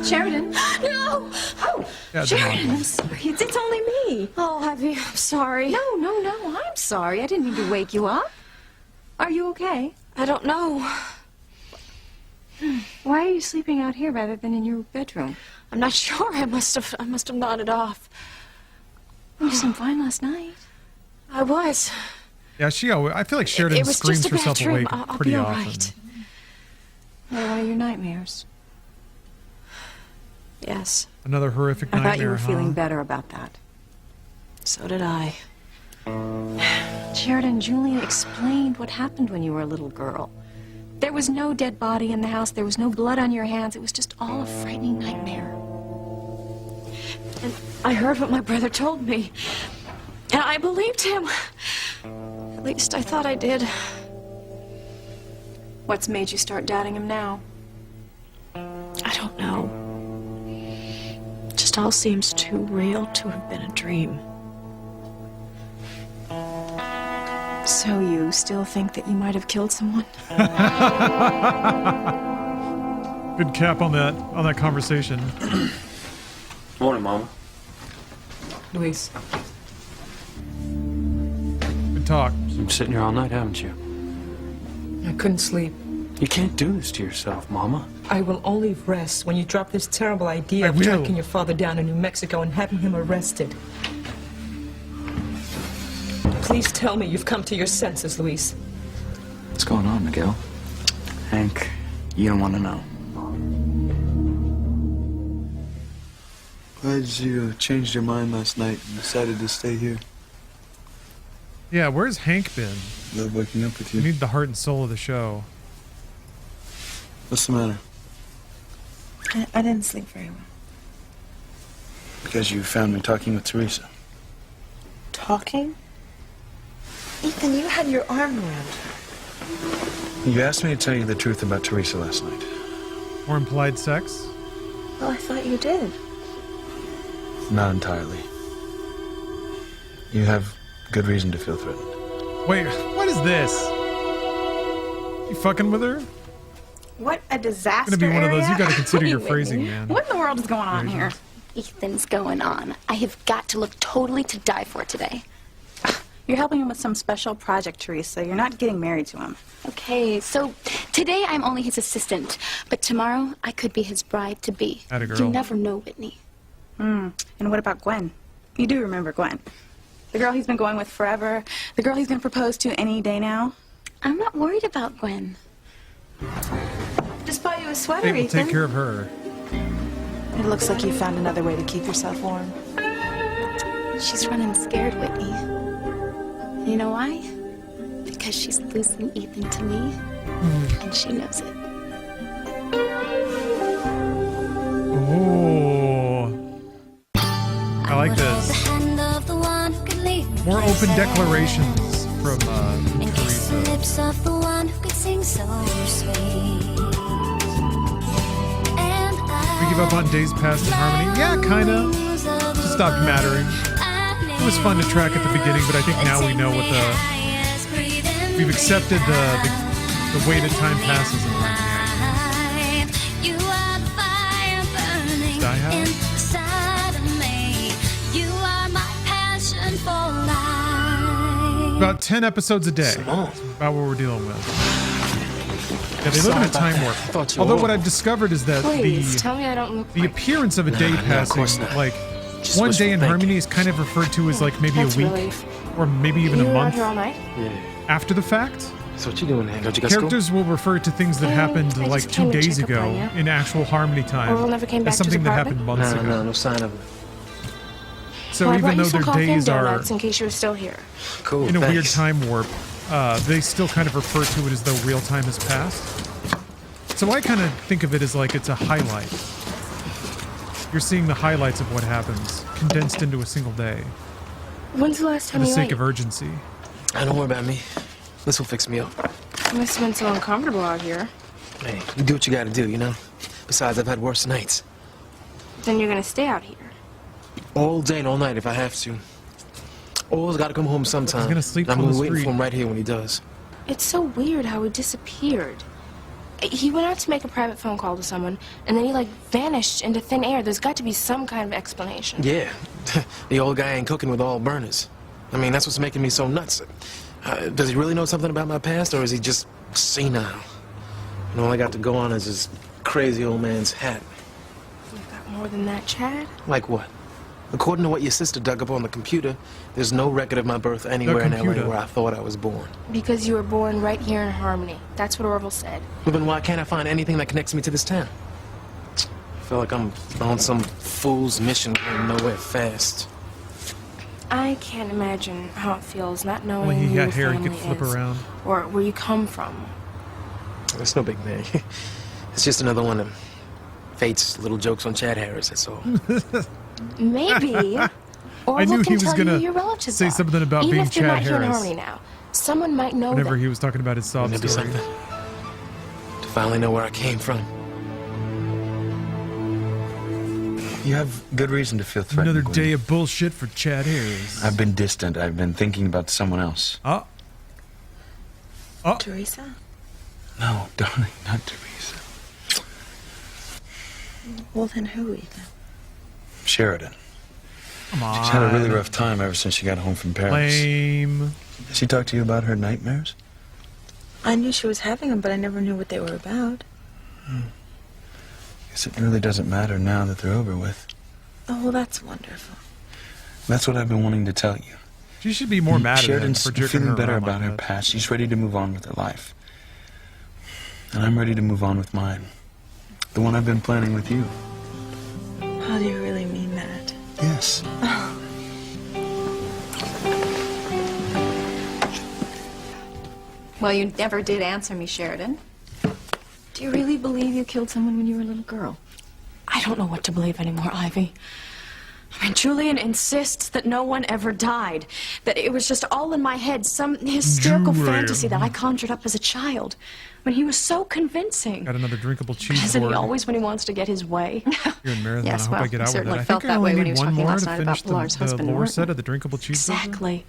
Sheridan? No! Oh, Yeah, Sheridan, I'm sorry. It's only me. Oh, have you? I'm sorry. No, I'm sorry. I didn't mean to wake you up. Are you okay? I don't know. Why are you sleeping out here rather than in your bedroom? I'm not sure. I must have nodded off. You slept fine last night. I was. Yeah, I feel like Sheridan It was screams just a bad herself dream. awake I'll pretty be all often. right. What are your nightmares? Yes. Another horrific I nightmare, thought you were huh? feeling better about that. So did I. Sheridan, Julian explained what happened when you were a little girl. There was no dead body in the house. There was no blood on your hands. It was just all a frightening nightmare. And I heard what my brother told me. And I believed him. At least I thought I did. What's made you start doubting him now? I don't know. It just all seems too real to have been a dream. So you still think that you might have killed someone? Good cap on that conversation. Morning, Mama. Luis. Good talk. You've been sitting here all night, haven't you? I couldn't sleep. You can't do this to yourself, Mama. I will only rest when you drop this terrible idea of tracking your father down in New Mexico and having him arrested. Please tell me you've come to your senses, Luis. What's going on, Miguel? Hank, you don't want to know. Glad you changed your mind last night and decided to stay here. Yeah, where's Hank been? Love waking up with you. We need the heart and soul of the show. What's the matter? I didn't sleep very well. Because you found me talking with Teresa. Talking? Ethan, you had your arm around her. You asked me to tell you the truth about Teresa last night. Or implied sex? Well, I thought you did. Not entirely. You have good reason to feel threatened. Wait, what is this? You fucking with her? What a disaster. It's gonna be one of those, you gotta consider your Wait, phrasing, Whitney. man. What in the world is going on here? Ethan's going on. I have got to look totally to die for today. You're helping him with some special project, Teresa. You're not getting married to him. Okay, so today I'm only his assistant, but tomorrow I could be his bride-to-be. Atta girl. You never know, Whitney. And what about Gwen? You do remember Gwen. The girl he's been going with forever. The girl he's going to propose to any day now. I'm not worried about Gwen. Just bought you a sweater, Hey, we'll Ethan. take care of her. It looks like you found another way to keep yourself warm. She's running scared, Whitney. You know why? Because she's losing Ethan to me, and she knows it. Oh, I like this. More open declarations from Teresa. Lips of the one who could sing so sweet. We give up on Days Past in Harmony? Yeah, kinda. Just stopped mattering. It was fun to track at the beginning, but I think now we know what we've accepted the way that time passes in Harmony. You are the fire burning Die Hard? inside of me. You are my passion for life. About 10 episodes a day. That's about what we're dealing with. Yeah, they live in a time warp. Although what I've discovered is that Please, tell me I don't look the appearance of a day passing, like one day in Harmony is kind of referred to as like maybe That's a week relief. or maybe even You a were out month here all night? after the fact. So what you doing, Hank? Don't you got Characters will refer to things that happened I like just 2 came to days check up ago on you. in actual Harmony time Orville never came back as to his something that apartment? happened months ago. No sign of it. So Well, I even brought you though some their coffee and days are donuts in case you were still here. Cool, in a weird thanks. time warp, they still kind of refer to it as though real time has passed. So I kind of think of it as like it's a highlight. You're seeing the highlights of what happens condensed into a single day When's the last for time the you sake ate? of urgency. Don't worry about me. This will fix me up. It must have been so uncomfortable out here. Hey, you do what you gotta do, you know? Besides, I've had worse nights. Then you're gonna stay out here. All day and all night if I have to. Always gotta come home sometime. He's gonna sleep and I'm on gonna the wait street. for him right here when he does. It's so weird how he disappeared. He went out to make a private phone call to someone, and then he, like, vanished into thin air. There's got to be some kind of explanation. Yeah. The old guy ain't cooking with all burners. I mean, that's what's making me so nuts. Does he really know something about my past, or is he just senile? And all I got to go on is this crazy old man's hat. You've got more than that, Chad? Like what? According to what your sister dug up on the computer, there's no record of my birth anywhere in LA computer. where I thought I was born. Because you were born right here in Harmony. That's what Orville said. Well, then why can't I find anything that connects me to this town? I feel like I'm on some fool's mission going nowhere fast. I can't imagine how it feels not knowing Well, he who your got hair he family could flip is, around. or where you come from. It's no big thing. It's just another one of Fate's little jokes on Chad Harris, that's all. Maybe Orville I knew can he was tell gonna you your relatives say are. something about Even being if they're Chad not here in Harris. Harmony now. Someone might know Whenever them. he was talking about his sob Wouldn't it be story. something? To finally know where I came from. You have good reason to feel threatened. Another Gwen. day of bullshit for Chad Harris. I've been distant. I've been thinking about someone else. Oh. Teresa? No, darling, not Teresa. Well, then who, Ethan? Sheridan. Come on. She's had a really rough time ever since she got home from Paris. Lame. Has she talked to you about her nightmares? I knew she was having them, but I never knew what they were about. Guess it really doesn't matter now that they're over with. Oh, well, that's wonderful. That's what I've been wanting to tell you. She should be more mad at him Sheridan's for jerking feeling her better around about like her that. past. She's ready to move on with her life. And I'm ready to move on with mine. The one I've been planning with you. How do you really mean that? Yes. Well, you never did answer me, Sheridan. Do you really believe you killed someone when you were a little girl? I don't know what to believe anymore, Ivy. I mean, Julian insists that no one ever died, that it was just all in my head, some hysterical fantasy that I conjured up as a child. When he was so convincing. Got another drinkable cheese Isn't he board always when he wants to get his way? here in Marathon. Yes, I hope well, I get he out with certainly it. I felt think I that only way when need he was one talking more last to night about finish Pilar's the husband, lore Martin. set of the drinkable cheese board. Exactly.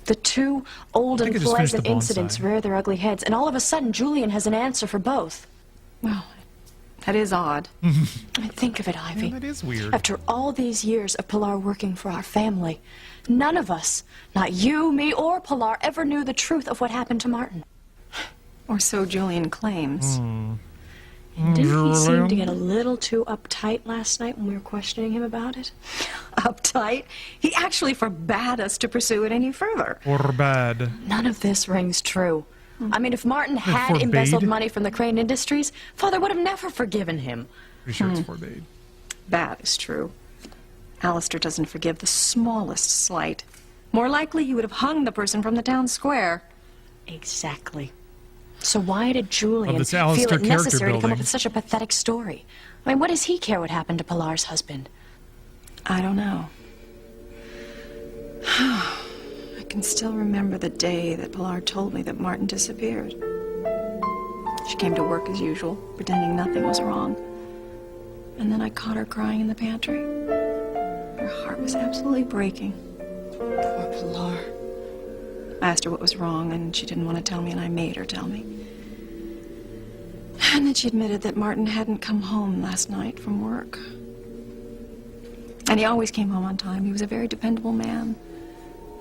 The two old I and think I just finished the pleasant incidents bonsai. rear their ugly heads, and all of a sudden Julian has an answer for both. Well, that is odd. I mean, think of it, Ivy. Yeah, that is weird. After all these years of Pilar working for our family, none of us, not you, me, or Pilar, ever knew the truth of what happened to Martin. Or so Julian claims. Didn't he seem to get a little too uptight last night when we were questioning him about it? Uptight? He actually forbade us to pursue it any further. Or bad. None of this rings true. I mean, if Martin had forbade? embezzled money from the Crane Industries, Father would have never forgiven him. Pretty sure it's forbade. That is true. Alistair doesn't forgive the smallest slight. More likely, he would have hung the person from the town square. Exactly. So why did Julian this feel Alistair it necessary character to come up building. with such a pathetic story? I mean, what does he care what happened to Pilar's husband? I don't know. I can still remember the day that Pilar told me that Martin disappeared. She came to work as usual, pretending nothing was wrong. And then I caught her crying in the pantry. Her heart was absolutely breaking. Poor Pilar. I asked her what was wrong, and she didn't want to tell me, and I made her tell me. And then she admitted that Martin hadn't come home last night from work. And he always came home on time. He was a very dependable man.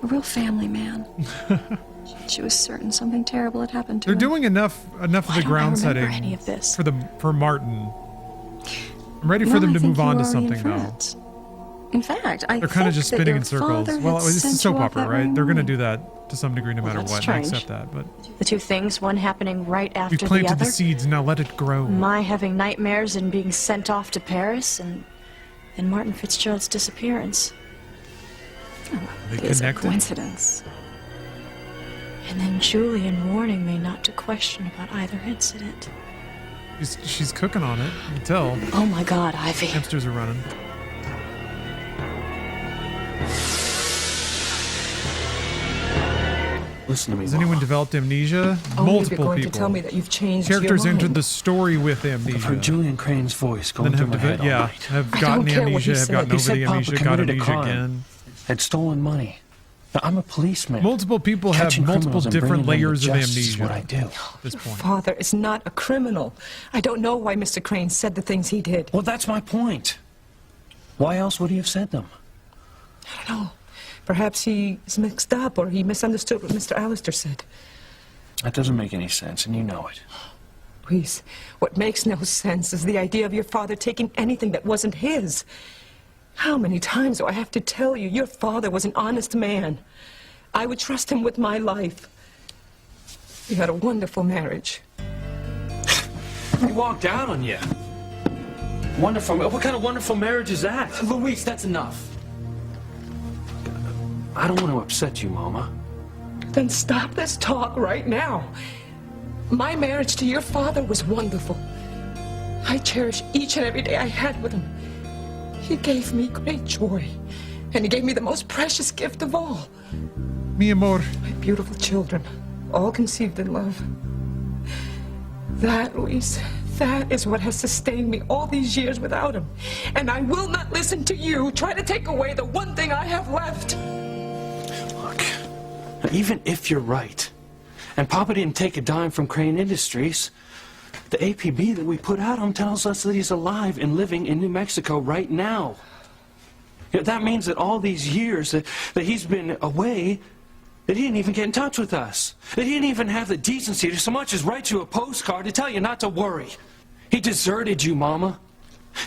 A real family man. She was certain something terrible had happened to They're him. doing enough of the ground setting any of this? for Martin. I'm ready for No, them I to think move on you to already something though. advanced. In fact, I They're kind of think just that spinning your in circles. father Well, had it's a sent soap you off opera, that right? very They're going to morning. do that to some degree no matter that's what. And I strange. accept that, but The two things, one happening right after we've the planted other. the seeds. Now let it grow. My having nightmares and being sent off to Paris, and Martin Fitzgerald's disappearance. They It is a connected? coincidence. And then Julian warning me not to question about either incident. She's cooking on it. You can tell. Oh my God, Ivy. Hamsters are running. Listen to me, Has anyone developed amnesia? Only if you're Multiple going people. to tell me that you've changed Characters your mind. entered the story with amnesia. I've heard Julian Crane's voice Then going through have my head all yeah, night. have I gotten don't care what amnesia, he have said. gotten He over said the Papa amnesia, got committed a amnesia crime. again. Had stolen money. Now, I'm a policeman. Multiple people have Catching multiple criminals and different bringing them layers to of justice is amnesia. what I do. At this point. Father is not a criminal. I don't know why Mr. Crane said the things he did. Well, that's my point. Why else would he have said them? I don't know. Perhaps he's mixed up or he misunderstood what Mr. Alistair said. That doesn't make any sense, and you know it. Reese, what makes no sense is the idea of your father taking anything that wasn't his. How many times do I have to tell you your father was an honest man? I would trust him with my life. We had a wonderful marriage. He walked out on you. Wonderful. What kind of wonderful marriage is that? Luis, that's enough. I don't want to upset you, Mama. Then stop this talk right now. My marriage to your father was wonderful. I cherish each and every day I had with him. He gave me great joy, and he gave me the most precious gift of all. Mi amor. My beautiful children, all conceived in love. That, Luis, that is what has sustained me all these years without him. And I will not listen to you try to take away the one thing I have left. Look, even if you're right, and Papa didn't take a dime from Crane Industries, the APB that we put out on him tells us that he's alive and living in New Mexico right now. That means that all these years that he's been away, That he didn't even get in touch with us. That he didn't even have the decency to so much as write you a postcard to tell you not to worry. He deserted you, Mama.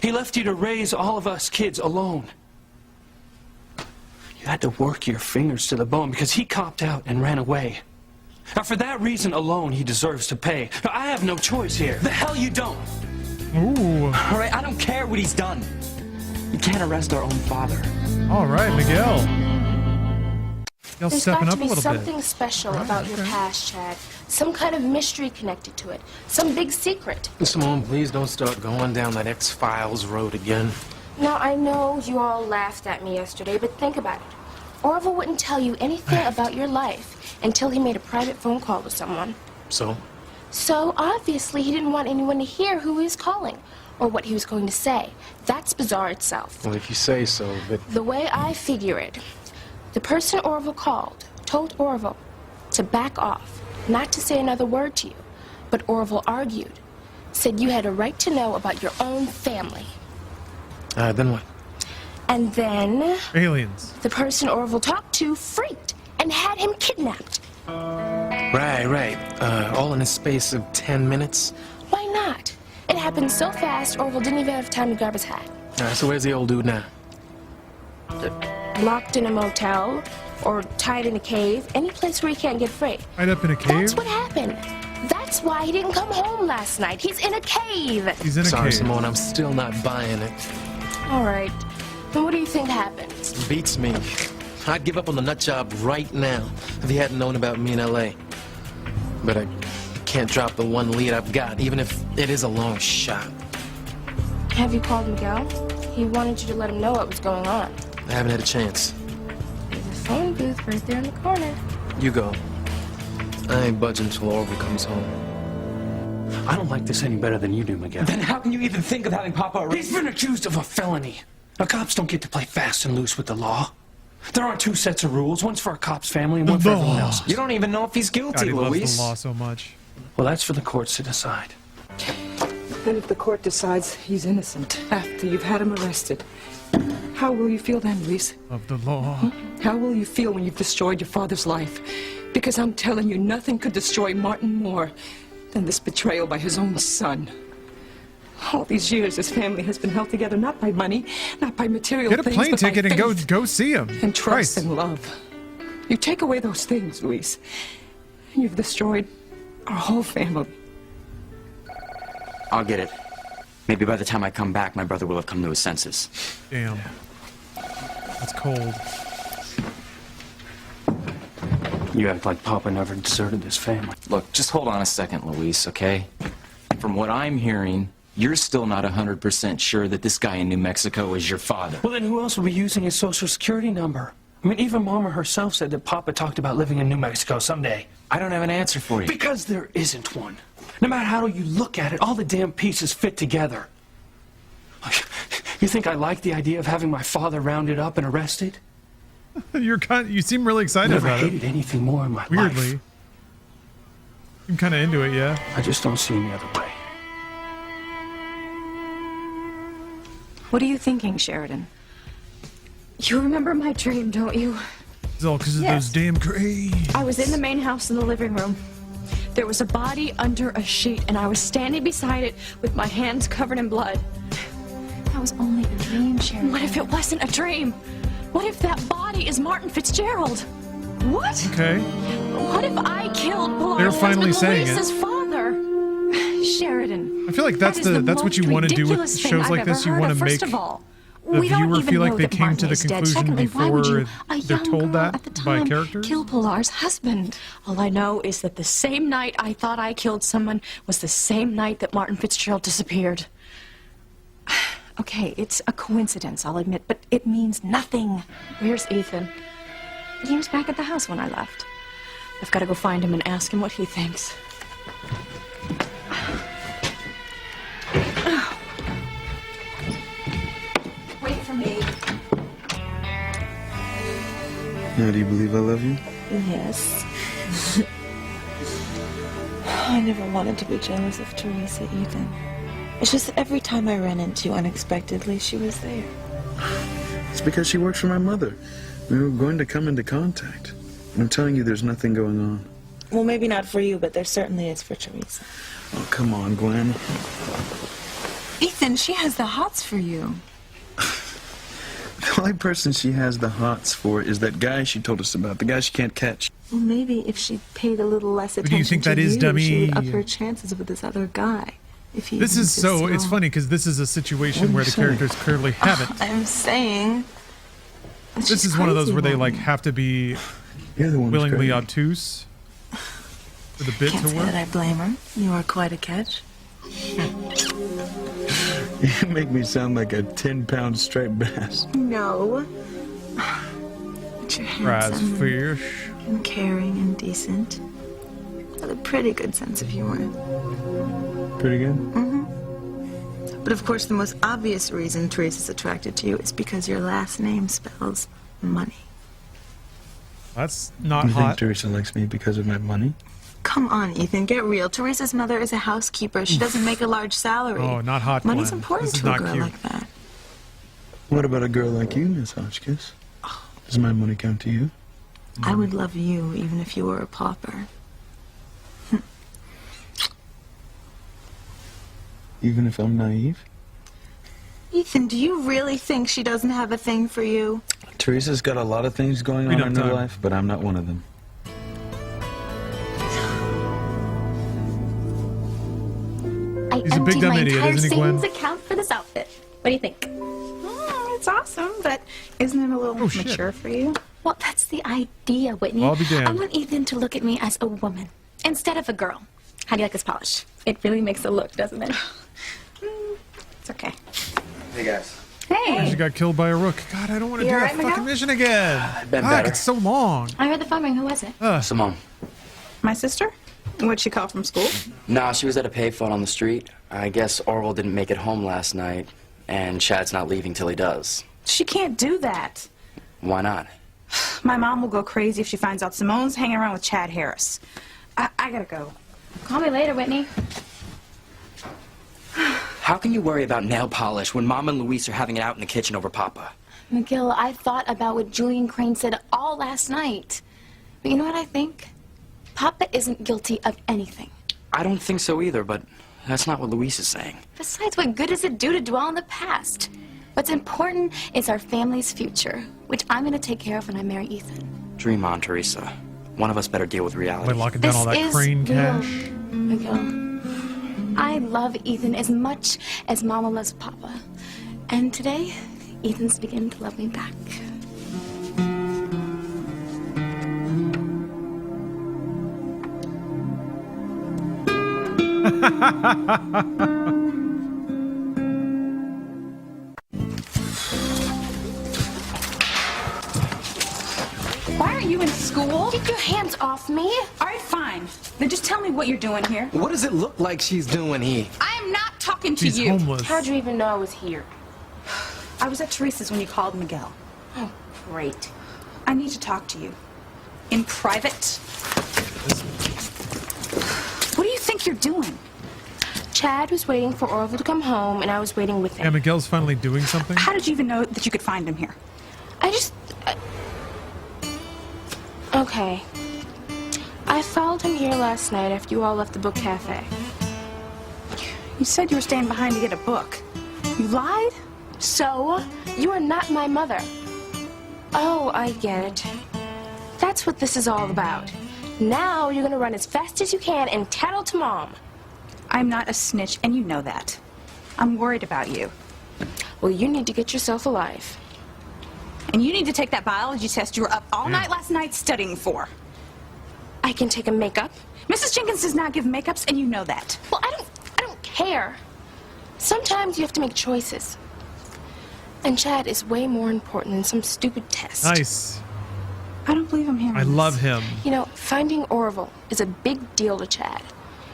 He left you to raise all of us kids alone. You had to work your fingers to the bone because he copped out and ran away. Now, for that reason alone, he deserves to pay. Now, I have no choice here. The hell you don't! Ooh. All right, I don't care what he's done. You can't arrest our own father. All right, Miguel. Miguel's There's stepping got up to a be little something bit. special about your past, Chad. Some kind of mystery connected to it. Some big secret. Simone, please don't start going down that X-Files road again. Now, I know you all laughed at me yesterday, but think about it. Orville wouldn't tell you anything about your life until he made a private phone call to someone. So? So, obviously, he didn't want anyone to hear who he was calling or what he was going to say. That's bizarre itself. Well, if you say so, but... The way I figure it, the person Orville called told Orville to back off, not to say another word to you. But Orville argued, said you had a right to know about your own family. Then what? And then... Aliens. The person Orville talked to freaked and had him kidnapped. Right. All in a space of 10 minutes? Why not? It happened so fast, Orville didn't even have time to grab his hat. So where's the old dude now? Locked in a motel, or tied in a cave, any place where he can't get free. Tied up in a cave? That's what happened. That's why he didn't come home last night. He's in a cave. He's in a Sorry, cave. Simone, I'm still not buying it. All right. Then what do you think happened? Beats me. I'd give up on the nut job right now if he hadn't known about me in L.A. But I can't drop the one lead I've got, even if it is a long shot. Have you called Miguel? He wanted you to let him know what was going on. I haven't had a chance. There's a phone booth right there in the corner. You go. I ain't budging until Orville comes home. I don't like this any better than you do, Miguel. Then how can you even think of having Papa arrested? He's been accused of a felony. Now, cops don't get to play fast and loose with the law. There aren't two sets of rules. One's for a cop's family and one for everyone else. You don't even know if he's God, guilty, he Luis. loves the law so much. Well, that's for the courts to decide. And if the court decides he's innocent after you've had him arrested, how will you feel then, Luis? Of the law. How will you feel when you've destroyed your father's life? Because I'm telling you, nothing could destroy Martin more than this betrayal by his own son. All these years, his family has been held together not by money, not by material Get a things, plane but by ticket and faith go see him. and trust Christ. and love. You take away those things, Luis, and you've destroyed our whole family. I'll get it. Maybe by the time I come back, my brother will have come to his senses. Damn. That's cold. You act like Papa never deserted his family. Look, just hold on a second, Luis, okay? From what I'm hearing, you're still not 100% sure that this guy in New Mexico is your father. Well, then who else would be using his social security number? I mean, even Mama herself said that Papa talked about living in New Mexico someday. I don't have an answer for you. Because there isn't one. No matter how you look at it, all the damn pieces fit together. You think I like the idea of having my father rounded up and arrested? You seem really excited Never about it. hated anything more in my Weirdly. life. I'm kind of into it, yeah. I just don't see any other way. What are you thinking, Sheridan? You remember my dream, don't you? It's all because of Yes. those damn graves. I was in the main house in the living room. There was a body under a sheet, and I was standing beside it with my hands covered in blood. That was only a dream, Sheridan. What if it wasn't a dream? What if that body is Martin Fitzgerald? What? Okay. What if I killed Pilar's They're finally husband, saying it. Luis's father? Sheridan. I feel like that's That is what you most want to do with ridiculous thing shows I've like ever this. You heard want of. to make First of all, the we don't viewer even feel like know they that came Martin to the is dead. conclusion Secondly, why would before you, a they're young told girl that at the by time, characters. kill Pilar's husband? All I know is that the same night I thought I killed someone was the same night that Martin Fitzgerald disappeared. Okay, it's a coincidence, I'll admit, but it means nothing. Where's Ethan? He was back at the house when I left. I've got to go find him and ask him what he thinks. Wait for me. Now, do you believe I love you? Yes. I never wanted to be jealous of Teresa, Ethan. It's just that every time I ran into you unexpectedly, she was there. It's because she works for my mother. We were going to come into contact. I'm telling you, there's nothing going on. Well, maybe not for you, but there certainly is for Teresa. Oh, come on, Gwen. Ethan, she has the hots for you. The only person she has the hots for is that guy she told us about, the guy she can't catch. Well, maybe if she paid a little less attention do you think to that is, you, dummy? she would up her chances with this other guy. If he This even is so, just it's saw. funny because this is a situation where the saying? characters clearly haven't. I'm saying. This is one of those where they like have to be You're the one who's willingly crazy. obtuse for the bit Can't to say work. that I blame her. You are quite a catch. You make me sound like a 10-pound striped bass. No. But you're handsome Fish. and caring and decent. With a pretty good sense of humor. Pretty good? Mm-hmm. But of course, the most obvious reason Teresa's attracted to you is because your last name spells money. That's not You think hot. Teresa likes me because of my money? Come on, Ethan, get real. Teresa's mother is a housekeeper. She doesn't make a large salary. Oh, not hot, Money's Gwen. important This is to a not girl cute. like that. What about a girl like you, Miss Hotchkiss? Does my money count to you? I would love you even if you were a pauper. Even if I'm naive? Ethan, do you really think she doesn't have a thing for you? Teresa's got a lot of things going on Freedom in her time. life, but I'm not one of them. I He's a big emptied dumb my idiot, entire isn't he, Gwen? savings account for this outfit. What do you think? Oh, it's awesome, but isn't it a little Oh, shit. mature for you? Well, that's the idea, Whitney. Well, I'll be damned. I want Ethan to look at me as a woman instead of a girl. How do you like this polish? It really makes a look, doesn't it? It's okay. Hey, guys. She got killed by a rook. God, I don't want to You do all that right, Miguel? fucking mission again. been God, better. it's so long. I heard the phone ring. Who was it? Simone. My sister? What'd she call from school? Nah, she was at a payphone on the street. I guess Orville didn't make it home last night, and Chad's not leaving till he does. She can't do that. Why not? My mom will go crazy if she finds out Simone's hanging around with Chad Harris. I gotta go. Call me later, Whitney. How can you worry about nail polish when Mom and Luis are having it out in the kitchen over Papa? McGill, I thought about what Julian Crane said all last night. But you know what I think? Papa isn't guilty of anything. I don't think so either, but that's not what Luis is saying. Besides, what good does it do to dwell on the past? What's important is our family's future, which I'm going to take care of when I marry Ethan. Dream on, Teresa. One of us better deal with reality. By locking down all that is Crane real, cash. McGill. I love Ethan as much as Mama loves Papa. And today, Ethan's beginning to love me back. Why aren't you in school? Get your hands off me. All right, fine. Then just tell me what you're doing here. What does it look like she's doing here? I am not talking to She's you. homeless. How'd you even know I was here? I was at Teresa's when you called Miguel. Oh, great. I need to talk to you. In private. What do you think you're doing? Chad was waiting for Orville to come home, and I was waiting with Yeah, him. Miguel's finally doing something. How did you even know that you could find him here? I just... Okay. I followed him here last night after you all left the book cafe. You said you were staying behind to get a book. You lied? So, you are not my mother. Oh, I get it. That's what this is all about. Now you're gonna run as fast as you can and tattle to Mom. I'm not a snitch, and you know that. I'm worried about you. Well, you need to get yourself alive. And you need to take that biology test you were up all night last night studying for. I can take a makeup. Mrs. Jenkins does not give makeups, and you know that. Well, I don't care. Sometimes you have to make choices. And Chad is way more important than some stupid test. Nice. I don't believe I'm hearing I this. love him. You know, finding Orville is a big deal to Chad.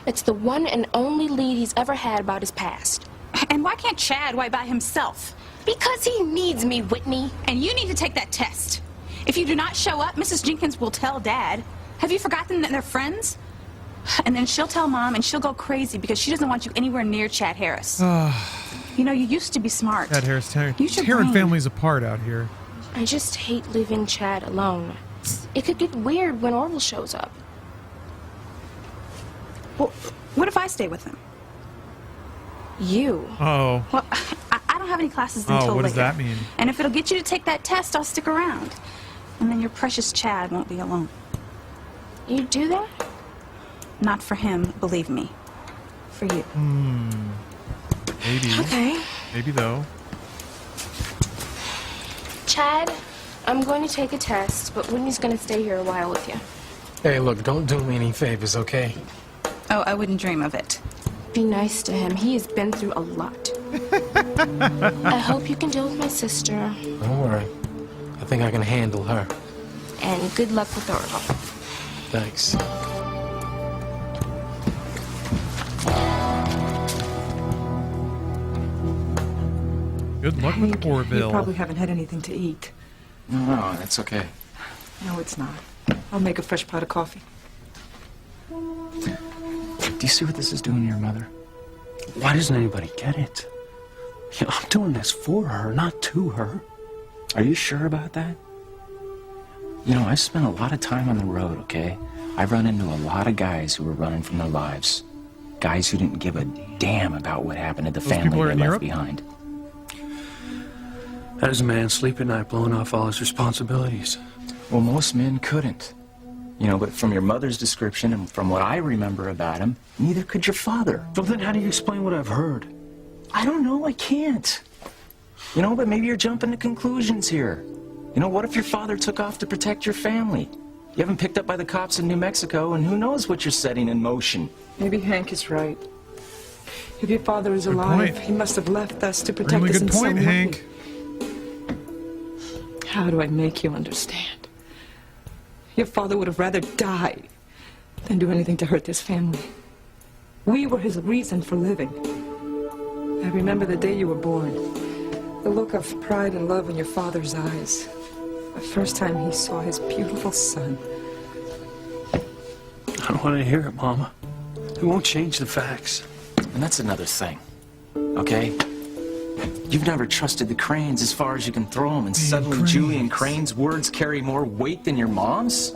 It's the one and only lead he's ever had about his past. And why can't Chad write by himself? Because he needs me, Whitney. And you need to take that test. If you do not show up, Mrs. Jenkins will tell Dad. Have you forgotten that they're friends? And then she'll tell Mom, and she'll go crazy because she doesn't want you anywhere near Chad Harris. You know, you used to be smart. Chad Harris Use your tearing brain. families apart out here. I just hate leaving Chad alone. It could get weird when Orville shows up. Well, what if I stay with him? You? Oh. Well, I don't have any classes until Oh, what does later. that mean? And if it'll get you to take that test, I'll stick around. And then your precious Chad won't be alone. You do that? Not for him, believe me. For you. Maybe. Okay. Maybe though. Chad, I'm going to take a test, but Whitney's going to stay here a while with you. Hey, look, don't do me any favors, okay? Oh, I wouldn't dream of it. Be nice to him. He has been through a lot. I hope you can deal with my sister. Don't worry. I think I can handle her. And good luck with Orville. Thanks. Good luck with You Orville. probably haven't had anything to eat. No, that's okay. No, it's not. I'll make a fresh pot of coffee. Do you see what this is doing to your mother? Why doesn't anybody get it? You know, I'm doing this for her, not to her. Are you sure about that? You know, I spent a lot of time on the road, okay? I've run into a lot of guys who were running from their lives. Guys who didn't give a damn about what happened to the Those people family are they in left Europe? behind. How does a man sleep at night blowing off all his responsibilities? Well, most men couldn't. You know, but from your mother's description and from what I remember about him, neither could your father. Well, then how do you explain what I've heard? I don't know, I can't. You know, but maybe you're jumping to conclusions here. You know, what if your father took off to protect your family? You haven't picked up by the cops in New Mexico, and who knows what you're setting in motion. Maybe Hank is right. If your father is Good alive, point. he must have left us to protect Really us good in some point, way. Hank. How do I make you understand? Your father would have rather died than do anything to hurt this family. We were his reason for living. I remember the day you were born. The look of pride and love in your father's eyes. The first time he saw his beautiful son. I don't want to hear it, Mama. It won't change the facts. And that's another thing, okay? You've never trusted the Cranes as far as you can throw them, and suddenly Julian Crane's words carry more weight than your mom's?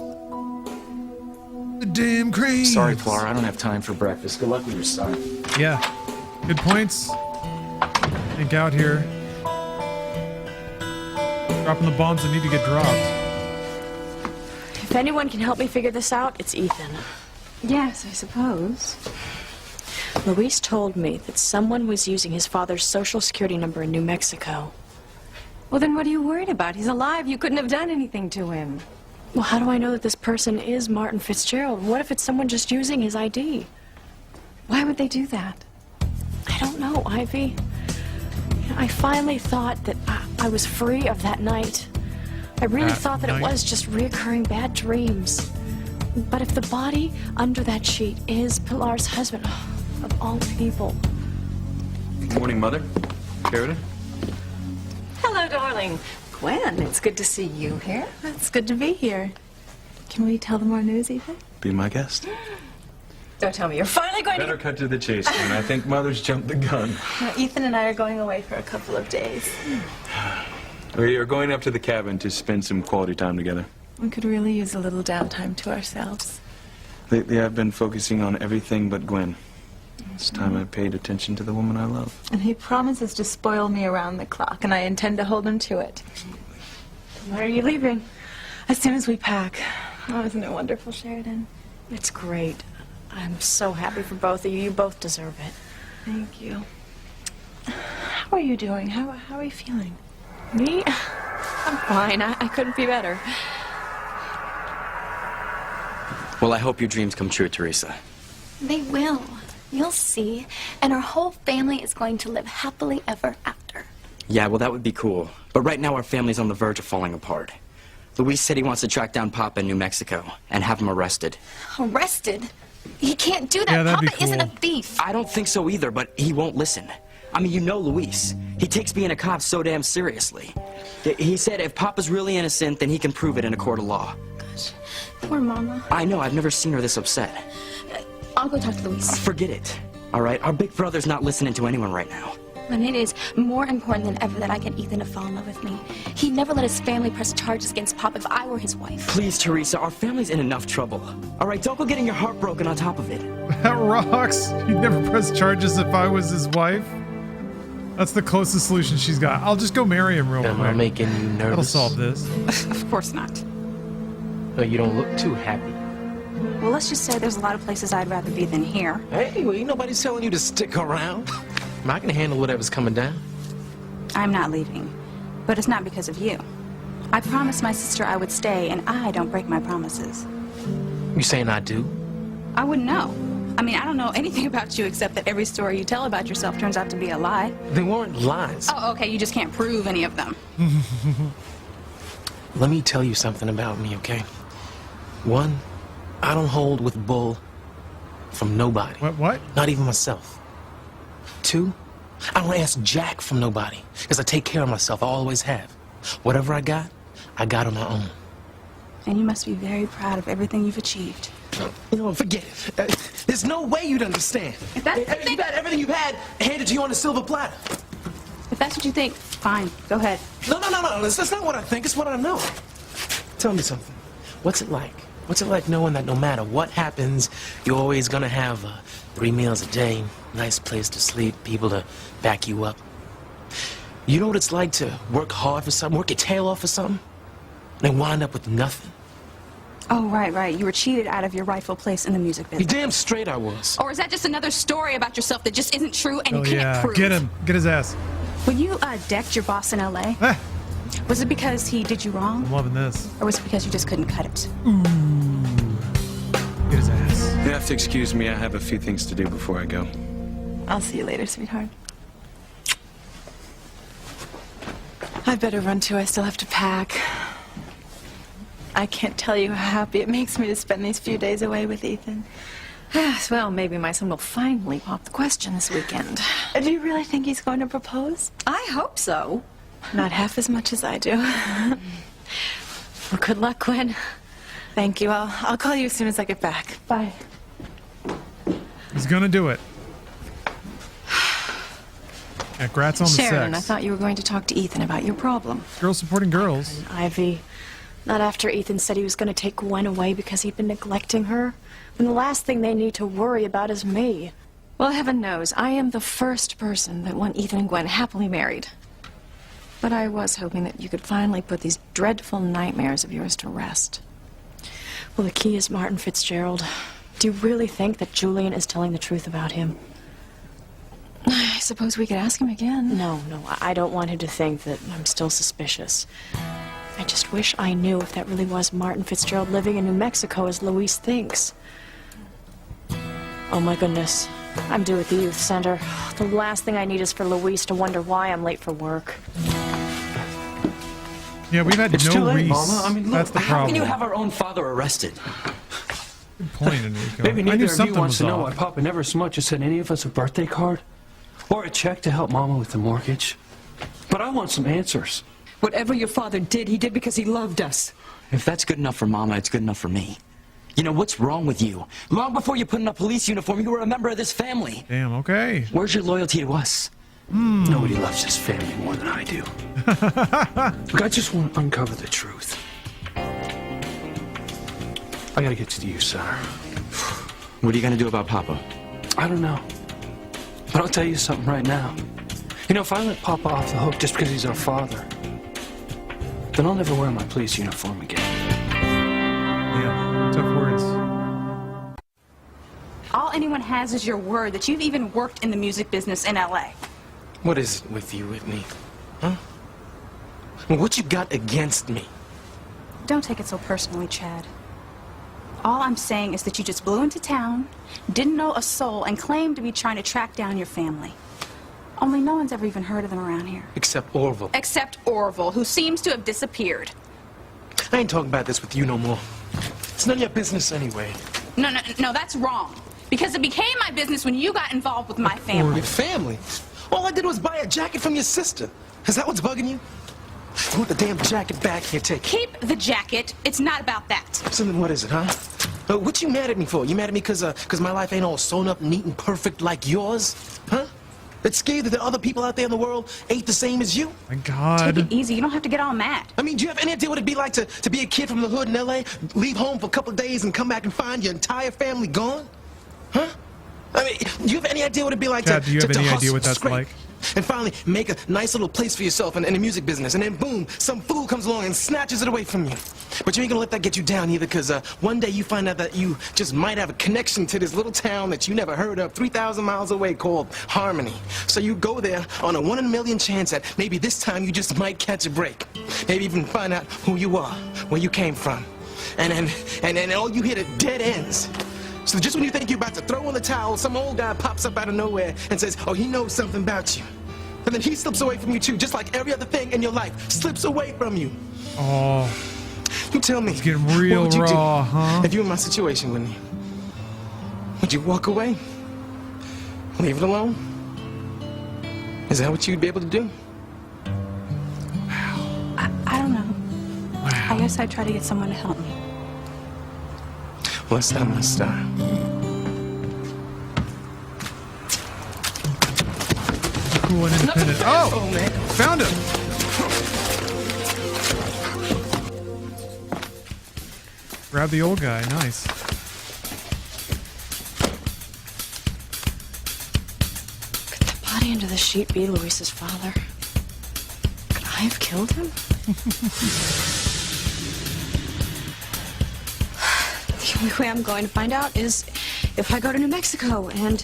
The damn Cranes. Sorry, Pilar, I don't have time for breakfast. Good luck with your son. Yeah. Good points. Hank out here. Dropping the bombs that need to get dropped. If anyone can help me figure this out, it's Ethan. Yes, I suppose. Luis told me that someone was using his father's social security number in New Mexico. Well, then what are you worried about? He's alive. You couldn't have done anything to him. Well, how do I know that this person is Martin Fitzgerald? What if it's someone just using his ID? Why would they do that? I don't know, Ivy. I finally thought that I was free of that night. I really thought that it was just reoccurring bad dreams. But if the body under that sheet is Pilar's husband, of all people. Good morning, Mother. Sheridan? Hello, darling. Gwen, it's good to see you here. It's good to be here. Can we tell them more news, Ethan? Be my guest. Don't tell me you're finally going Better to... cut to the chase, and I think Mother's jumped the gun. Ethan and I are going away for a couple of days. We are going up to the cabin to spend some quality time together. We could really use a little downtime to ourselves. Lately, I've been focusing on everything but Gwen. It's time I paid attention to the woman I love. And he promises to spoil me around the clock, and I intend to hold him to it. When are you leaving? As soon as we pack. Oh, isn't it wonderful, Sheridan? It's great. I'm so happy for both of you. You both deserve it. Thank you. How are you doing? How are you feeling? Me? I'm fine. I couldn't be better. Well, I hope your dreams come true, Teresa. They will. You'll see. And our whole family is going to live happily ever after. Yeah, well, that would be cool. But right now, our family's on the verge of falling apart. Luis said he wants to track down Papa in New Mexico and have him arrested. Arrested? He can't do that. Yeah, that'd be Papa isn't a cool. thief. I don't think so either, but he won't listen. I mean, you know Luis. He takes being a cop so damn seriously. He said if Papa's really innocent, then he can prove it in a court of law. Poor Mama. I know, I've never seen her this upset. I'll go talk to Luis. Forget it, all right? Our big brother's not listening to anyone right now. And it is more important than ever that I get Ethan to fall in love with me. He'd never let his family press charges against Pop if I were his wife. Please, Teresa, our family's in enough trouble. All right, don't go getting your heart broken on top of it. That rocks. He'd never press charges if I was his wife. That's the closest solution she's got. I'll just go marry him real quick. Am I making you nervous? That'll solve this. Of course not. No, you don't look too happy. Well, let's just say there's a lot of places I'd rather be than here. Hey, well, ain't nobody's telling you to stick around. I can handle whatever's coming down. I'm not leaving, but it's not because of you. I promised my sister I would stay, and I don't break my promises. You saying I do? I wouldn't know. I mean, I don't know anything about you except that every story you tell about yourself turns out to be a lie. They weren't lies. Oh, okay, you just can't prove any of them. Let me tell you something about me, okay? One, I don't hold with bull from nobody. What? Not even myself. Two, I don't ask jack from nobody, because I take care of myself. I always have. Whatever I got on my own. And you must be very proud of everything you've achieved. You know, forget it. There's no way you'd understand. If that's You've had everything you've had handed to you on a silver platter. If that's what you think, fine. Go ahead. No. That's not what I think. It's what I know. Tell me something. What's it like? What's it like knowing that no matter what happens, you're always gonna have 3 meals a day, nice place to sleep, people to back you up? You know what it's like to work hard for something, work your tail off for something, and then wind up with nothing? Oh, right. You were cheated out of your rightful place in the music business. You're damn straight I was. Or is that just another story about yourself that just isn't true and Oh, you can't yeah. prove? Get him. Get his ass. When you decked your boss in L.A., was it because he did you wrong? I'm loving this. Or was it because you just couldn't cut it? Get his ass. You have to excuse me. I have a few things to do before I go. I'll see you later, sweetheart. I'd better run too. I still have to pack. I can't tell you how happy it makes me to spend these few days away with Ethan. Yes, well, maybe my son will finally pop the question this weekend. Do you really think he's going to propose? I hope so. Not half as much as I do. Well, good luck, Gwen. Thank you. I'll call you as soon as I get back. Bye. He's gonna do it. Congrats on the Sharon, I sex. thought you were going to talk to Ethan about your problem. Girls supporting girls. Ivy. Not after Ethan said he was going to take Gwen away because he'd been neglecting her. And the last thing they need to worry about is me. Well, heaven knows, I am the first person that want Ethan and Gwen happily married. But I was hoping that you could finally put these dreadful nightmares of yours to rest. Well, the key is Martin Fitzgerald. Do you really think that Julian is telling the truth about him? I suppose we could ask him again. No, I don't want him to think that I'm still suspicious. I just wish I knew if that really was Martin Fitzgerald living in New Mexico as Louise thinks. Oh my goodness. I'm due at the youth center. The last thing I need is for Louise to wonder why I'm late for work. Yeah, we've had It's no too late, Reese. Mama. I mean, look, That's the how problem. can you have our own father arrested? Good point, Enrico. Maybe I knew neither of you something wants was to know why off. Papa never so much as sent any of us a birthday card or a check to help Mama with the mortgage. But I want some answers. Whatever your father did, he did because he loved us. If that's good enough for Mama, it's good enough for me. You know, what's wrong with you? Long before you put on a police uniform, you were a member of this family. Damn, okay. Where's your loyalty to us? Nobody loves this family more than I do. Look, I just want to uncover the truth. I gotta get to the youth center. What are you gonna do about Papa? I don't know. But I'll tell you something right now. You know, if I let Papa off the hook just because he's our father, then I'll never wear my police uniform again. Yeah, tough words. All anyone has is your word that you've even worked in the music business in L.A. What is it with you, Whitney? Huh? What you got against me? Don't take it so personally, Chad. All I'm saying is that you just blew into town, didn't know a soul, and claimed to be trying to track down your family. Only no one's ever even heard of them around here. Except Orville. Except Orville, who seems to have disappeared. I ain't talking about this with you no more. It's none of your business anyway. No, that's wrong. Because it became my business when you got involved with my family. Your family? All I did was buy a jacket from your sister. Is that what's bugging you? I want the damn jacket back here, take it. Keep the jacket. It's not about that. So then what is it, huh? What you mad at me for? You mad at me because my life ain't all sewn up neat and perfect like yours? Huh? That's scared that the other people out there in the world ain't the same as you? My God. Take it easy. You don't have to get all mad. I mean, do you have any idea what it'd be like to be a kid from the hood in L.A., leave home for a couple of days and come back and find your entire family gone? Huh? I mean, do you have any idea what it'd be like Chad, do you have any idea hustle, what that's scrape, like? and finally make a nice little place for yourself in the music business, and then boom, some fool comes along and snatches it away from you. But you ain't gonna let that get you down either, because one day you find out that you just might have a connection to this little town that you never heard of 3,000 miles away called Harmony. So you go there on a 1 in a million chance that maybe this time you just might catch a break. Maybe even find out who you are, where you came from. And all you hit are dead ends. So just when you think you're about to throw in the towel, some old guy pops up out of nowhere and says, oh, he knows something about you. And then he slips away from you too, just like every other thing in your life slips away from you. Oh. You tell me. It's getting real what would you raw, do huh? if you were in my situation, Whitney? Would you walk away? Leave it alone? Is that what you'd be able to do? I don't know. Wow. I guess I'd try to get someone to help me. Well, that's not my style. Cool and independent. Oh! Man. Found him! Grab the old guy. Nice. Could the body under the sheet be Luis's father? Could I have killed him? The only way I'm going to find out is if I go to New Mexico, and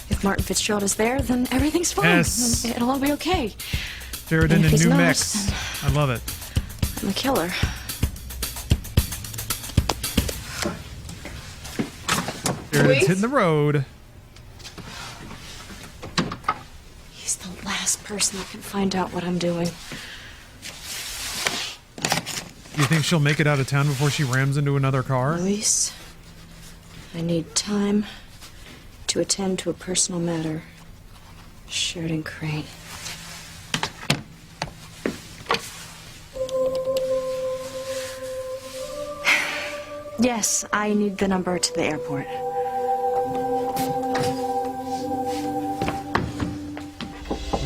if Martin Fitzgerald is there, then everything's fine. Yes. It'll all be okay. Sheridan And if in he's New not, Mex. I love it. I'm a killer. Sheridan's hitting the road. He's the last person that can find out what I'm doing. You think she'll make it out of town before she rams into another car? Luis, I need time to attend to a personal matter. Sheridan Crane. Yes, I need the number to the airport.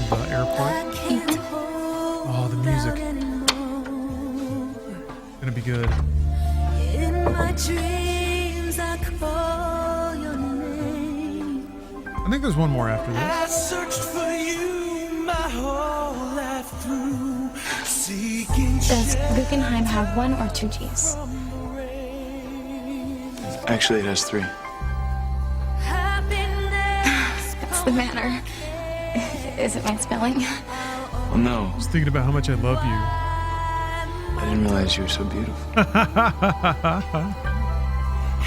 The airport. Oh, the music. Gonna be good. In my dreams, I call your name. I think there's one more after this. I searched for you my whole life through, seeking Does Guggenheim have 1 or 2 G's? Actually, it has 3. What's the matter? Is it my spelling? Well, no. I was thinking about how much I love you. I didn't realize you were so beautiful.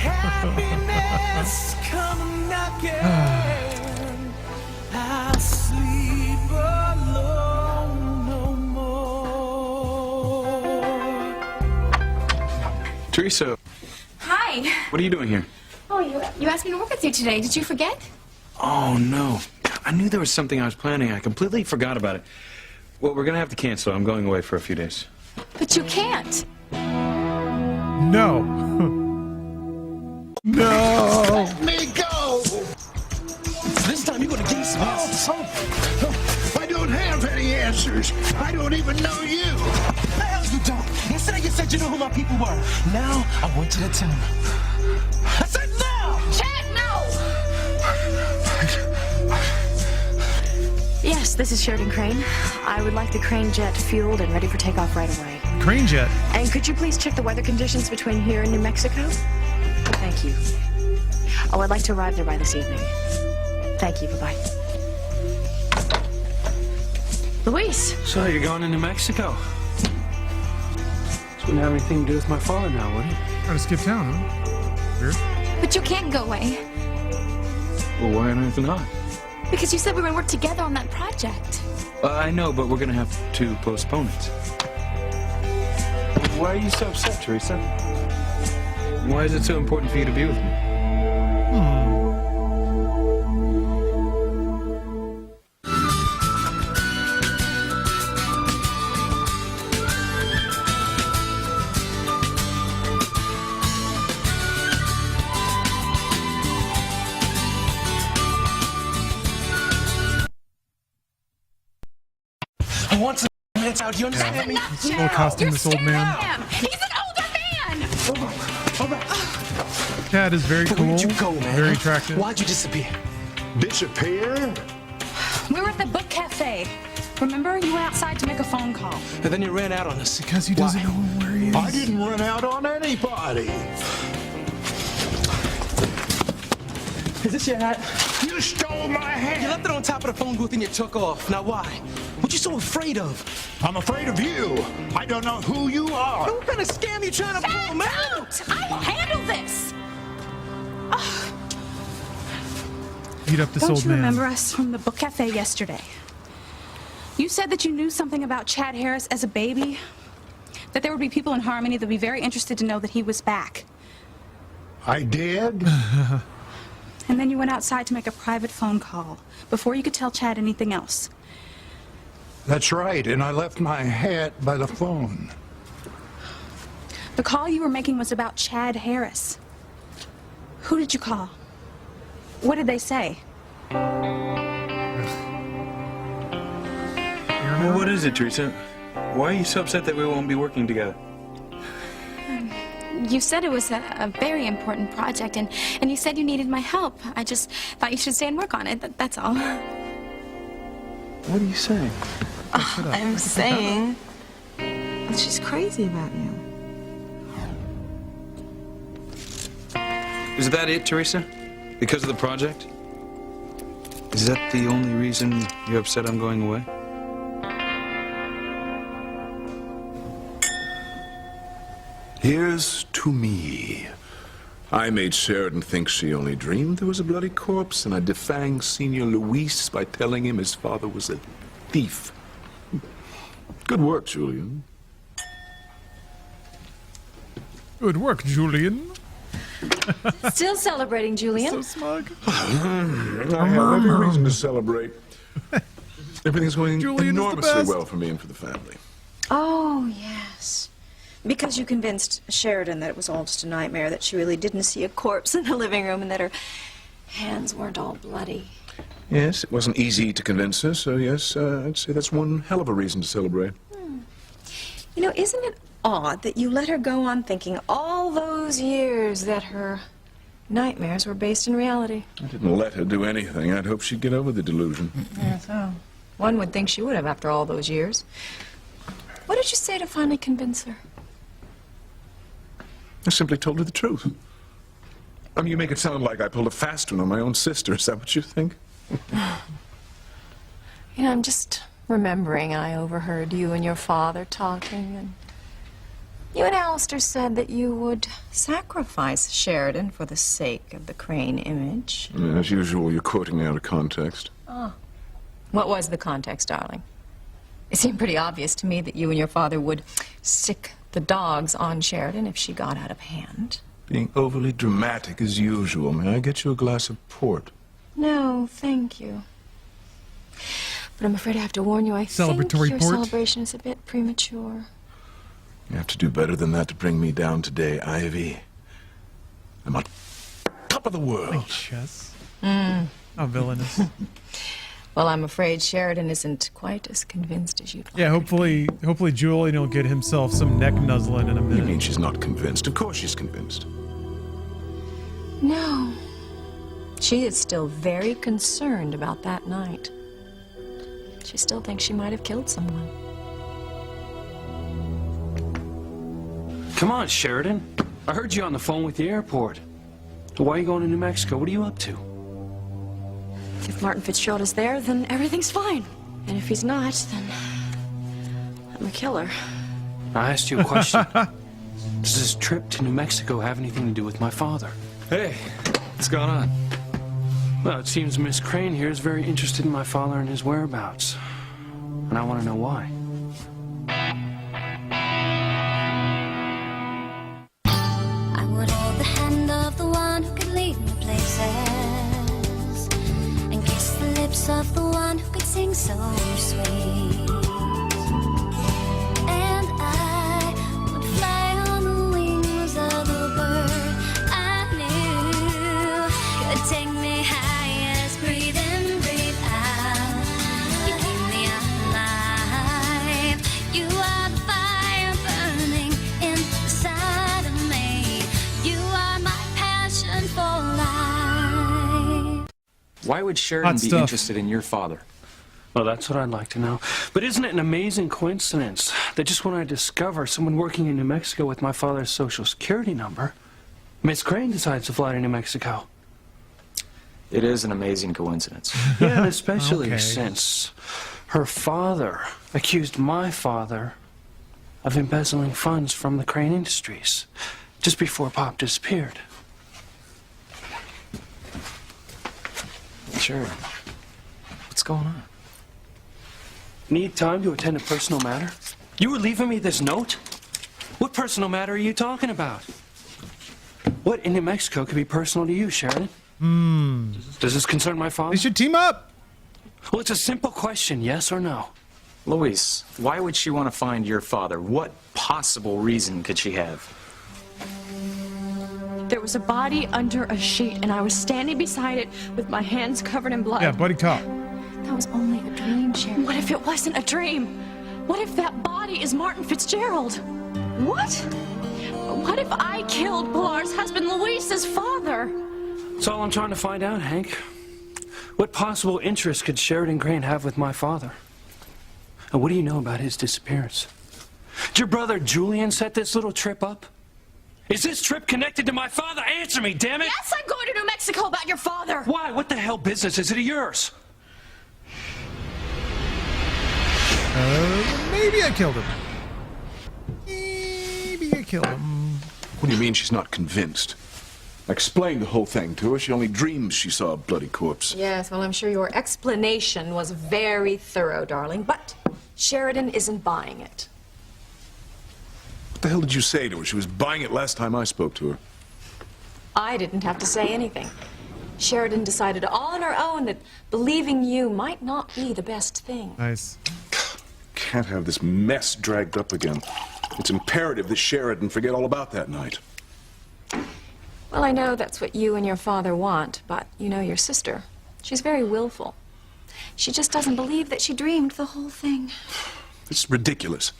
happiness come knocking. I'll sleep alone no more. Teresa, Hi. what are you doing here? Oh, you asked me to work with you today. Did you forget? Oh, no. I knew there was something I was planning. I completely forgot about it. Well, we're going to have to cancel. I'm going away for a few days. But you can't. No. No. Let me go! This time you're gonna give some answers. I don't have any answers. I don't even know you. The hell you don't. Yesterday you said you knew who my people were. Now I want you to tell me. I said now! Chad, no! Yes, this is Sheridan Crane. I would like the Crane jet fueled and ready for takeoff right away. Crane jet. And could you please check the weather conditions between here and New Mexico? Thank you. Oh, I'd like to arrive there by this evening. Thank you. Bye-bye. Luis. So you're going to New Mexico? This wouldn't have anything to do with my father now, would it? Gotta skip town, huh? Weird. But you can't go away. Well, why on earth not? Because you said we were going to work together on that project. I know, but we're going to have to postpone it. Why are you so upset, Teresa? Why is it so important for you to be with me? I want some minutes out. Do you understand me? He's still accosting this old man. He's an older man! All right. Chad is very cool. Where'd you go, man? Very attractive. Why'd you disappear? Disappear? We were at the book cafe. Remember? You went outside to make a phone call. And then you ran out on us. Because he doesn't know where he is. I didn't run out on anybody. Is this your hat? You stole my hat. You left it on top of the phone booth and you took off. Now why? What you so afraid of? I'm afraid of you. I don't know who you are. What kind of scam you trying to pull, man? Out! I will handle this! Beat up this Don't old you man. remember us from the book cafe yesterday? You said that you knew something about Chad Harris as a baby. That there would be people in Harmony that would be very interested to know that he was back. I did? And then you went outside to make a private phone call before you could tell Chad anything else. That's right, and I left my hat by the phone. The call you were making was about Chad Harris. Who did you call? What did they say? Well, what is it, Teresa? Why are you so upset that we won't be working together? You said it was a very important project, and you said you needed my help. I just thought you should stay and work on it. That's all. What are you saying? I'm saying that she's crazy about you. Is that it, Teresa? Because of the project? Is that the only reason you're upset I'm going away? Here's to me. I made Sheridan think she only dreamed there was a bloody corpse, and I defanged Senior Luis by telling him his father was a thief. Good work, Julian. Good work, Julian. Still celebrating, Julian. So smug. I have every reason to celebrate. Everything's going Julian is the enormously best. well for me and for the family. Oh, yes. Because you convinced Sheridan that it was all just a nightmare, that she really didn't see a corpse in the living room, and that her hands weren't all bloody. Yes, it wasn't easy to convince her, so yes, I'd say that's one hell of a reason to celebrate. You know, isn't it odd that you let her go on thinking all those years that her nightmares were based in reality? I didn't let her do anything. I'd hoped she'd get over the delusion. So, one would think she would have after all those years. What did you say to finally convince her? I simply told her the truth. I mean, you make it sound like I pulled a fast one on my own sister. Is that what you think? You know, I'm just remembering I overheard you and your father talking, and you and Alistair said that you would sacrifice Sheridan for the sake of the Crane image. Yeah, as usual, you're quoting me out of context. Oh. What was the context, darling? It seemed pretty obvious to me that you and your father would sick the dogs on Sheridan if she got out of hand. Being overly dramatic as usual. May I get you a glass of port? No, thank you. But I'm afraid I have to warn you, I think Celebratory your port? celebration is a bit premature. You have to do better than that to bring me down today, Ivy. I'm on top of the world. Chess. Mm. How villainous. Well, I'm afraid Sheridan isn't quite as convinced as you'd like. Yeah, hopefully Julian will get himself some neck nuzzling in a minute. You mean she's not convinced? Of course she's convinced. No. She is still very concerned about that night. She still thinks she might have killed someone. Come on, Sheridan. I heard you on the phone with the airport. Why are you going to New Mexico? What are you up to? If Martin Fitzgerald is there, then everything's fine. And if he's not, then I'm a killer. I asked you a question. Does this trip to New Mexico have anything to do with my father? Hey, what's going on? Well, it seems Miss Crane here is very interested in my father and his whereabouts. And I want to know why. I would hold the hand of the one who could lead me places, and kiss the lips of the one who could sing so sweet. And I would fly on the wings of the bird I knew could take me high as breathe in, breathe out. You gave me a life. Why would Sheridan Hot be stuff. interested in your father? Well, that's what I'd like to know. But isn't it an amazing coincidence that just when I discover someone working in New Mexico with my father's social security number, Miss Crane decides to fly to New Mexico? It is an amazing coincidence. Yeah, and especially Okay. since her father accused my father of embezzling funds from the Crane Industries just before Pop disappeared. Sheridan, what's going on? Need time to attend a personal matter? You were leaving me this note? What personal matter are you talking about? What in New Mexico could be personal to you, Sheridan? Does this concern my father? They should team up. Well, it's a simple question, yes or no? Luis, why would she want to find your father? What possible reason could she have? There was a body under a sheet, and I was standing beside it with my hands covered in blood. Yeah, buddy cop. That was only a dream, Sheridan. What if it wasn't a dream? What if that body is Martin Fitzgerald? What? What if I killed Pilar's husband, Luis's father? That's all I'm trying to find out, Hank. What possible interest could Sheridan Crane have with my father? And what do you know about his disappearance? Did your brother Julian set this little trip up? Is this trip connected to my father? Answer me, damn it! Yes, I'm going to New Mexico about your father. Why? What the hell business is it of yours? Maybe I killed him. Maybe I killed him. What do you mean she's not convinced? I explained the whole thing to her. She only dreams she saw a bloody corpse. Yes, well, I'm sure your explanation was very thorough, darling, but Sheridan isn't buying it. What the hell did you say to her? She was buying it last time I spoke to her. I didn't have to say anything. Sheridan decided all on her own that believing you might not be the best thing. Nice. Can't have this mess dragged up again. It's imperative that Sheridan forget all about that night. Well, I know that's what you and your father want, but you know your sister. She's very willful. She just doesn't believe that she dreamed the whole thing. It's ridiculous.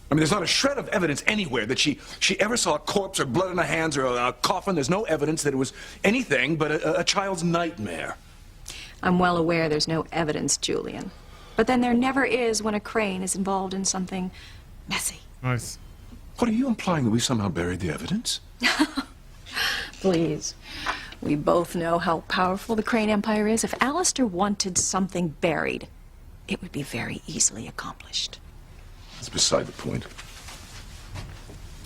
I mean, there's not a shred of evidence anywhere that she ever saw a corpse or blood in her hands or a coffin. There's no evidence that it was anything but a child's nightmare. I'm well aware there's no evidence, Julian. But then there never is when a Crane is involved in something messy. Nice. What are you implying, that we somehow buried the evidence? Please. We both know how powerful the Crane Empire is. If Alistair wanted something buried, it would be very easily accomplished. That's beside the point.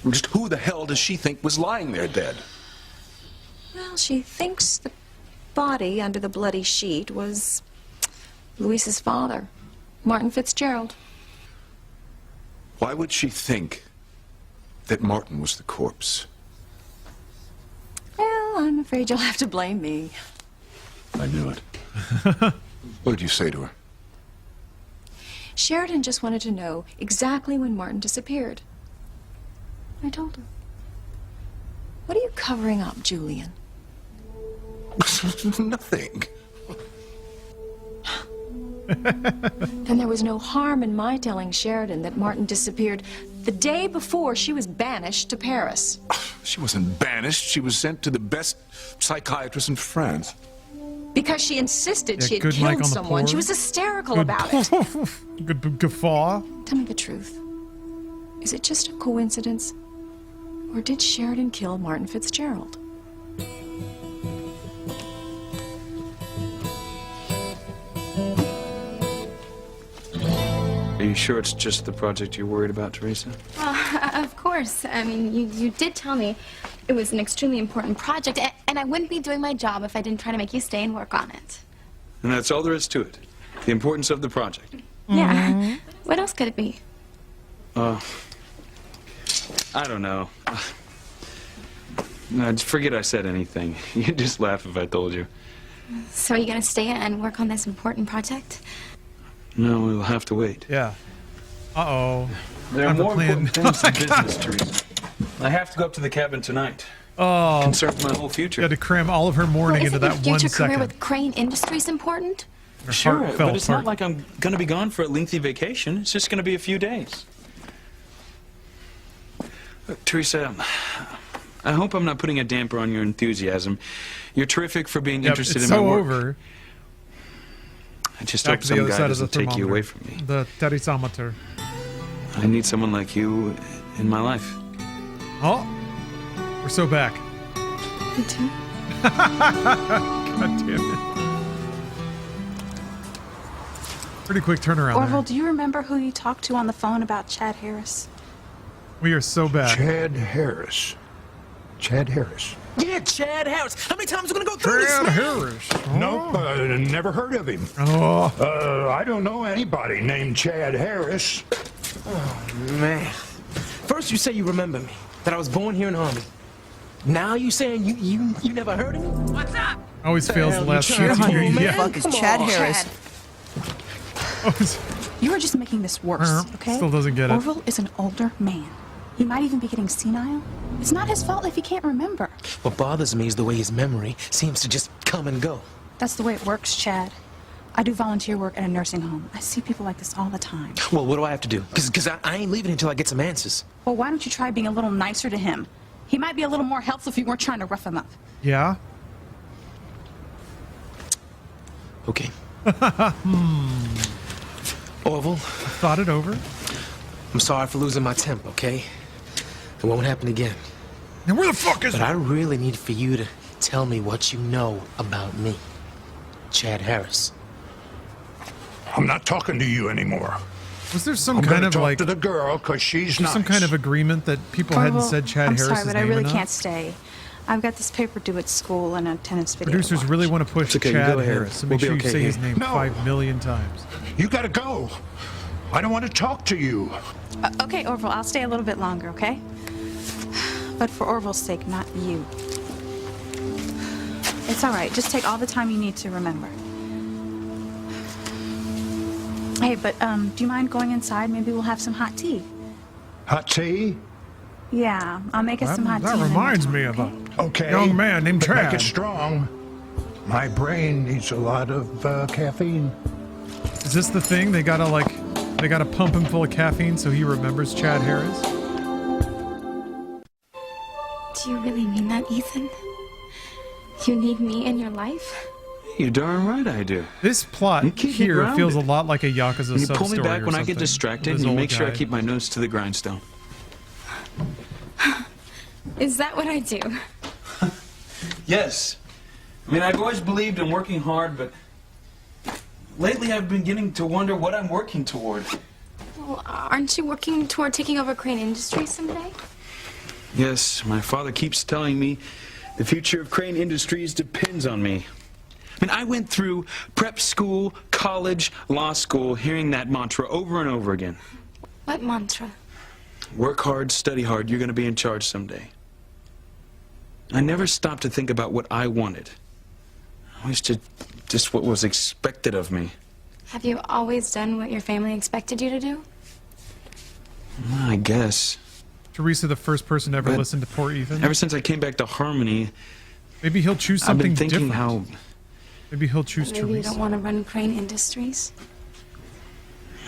Just who the hell does she think was lying there dead? Well, she thinks the body under the bloody sheet was Luis's father, Martin Fitzgerald. Why would she think that Martin was the corpse? Well, I'm afraid you'll have to blame me. I knew it. What did you say to her? Sheridan just wanted to know exactly when Martin disappeared. I told her. What are you covering up, Julian? Nothing. Then there was no harm in my telling Sheridan that Martin disappeared the day before she was banished to Paris. She wasn't banished. She was sent to the best psychiatrist in France. Because she insisted Yeah, she had good mic on killed the someone. pour. She was hysterical Good about it. Good guffaw. Tell me the truth. Is it just a coincidence? Or did Sheridan kill Martin Fitzgerald? Are you sure it's just the project you're worried about, Teresa? Well, of course. I mean, you did tell me it was an extremely important project, and I wouldn't be doing my job if I didn't try to make you stay and work on it. And that's all there is to it. The importance of the project. Yeah. What else could it be? I don't know. No, just forget I said anything. You'd just laugh if I told you. So are you going to stay and work on this important project? No, we'll have to wait. Yeah. Uh-oh. There are Time to more plan. important things than business, Teresa. I have to go up to the cabin tonight. Oh. Concerned with my whole future. You had to cram all of her morning into Isn't that your 1 future career second. with Crane Industries important? Her Sure, heart fell but it's apart. not like I'm going to be gone for a lengthy vacation. It's just going to be a few days. Teresa, I hope I'm not putting a damper on your enthusiasm. You're terrific for being Yep, interested it's in my so work. over. I just Back hope to the some other guy side of the doesn't take you thermometer. away from me. The thermometer. I need someone like you in my life. Oh, we're so back. Me too. God damn it. Pretty quick turnaround Orville, there. do you remember who you talked to on the phone about Chad Harris? We are so back. Chad Harris. Chad Harris. Yeah, Chad Harris. How many times are we gonna go through this? Chad man? Harris. Nope, never heard of him. Oh. I don't know anybody named Chad Harris. Oh, man. First you say you remember me, that I was born here in Harmony. Now you saying you never heard of me? What's up? Always fails the last trying chance to to hear do, you. man? Yeah. Fuck is Chad Harris. You are just making this worse, okay? Still doesn't get it. Orville is an older man. He might even be getting senile. It's not his fault if he can't remember. What bothers me is the way his memory seems to just come and go. That's the way it works, Chad. I do volunteer work at a nursing home. I see people like this all the time. Well, what do I have to do? Because I ain't leaving until I get some answers. Well, why don't you try being a little nicer to him? He might be a little more helpful if you weren't trying to rough him up. Yeah? Okay. Orville. Thought it over. I'm sorry for losing my temper, okay? It won't happen again. Now where the fuck is But I really need for you to tell me what you know about me. Chad Harris. I'm not talking to you anymore. Was there some I'm kind gonna of talk like to the girl because she's some kind of agreement that people hadn't Orville, said Chad I'm Harris's sorry, but I name really enough? can't stay. I've got this paper due at school and a tennis video. Producers really want to push It's okay, Chad go ahead. Harris, so We'll make be sure okay you say his here. name No. 5 million times. You gotta go. I don't want to talk to you. Okay, Orville, I'll stay a little bit longer, okay? But for Orville's sake, not you. It's all right. Just take all the time you need to remember. Hey, but do you mind going inside? Maybe we'll have some hot tea. Hot tea? Yeah, I'll make us some hot tea. That and then reminds we'll me talk, of a Okay. young man named but Chad. Make it strong. My brain needs a lot of caffeine. Is this the thing? They gotta pump him full of caffeine so he remembers Chad Harris? Do you really mean that, Ethan? You need me in your life? You're darn right I do. This plot You keep me here feels a grounded. lot like a Yakuza And you sub pull me story back or when I get something. distracted, This and you old make sure I guy. keep my nose to the grindstone. Is that what I do? Yes. I mean, I've always believed in working hard, but lately I've been beginning to wonder what I'm working toward. Well, aren't you working toward taking over Crane Industries someday? Yes, my father keeps telling me the future of Crane Industries depends on me. I mean, I went through prep school, college, law school, hearing that mantra over and over again. What mantra? Work hard, study hard, you're going to be in charge someday. I never stopped to think about what I wanted. I always did just what was expected of me. Have you always done what your family expected you to do? I guess. Teresa, the first person to ever But listen to poor Ethan. Ever since I came back to Harmony, Maybe he'll choose I've something been thinking different. Maybe he'll choose Maybe you Teresa. don't want to run Crane Industries?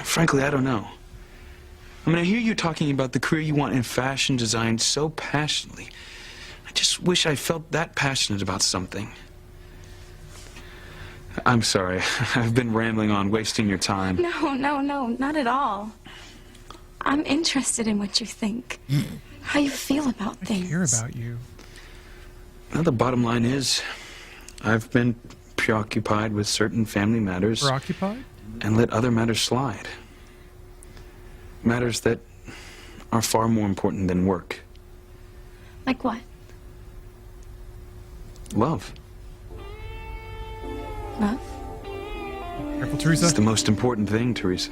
frankly, I don't know. I mean, I hear you talking about the career you want in fashion design so passionately. I just wish I felt that passionate about something. I'm sorry. I've been rambling on, wasting your time. No, not at all. I'm interested in what you think, how you feel about things. I care about you. Well, the bottom line is, I've been preoccupied with certain family matters. Preoccupied? And let other matters slide. Matters that are far more important than work. Like what? Love. Love? Careful, Teresa. It's the most important thing, Teresa.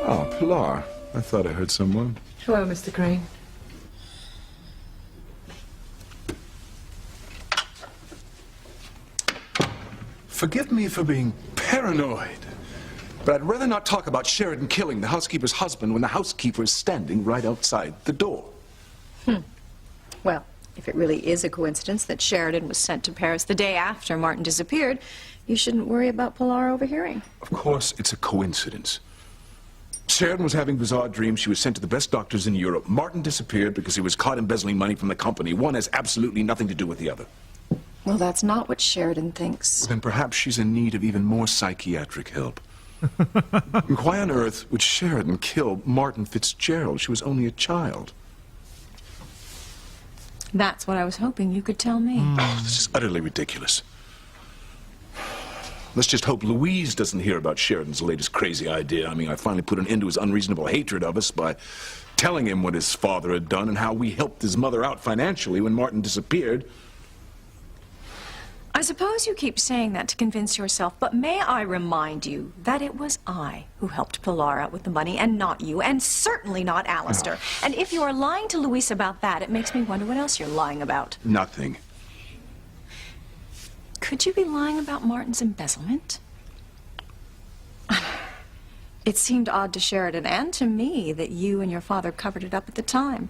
Oh, Pilar. I thought I heard someone. Hello, Mr. Crane. Forgive me for being paranoid, but I'd rather not talk about Sheridan killing the housekeeper's husband when the housekeeper is standing right outside the door. Well, if it really is a coincidence that Sheridan was sent to Paris the day after Martin disappeared, you shouldn't worry about Pilar overhearing. Of course, it's a coincidence. Sheridan was having bizarre dreams. She was sent to the best doctors in Europe. Martin disappeared because he was caught embezzling money from the company. One has absolutely nothing to do with the other. Well, that's not what Sheridan thinks. Then perhaps she's in need of even more psychiatric help. Why on earth would Sheridan kill Martin Fitzgerald? She was only a child. That's what I was hoping you could tell me. This is utterly ridiculous. Let's just hope Louise doesn't hear about Sheridan's latest crazy idea. I mean, I finally put an end to his unreasonable hatred of us by telling him what his father had done and how we helped his mother out financially when Martin disappeared. I suppose you keep saying that to convince yourself, but may I remind you that it was I who helped Pilar out with the money and not you, and certainly not Alistair. And if you are lying to Luis about that, it makes me wonder what else you're lying about. Nothing. Could you be lying about Martin's embezzlement? It seemed odd to Sheridan and to me that you and your father covered it up at the time.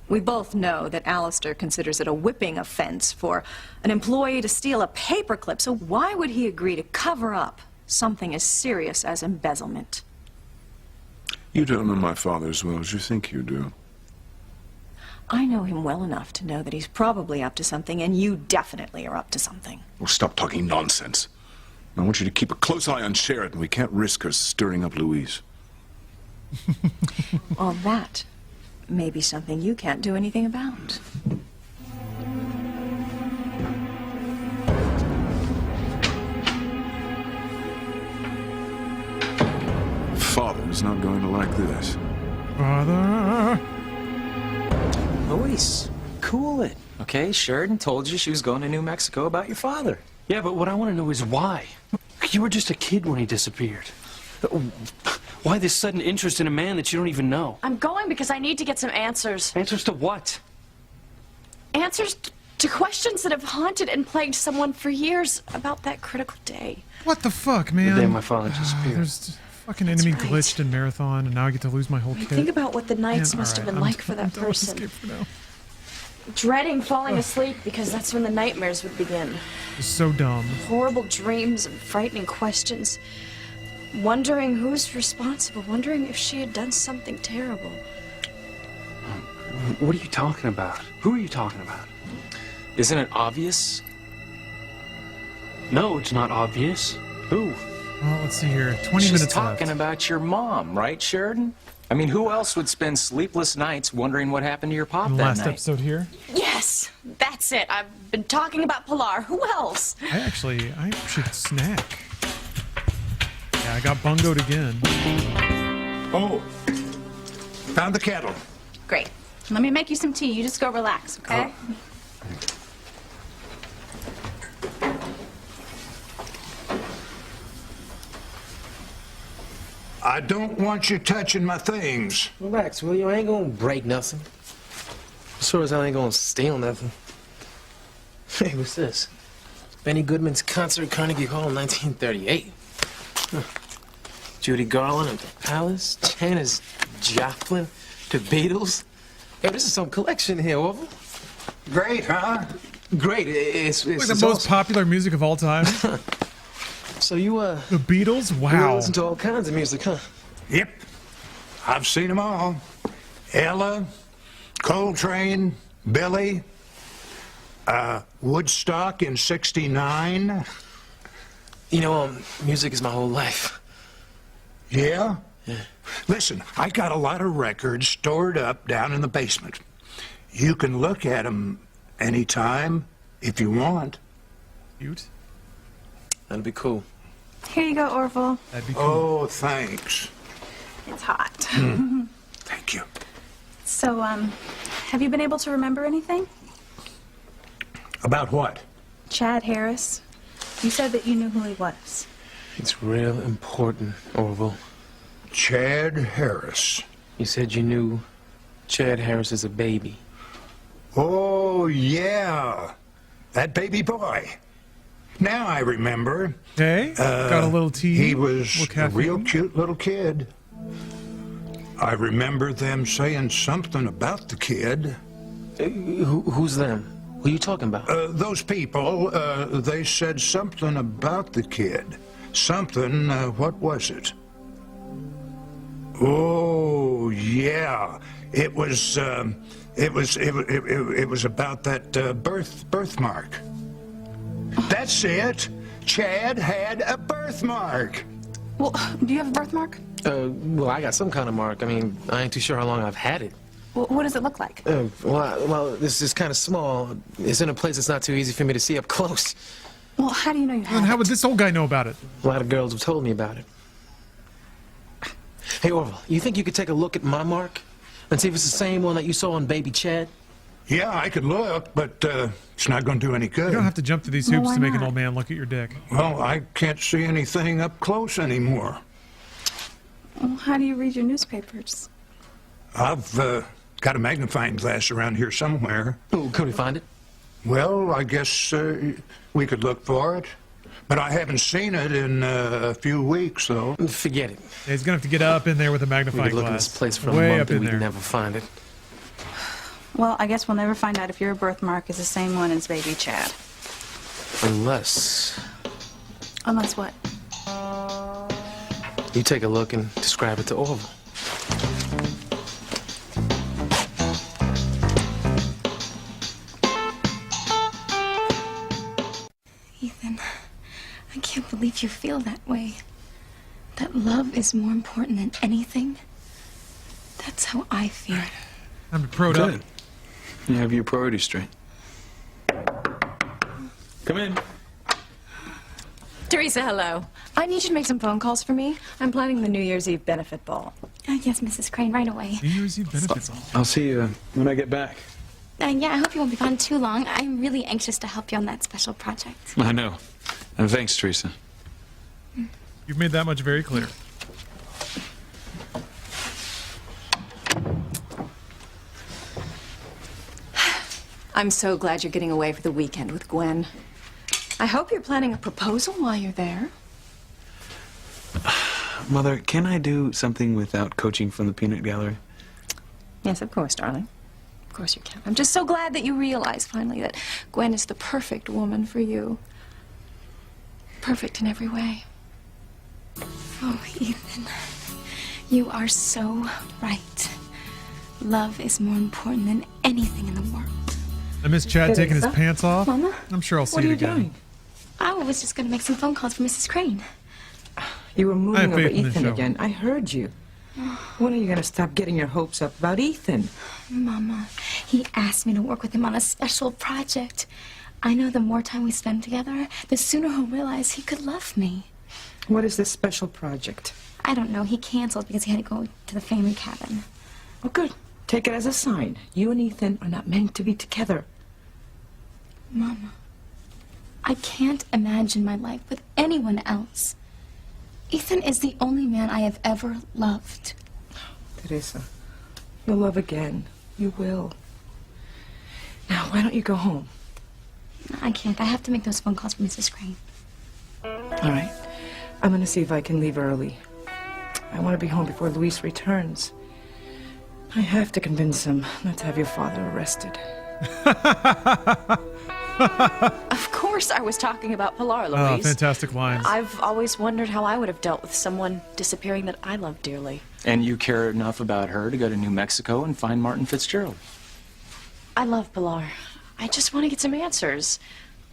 We both know that Alistair considers it a whipping offense for an employee to steal a paperclip, so why would he agree to cover up something as serious as embezzlement? You don't know my father as well as you think you do. I know him well enough to know that he's probably up to something, and you definitely are up to something. Well, stop talking nonsense. I want you to keep a close eye on Sheridan. We can't risk her stirring up Louise. Well, that may be something you can't do anything about. Father's not going to like this. Father! Luis, cool it, okay? Sheridan told you she was going to New Mexico about your father. Yeah, but what I want to know is why. You were just a kid when he disappeared. Why this sudden interest in a man that you don't even know? I'm going because I need to get some answers. Answers to what? Answers to questions that have haunted and plagued someone for years about that critical day. What the fuck, man? The day my father disappeared. There's fucking enemy That's right. glitched in Marathon, and now I get to lose my whole kit. Think about what the nights Man, must have alright, been I'm like for that done with person. Escape for now. Dreading falling asleep because that's when the nightmares would begin. It's so dumb. Horrible dreams and frightening questions. Wondering who's responsible. Wondering if she had done something terrible. What are you talking about? Who are you talking about? Isn't it obvious? No, it's not obvious. Who? Well, let's see here. 20 She's minutes talking left. about your mom, right, Sheridan? I mean, who else would spend sleepless nights wondering what happened to your pop that Last night? episode here. Yes, that's it. I've been talking about Pilar. Who else? I should snack. Yeah, I got bungoed again. Oh, found the kettle. Great. Let me make you some tea. You just go relax, okay? I don't want you touching my things. Relax, will you? I ain't gonna break nothing. As sure as I ain't gonna steal nothing. Hey, what's this? Benny Goodman's concert, Carnegie Hall, 1938. Huh. Judy Garland at the Palace, Janis Joplin, the Beatles. Yo, this is some collection here, Orville. Great, huh? Great. It's Like the most popular music of all time. So you, The Beatles? you Wow. listen to all kinds of music, huh? Yep. I've seen them all. Ella, Coltrane, Billy, Woodstock in '69. You know, music is my whole life. Yeah? Yeah. Listen, I got a lot of records stored up down in the basement. You can look at them anytime if you want. Cute. That'd be cool. Here you go, Orville. That'd be cool. Oh, thanks. It's hot. Thank you. So, have you been able to remember anything? About what? Chad Harris. You said that you knew who he was. It's real important, Orville. Chad Harris. You said you knew Chad Harris as a baby. Oh, yeah. That baby boy. Now I remember. Okay. Got a little tea. He was little a caffeine. real cute little kid. I remember them saying something about the kid. Who's them? Who are you talking about? Those people, they said something about the kid. Something, what was it? Oh, yeah. It was about that birthmark. That's it. Chad had a birthmark. Well, do you have a birthmark? Well, I got some kind of mark. I mean, I ain't too sure how long I've had it. Well, what does it look like? Well, this is kind of small. It's in a place that's not too easy for me to see up close. Well, how do you know you have And how it? would this old guy know about it? A lot of girls have told me about it. Hey, Orville, you think you could take a look at my mark and see if it's the same one that you saw on baby Chad? Yeah, I could look, but it's not going to do any good. You don't have to jump through these Well, hoops why to make an not? old man look at your dick. Well, I can't see anything up close anymore. Well, how do you read your newspapers? I've got a magnifying glass around here somewhere. Oh, could we find it? Well, I guess we could look for it. But I haven't seen it in a few weeks, though. Forget it. Yeah, he's gonna have to get up in there with a We magnifying could look in glass. this place for a Way month up and in we'd there. never find it. Well, I guess we'll never find out if your birthmark is the same one as baby Chad. Unless Unless what? you take a look and describe it to Orville. Ethan, I can't believe you feel that way. That love is more important than anything. That's how I feel. I'm pro'd Good. up. You have your priorities straight. Come in. Teresa, hello. I need you to make some phone calls for me. I'm planning the New Year's Eve benefit ball. Yes, Mrs. Crane, right away. New Year's Eve benefits all. I'll see you when I get back. Yeah, I hope you won't be gone too long. I'm really anxious to help you on that special project. I know. And thanks, Teresa. You've made that much very clear. I'm so glad you're getting away for the weekend with Gwen. I hope you're planning a proposal while you're there. Mother, can I do something without coaching from the peanut gallery? Yes, of course, darling. Of course you can. I'm just so glad that you realize finally that Gwen is the perfect woman for you. Perfect in every way. Oh, Ethan, you are so right. Love is more important than anything in the world. I miss Chad taking his Teresa? pants off. Mama? I'm sure I'll see What it are you again. doing? I was just going to make some phone calls for Mrs. Crane. You were I have moving over faith in this Ethan show. again. I heard you. When are you going to stop getting your hopes up about Ethan? Mama, he asked me to work with him on a special project. I know the more time we spend together, the sooner he'll realize he could love me. What is this special project? I don't know. He canceled because he had to go to the family cabin. Well, good. Take it as a sign. You and Ethan are not meant to be together. Mama, I can't imagine my life with anyone else. Ethan is the only man I have ever loved. Teresa, you'll love again. You will. Now, why don't you go home? I can't. I have to make those phone calls for Mrs. Crane. All right. I'm going to see if I can leave early. I want to be home before Luis returns. I have to convince him not to have your father arrested. Of course I was talking about Pilar, Oh, Louise. fantastic lines. I've always wondered how I would have dealt with someone disappearing that I love dearly. And you care enough about her to go to New Mexico and find Martin Fitzgerald. I love Pilar. I just want to get some answers.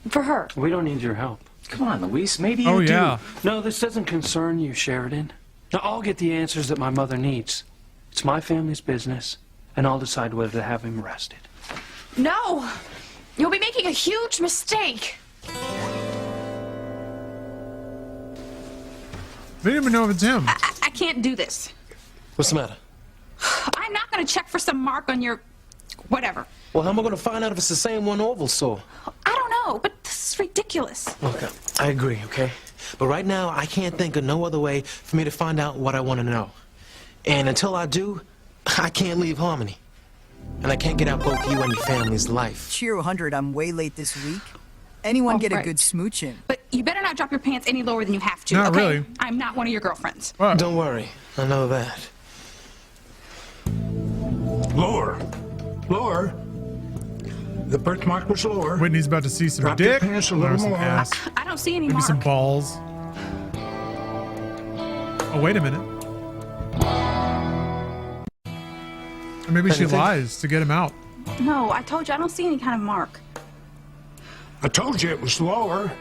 For her. We don't need your help. Come on, Luis. Maybe you Oh, do. yeah. No, this doesn't concern you, Sheridan. Now, I'll get the answers that my mother needs. It's my family's business, and I'll decide whether to have him arrested. No! You'll be making a huge mistake. They didn't even know if it's him. I can't do this. What's the matter? I'm not going to check for some mark on your... whatever. Well, how am I going to find out if it's the same one Orville saw? I don't know, but this is ridiculous. Okay, I agree, okay? But right now, I can't think of no other way for me to find out what I want to know. And until I do, I can't leave Harmony. And I can't get out both you and your family's life. Cheer 100, I'm way late this week. Anyone get a right. good smooch in? But you better not drop your pants any lower than you have to, Not okay? really. I'm not one of your girlfriends. Don't worry, I know that. Lower. Lower. The birthmark was lower. Whitney's about to see some Drop your dick. pants a Or little some more. ass. I don't see any Maybe mark. some balls. Oh, wait a minute. Or maybe she Anything? lies to get him out. No, I told you I don't see any kind of mark. I told you it was lower.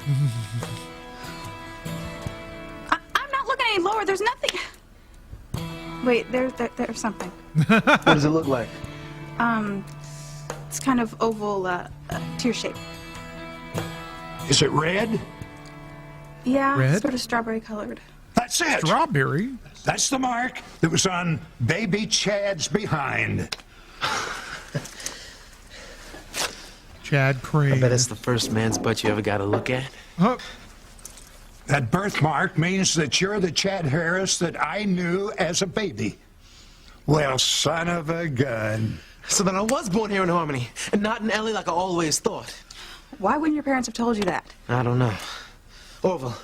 I'm not looking any lower. There's nothing. Wait, there's something. What does it look like? It's kind of oval, tear shape. Is it red? Yeah, Red? sort of strawberry colored. That's it. Strawberry? That's the mark that was on baby Chad's behind. Chad Crane. I bet it's the first man's butt you ever got to look at. Huh. That birthmark means that you're the Chad Harris that I knew as a baby. Well, son of a gun. So then I was born here in Harmony, and not in LA like I always thought. Why wouldn't your parents have told you that? I don't know. Orville,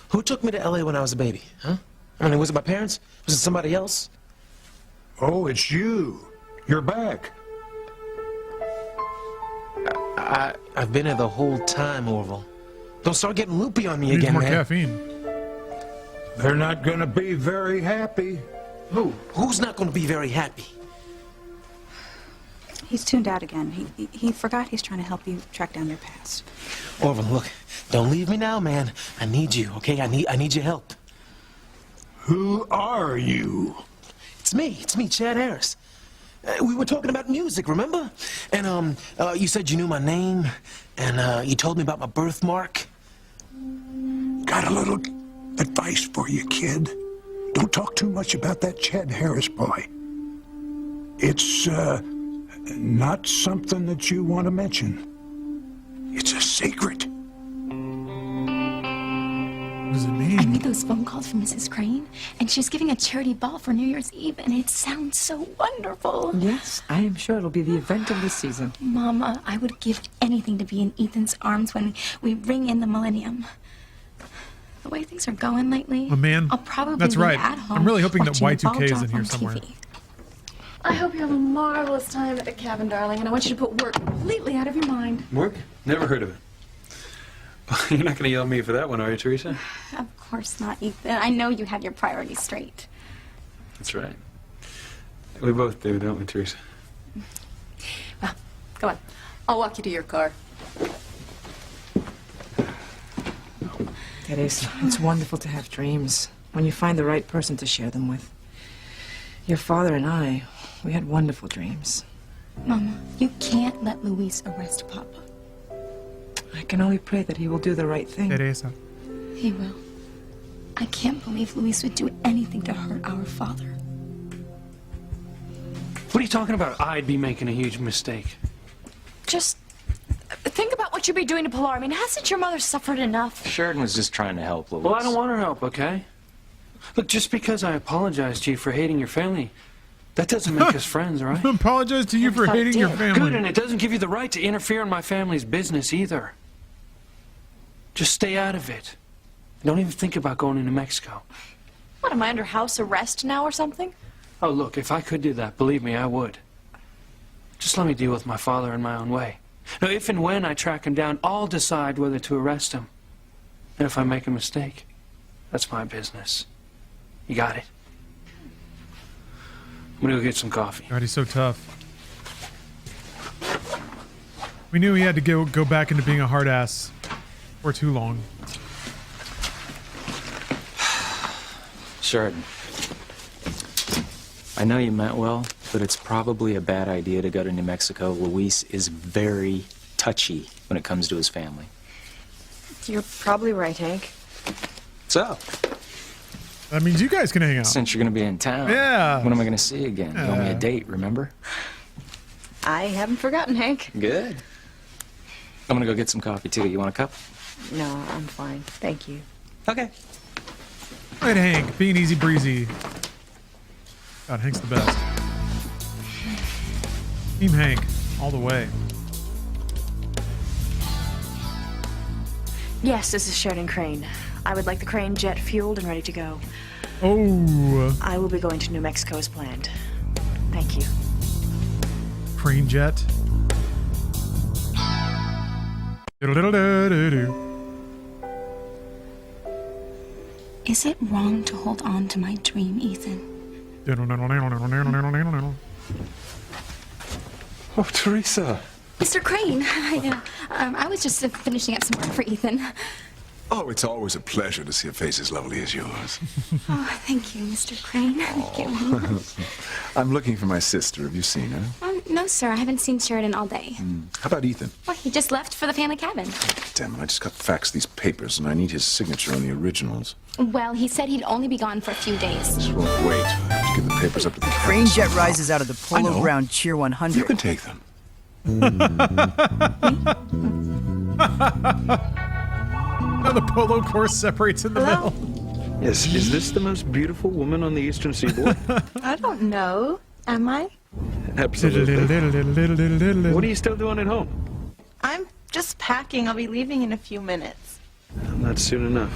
who took me to LA when I was a baby, huh? I mean, was it my parents? Was it somebody else? Oh, it's you. You're back. I've been here the whole time, Orville. Don't start getting loopy on me Needs again, more man. caffeine. They're not gonna be very happy. Who? Who's not gonna be very happy? He's tuned out again. He forgot he's trying to help you track down your past. Orville, look, don't leave me now, man. I need you, okay? I need your help. Who are you? It's me, Chad Harris. We were talking about music, remember? And, you said you knew my name, and, you told me about my birthmark. Got a little advice for you, kid. Don't talk too much about that Chad Harris boy. It's, not something that you want to mention. It's a secret. What does it mean? I made those phone calls from Mrs. Crane, and she's giving a charity ball for New Year's Eve, and it sounds so wonderful. Yes, I am sure it'll be the event of the season. Mama, I would give anything to be in Ethan's arms when we ring in the millennium. The way things are going lately, Oh, man. I'll probably That's be right. at home I'm really hoping that watching the ball Y2K is drop in here on somewhere. TV. I hope you have a marvelous time at the cabin, darling, and I want you to put work completely out of your mind. Work? Never heard of it. You're not going to yell at me for that one, are you, Teresa? Of course not, Ethan. I know you have your priorities straight. That's right. We both do, don't we, Teresa? Well, come on. I'll walk you to your car. Teresa, it's wonderful to have dreams when you find the right person to share them with. Your father and I, we had wonderful dreams. Mama, you can't let Luis arrest Papa. I can only pray that he will do the right thing. Teresa. He will. I can't believe Luis would do anything to hurt our father. What are you talking about? I'd be making a huge mistake. Just think about what you'd be doing to Pilar. I mean, hasn't your mother suffered enough? Sheridan was just trying to help Louise. Well, I don't want her help, okay? Look, just because I apologize to you for hating your family, that doesn't make us friends, right? I apologize to you for hating your family. Good, and it doesn't give you the right to interfere in my family's business either. Just stay out of it. Don't even think about going to New Mexico. What, am I under house arrest now or something? Oh, look, if I could do that, believe me, I would. Just let me deal with my father in my own way. Now, if and when I track him down, I'll decide whether to arrest him. And if I make a mistake, that's my business. You got it? I'm gonna go get some coffee. God, he's so tough. We knew he had to go back into being a hard ass for too long. Sheridan, I know you meant well, but it's probably a bad idea to go to New Mexico. Luis is very touchy when it comes to his family. You're probably right, Hank. So, that means you guys can hang out. Since you're going to be in town, yeah. When am I going to see you again? You owe me a date, remember? I haven't forgotten, Hank. Good. I'm going to go get some coffee, too. You want a cup? No, I'm fine. Thank you. Okay. Right, Hank, being easy breezy. God, Hank's the best. Team Hank, all the way. Yes, this is Sheridan Crane. I would like the Crane jet fueled and ready to go. Oh. I will be going to New Mexico as planned. Thank you. Crane jet. Diddle-diddle-diddle-doo. Is it wrong to hold on to my dream, Ethan? Diddle-diddle-diddle-diddle-diddle-diddle-diddle. Oh, Teresa. Mr. Crane, I was just finishing up some work for Ethan. Oh, it's always a pleasure to see a face as lovely as yours. Oh, thank you, Mr. Crane. Thank you. I'm looking for my sister. Have you seen her? No, sir, I haven't seen Sheridan all day. How about Ethan? Well, he just left for the family cabin. Damn it, I just got faxed these papers and I need his signature on the originals. Well, he said he'd only be gone for a few days. This won't wait. I have to give the papers up to the Crane jet rises out of the Polo Ground Cheer 100. You can take them. Now the polo course separates in the middle. Yes, is this the most beautiful woman on the eastern seaboard? I don't know. Am I? Absolutely. What are you still doing at home? I'm just packing. I'll be leaving in a few minutes. Not soon enough.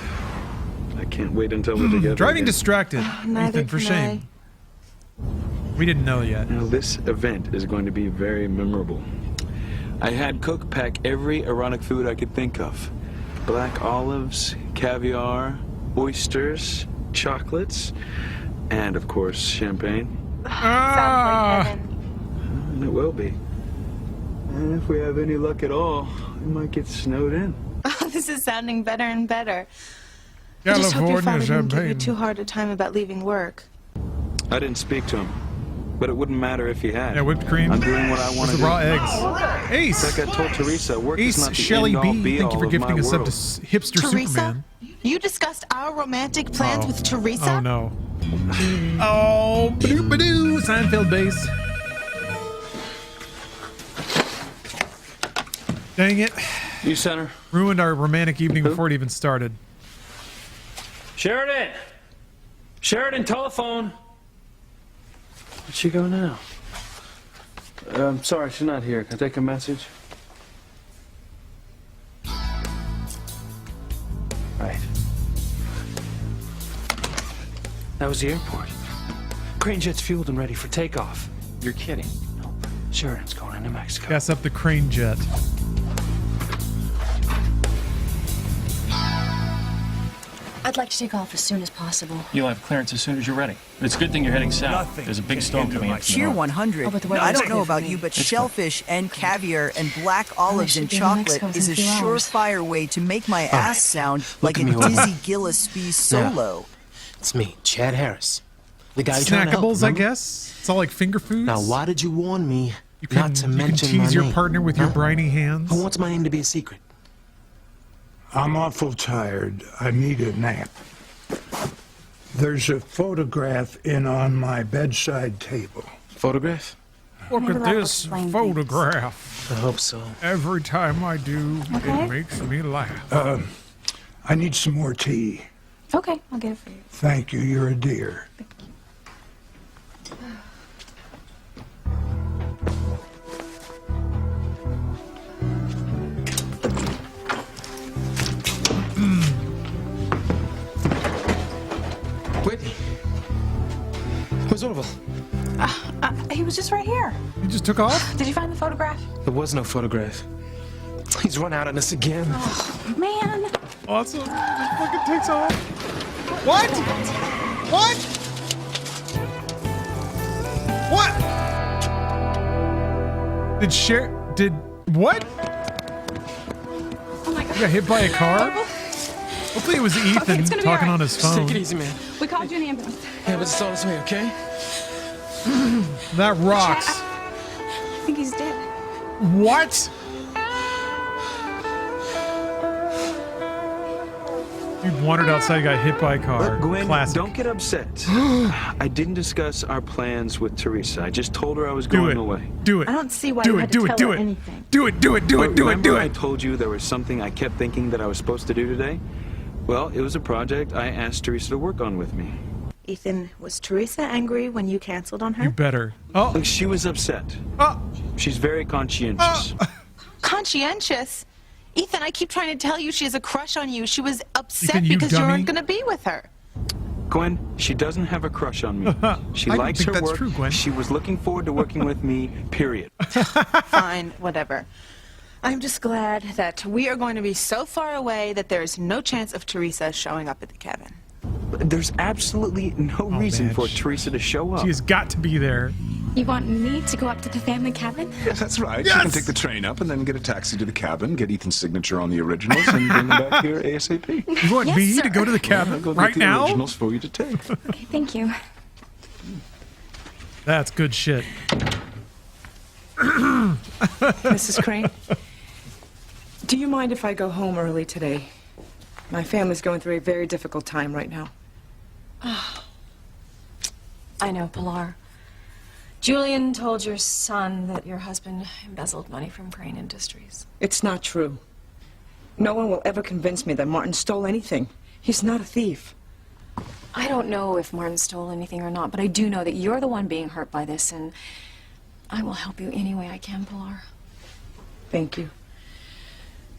I can't wait until we're together. Driving again. distracted. Neither Ethan, for can shame. We didn't know yet. Now, this event is going to be very memorable. I had Cook pack every erotic food I could think of. Black olives, caviar, oysters, chocolates, and, of course, champagne. Sounds like heaven. And it will be. And if we have any luck at all, we might get snowed in. Oh, this is sounding better and better. I just hope your father didn't give you too hard a time about leaving work. I didn't speak to him, but it wouldn't matter if he had. Yeah, whipped cream. I'm doing what I want to The do. raw eggs. Ace! Like I told Teresa, work is Ace not the Shelley end-all, B, be-all thank you for of gifting my a sub to world. Hipster Teresa? Superman. You discussed our romantic plans with Teresa? Oh, no. Oh, ba-doo-ba-doo, Seinfeld bass. Dang it. You center. Ruined our romantic evening before it even started. Sheridan! Sheridan, telephone! Where'd she go now? I'm sorry, she's not here. Can I take a message? Right. That was the airport. Crane jet's fueled and ready for takeoff. You're kidding. No. Sheridan's going into Mexico. Gas up the crane jet. I'd like to take off as soon as possible. You'll have clearance as soon as you're ready. It's a good thing you're heading south. There's a big storm coming in. Cheer 100. I don't know about you, but shellfish and caviar and black olives and chocolate is a surefire way to make my ass sound like a Dizzy Gillespie solo. It's me, Chad Harris. The guy trying to help, Snackables, I remember? guess. It's all like finger foods. Now, why did you warn me You can, not to you mention can my tease your name? partner with your briny hands. Who wants my name to be a secret? I'm awful tired. I need a nap. There's a photograph in on my bedside table. Photograph? Look at this photograph. I hope so. Every time I do, Okay. it makes me laugh. I need some more tea. Okay, I'll get it for you. Thank you. You're a dear. Whitney. Where's Orville? He was just right here. You just took off? Did you find the photograph? There was no photograph. He's run out on us again. Man. Awesome. He fucking takes off. What? What? What? Did what? Oh my God. You got hit by a car? Hopefully it was Ethan it's gonna be talking all on right. his Just phone. take it easy, man. We called you an ambulance. Yeah, but it's all this way, okay? That rocks. I think he's dead. What? Dude wandered outside, got hit by a car. Look, Gwen, Classic. don't get upset. I didn't discuss our plans with Teresa. I just told her I was going away. Do it. I don't see why Do you it, had do to it, tell do her it. anything. Do it, do it, do it, do it, do Remember I it. told you there was something I kept thinking that I was supposed to do today? Well, it was a project I asked Teresa to work on with me. Ethan, was Teresa angry when you canceled on her? You better. Oh. Look, she was upset. Oh. She's very conscientious. Conscientious? Ethan, I keep trying to tell you she has a crush on you. She was upset Ethan, you because you dummy. weren't going to be with her. Gwen, she doesn't have a crush on me. She I don't likes think her that's work. true, Gwen. She was looking forward to working with me, period. Fine, whatever. I'm just glad that we are going to be so far away that there is no chance of Teresa showing up at the cabin. There's absolutely no reason man. for Teresa to show up. She has got to be there. You want me to go up to the family cabin? Yes, that's right. Yes! You can take the train up and then get a taxi to the cabin, get Ethan's signature on the originals, and bring them back here ASAP. You want Yes, me sir. to go to the cabin I'll go right get the now? originals for you to take. Okay, thank you. That's good shit. Mrs. Crane, do you mind if I go home early today? My family's going through a very difficult time right now. I know, Pilar. Julian told your son that your husband embezzled money from Crane Industries. It's not true. No one will ever convince me that Martin stole anything. He's not a thief. I don't know if Martin stole anything or not, but I do know that you're the one being hurt by this, and I will help you any way I can, Pilar. Thank you.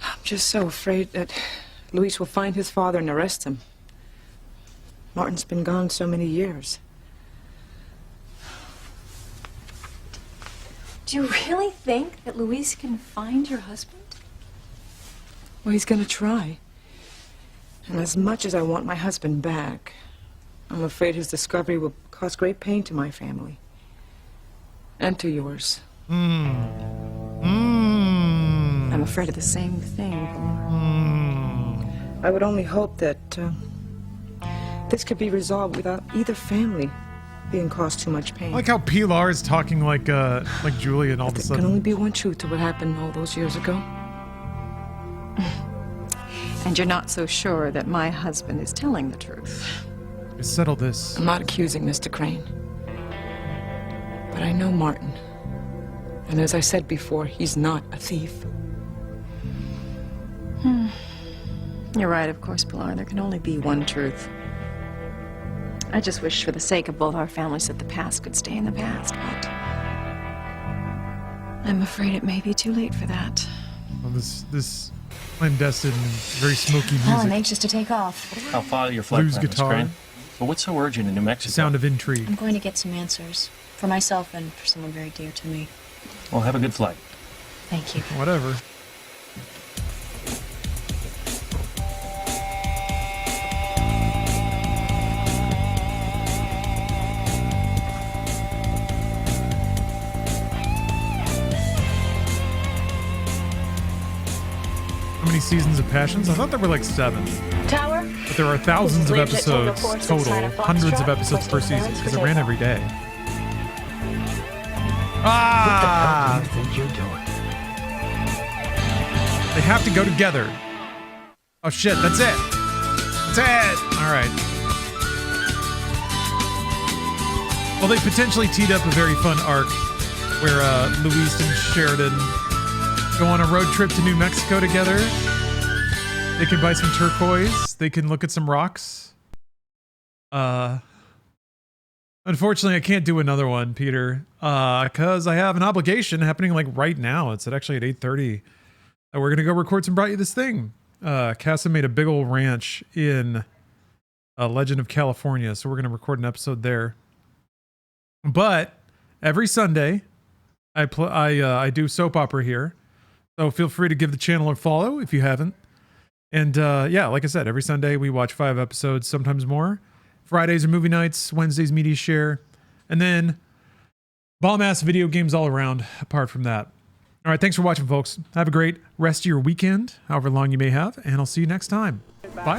I'm just so afraid that Luis will find his father and arrest him. Martin's been gone so many years. Do you really think that Luis can find your husband? Well, he's gonna try. And as much as I want my husband back, I'm afraid his discovery will cause great pain to my family. And to yours. I'm afraid of the same thing, Pilar. I would only hope that this could be resolved without either family being caused too much pain. I like how Pilar is talking like Julian all of a There sudden. can only be one truth to what happened all those years ago. And you're not so sure that my husband is telling the truth. Settle this. I'm not accusing Mr. Crane. But I know Martin. And as I said before, he's not a thief. You're right, of course, Pilar. There can only be one truth. I just wish for the sake of both our families that the past could stay in the past, but I'm afraid it may be too late for that. Well, this clandestine, very smoky Well, I'm music. anxious to take off. I'll follow your flight Blues plan, Miss guitar. Crane. But what's so urgent in New Mexico? Sound of intrigue. I'm going to get some answers for myself and for someone very dear to me. Well, have a good flight. Thank you. Whatever. How many seasons of Passions? I thought there were like 7. Tower? But there are thousands of This is Learjet episodes 204, total, 69 Foxtrot, hundreds of episodes per requesting season, clearance because for it ran takeoff. every day. Ah! What the hell do you think you're doing? They have to go together. Oh shit, that's it. That's it! Alright. Well, they potentially teed up a very fun arc where Luis and Sheridan go on a road trip to New Mexico together. They can buy some turquoise. They can look at some rocks. Unfortunately, I can't do another one, Peter, because I have an obligation happening like right now. It's actually at 8:30. We're gonna go record some Brought You This Thing. Casa made a big old ranch in Legend of California, so we're gonna record an episode there. But every Sunday, I do soap opera here, so feel free to give the channel a follow if you haven't. And yeah, like I said, every Sunday we watch 5 episodes, sometimes more. Fridays are movie nights, Wednesdays media share, and then bomb-ass video games all around apart from that. All right, thanks for watching, folks. Have a great rest of your weekend, however long you may have, and I'll see you next time. Bye.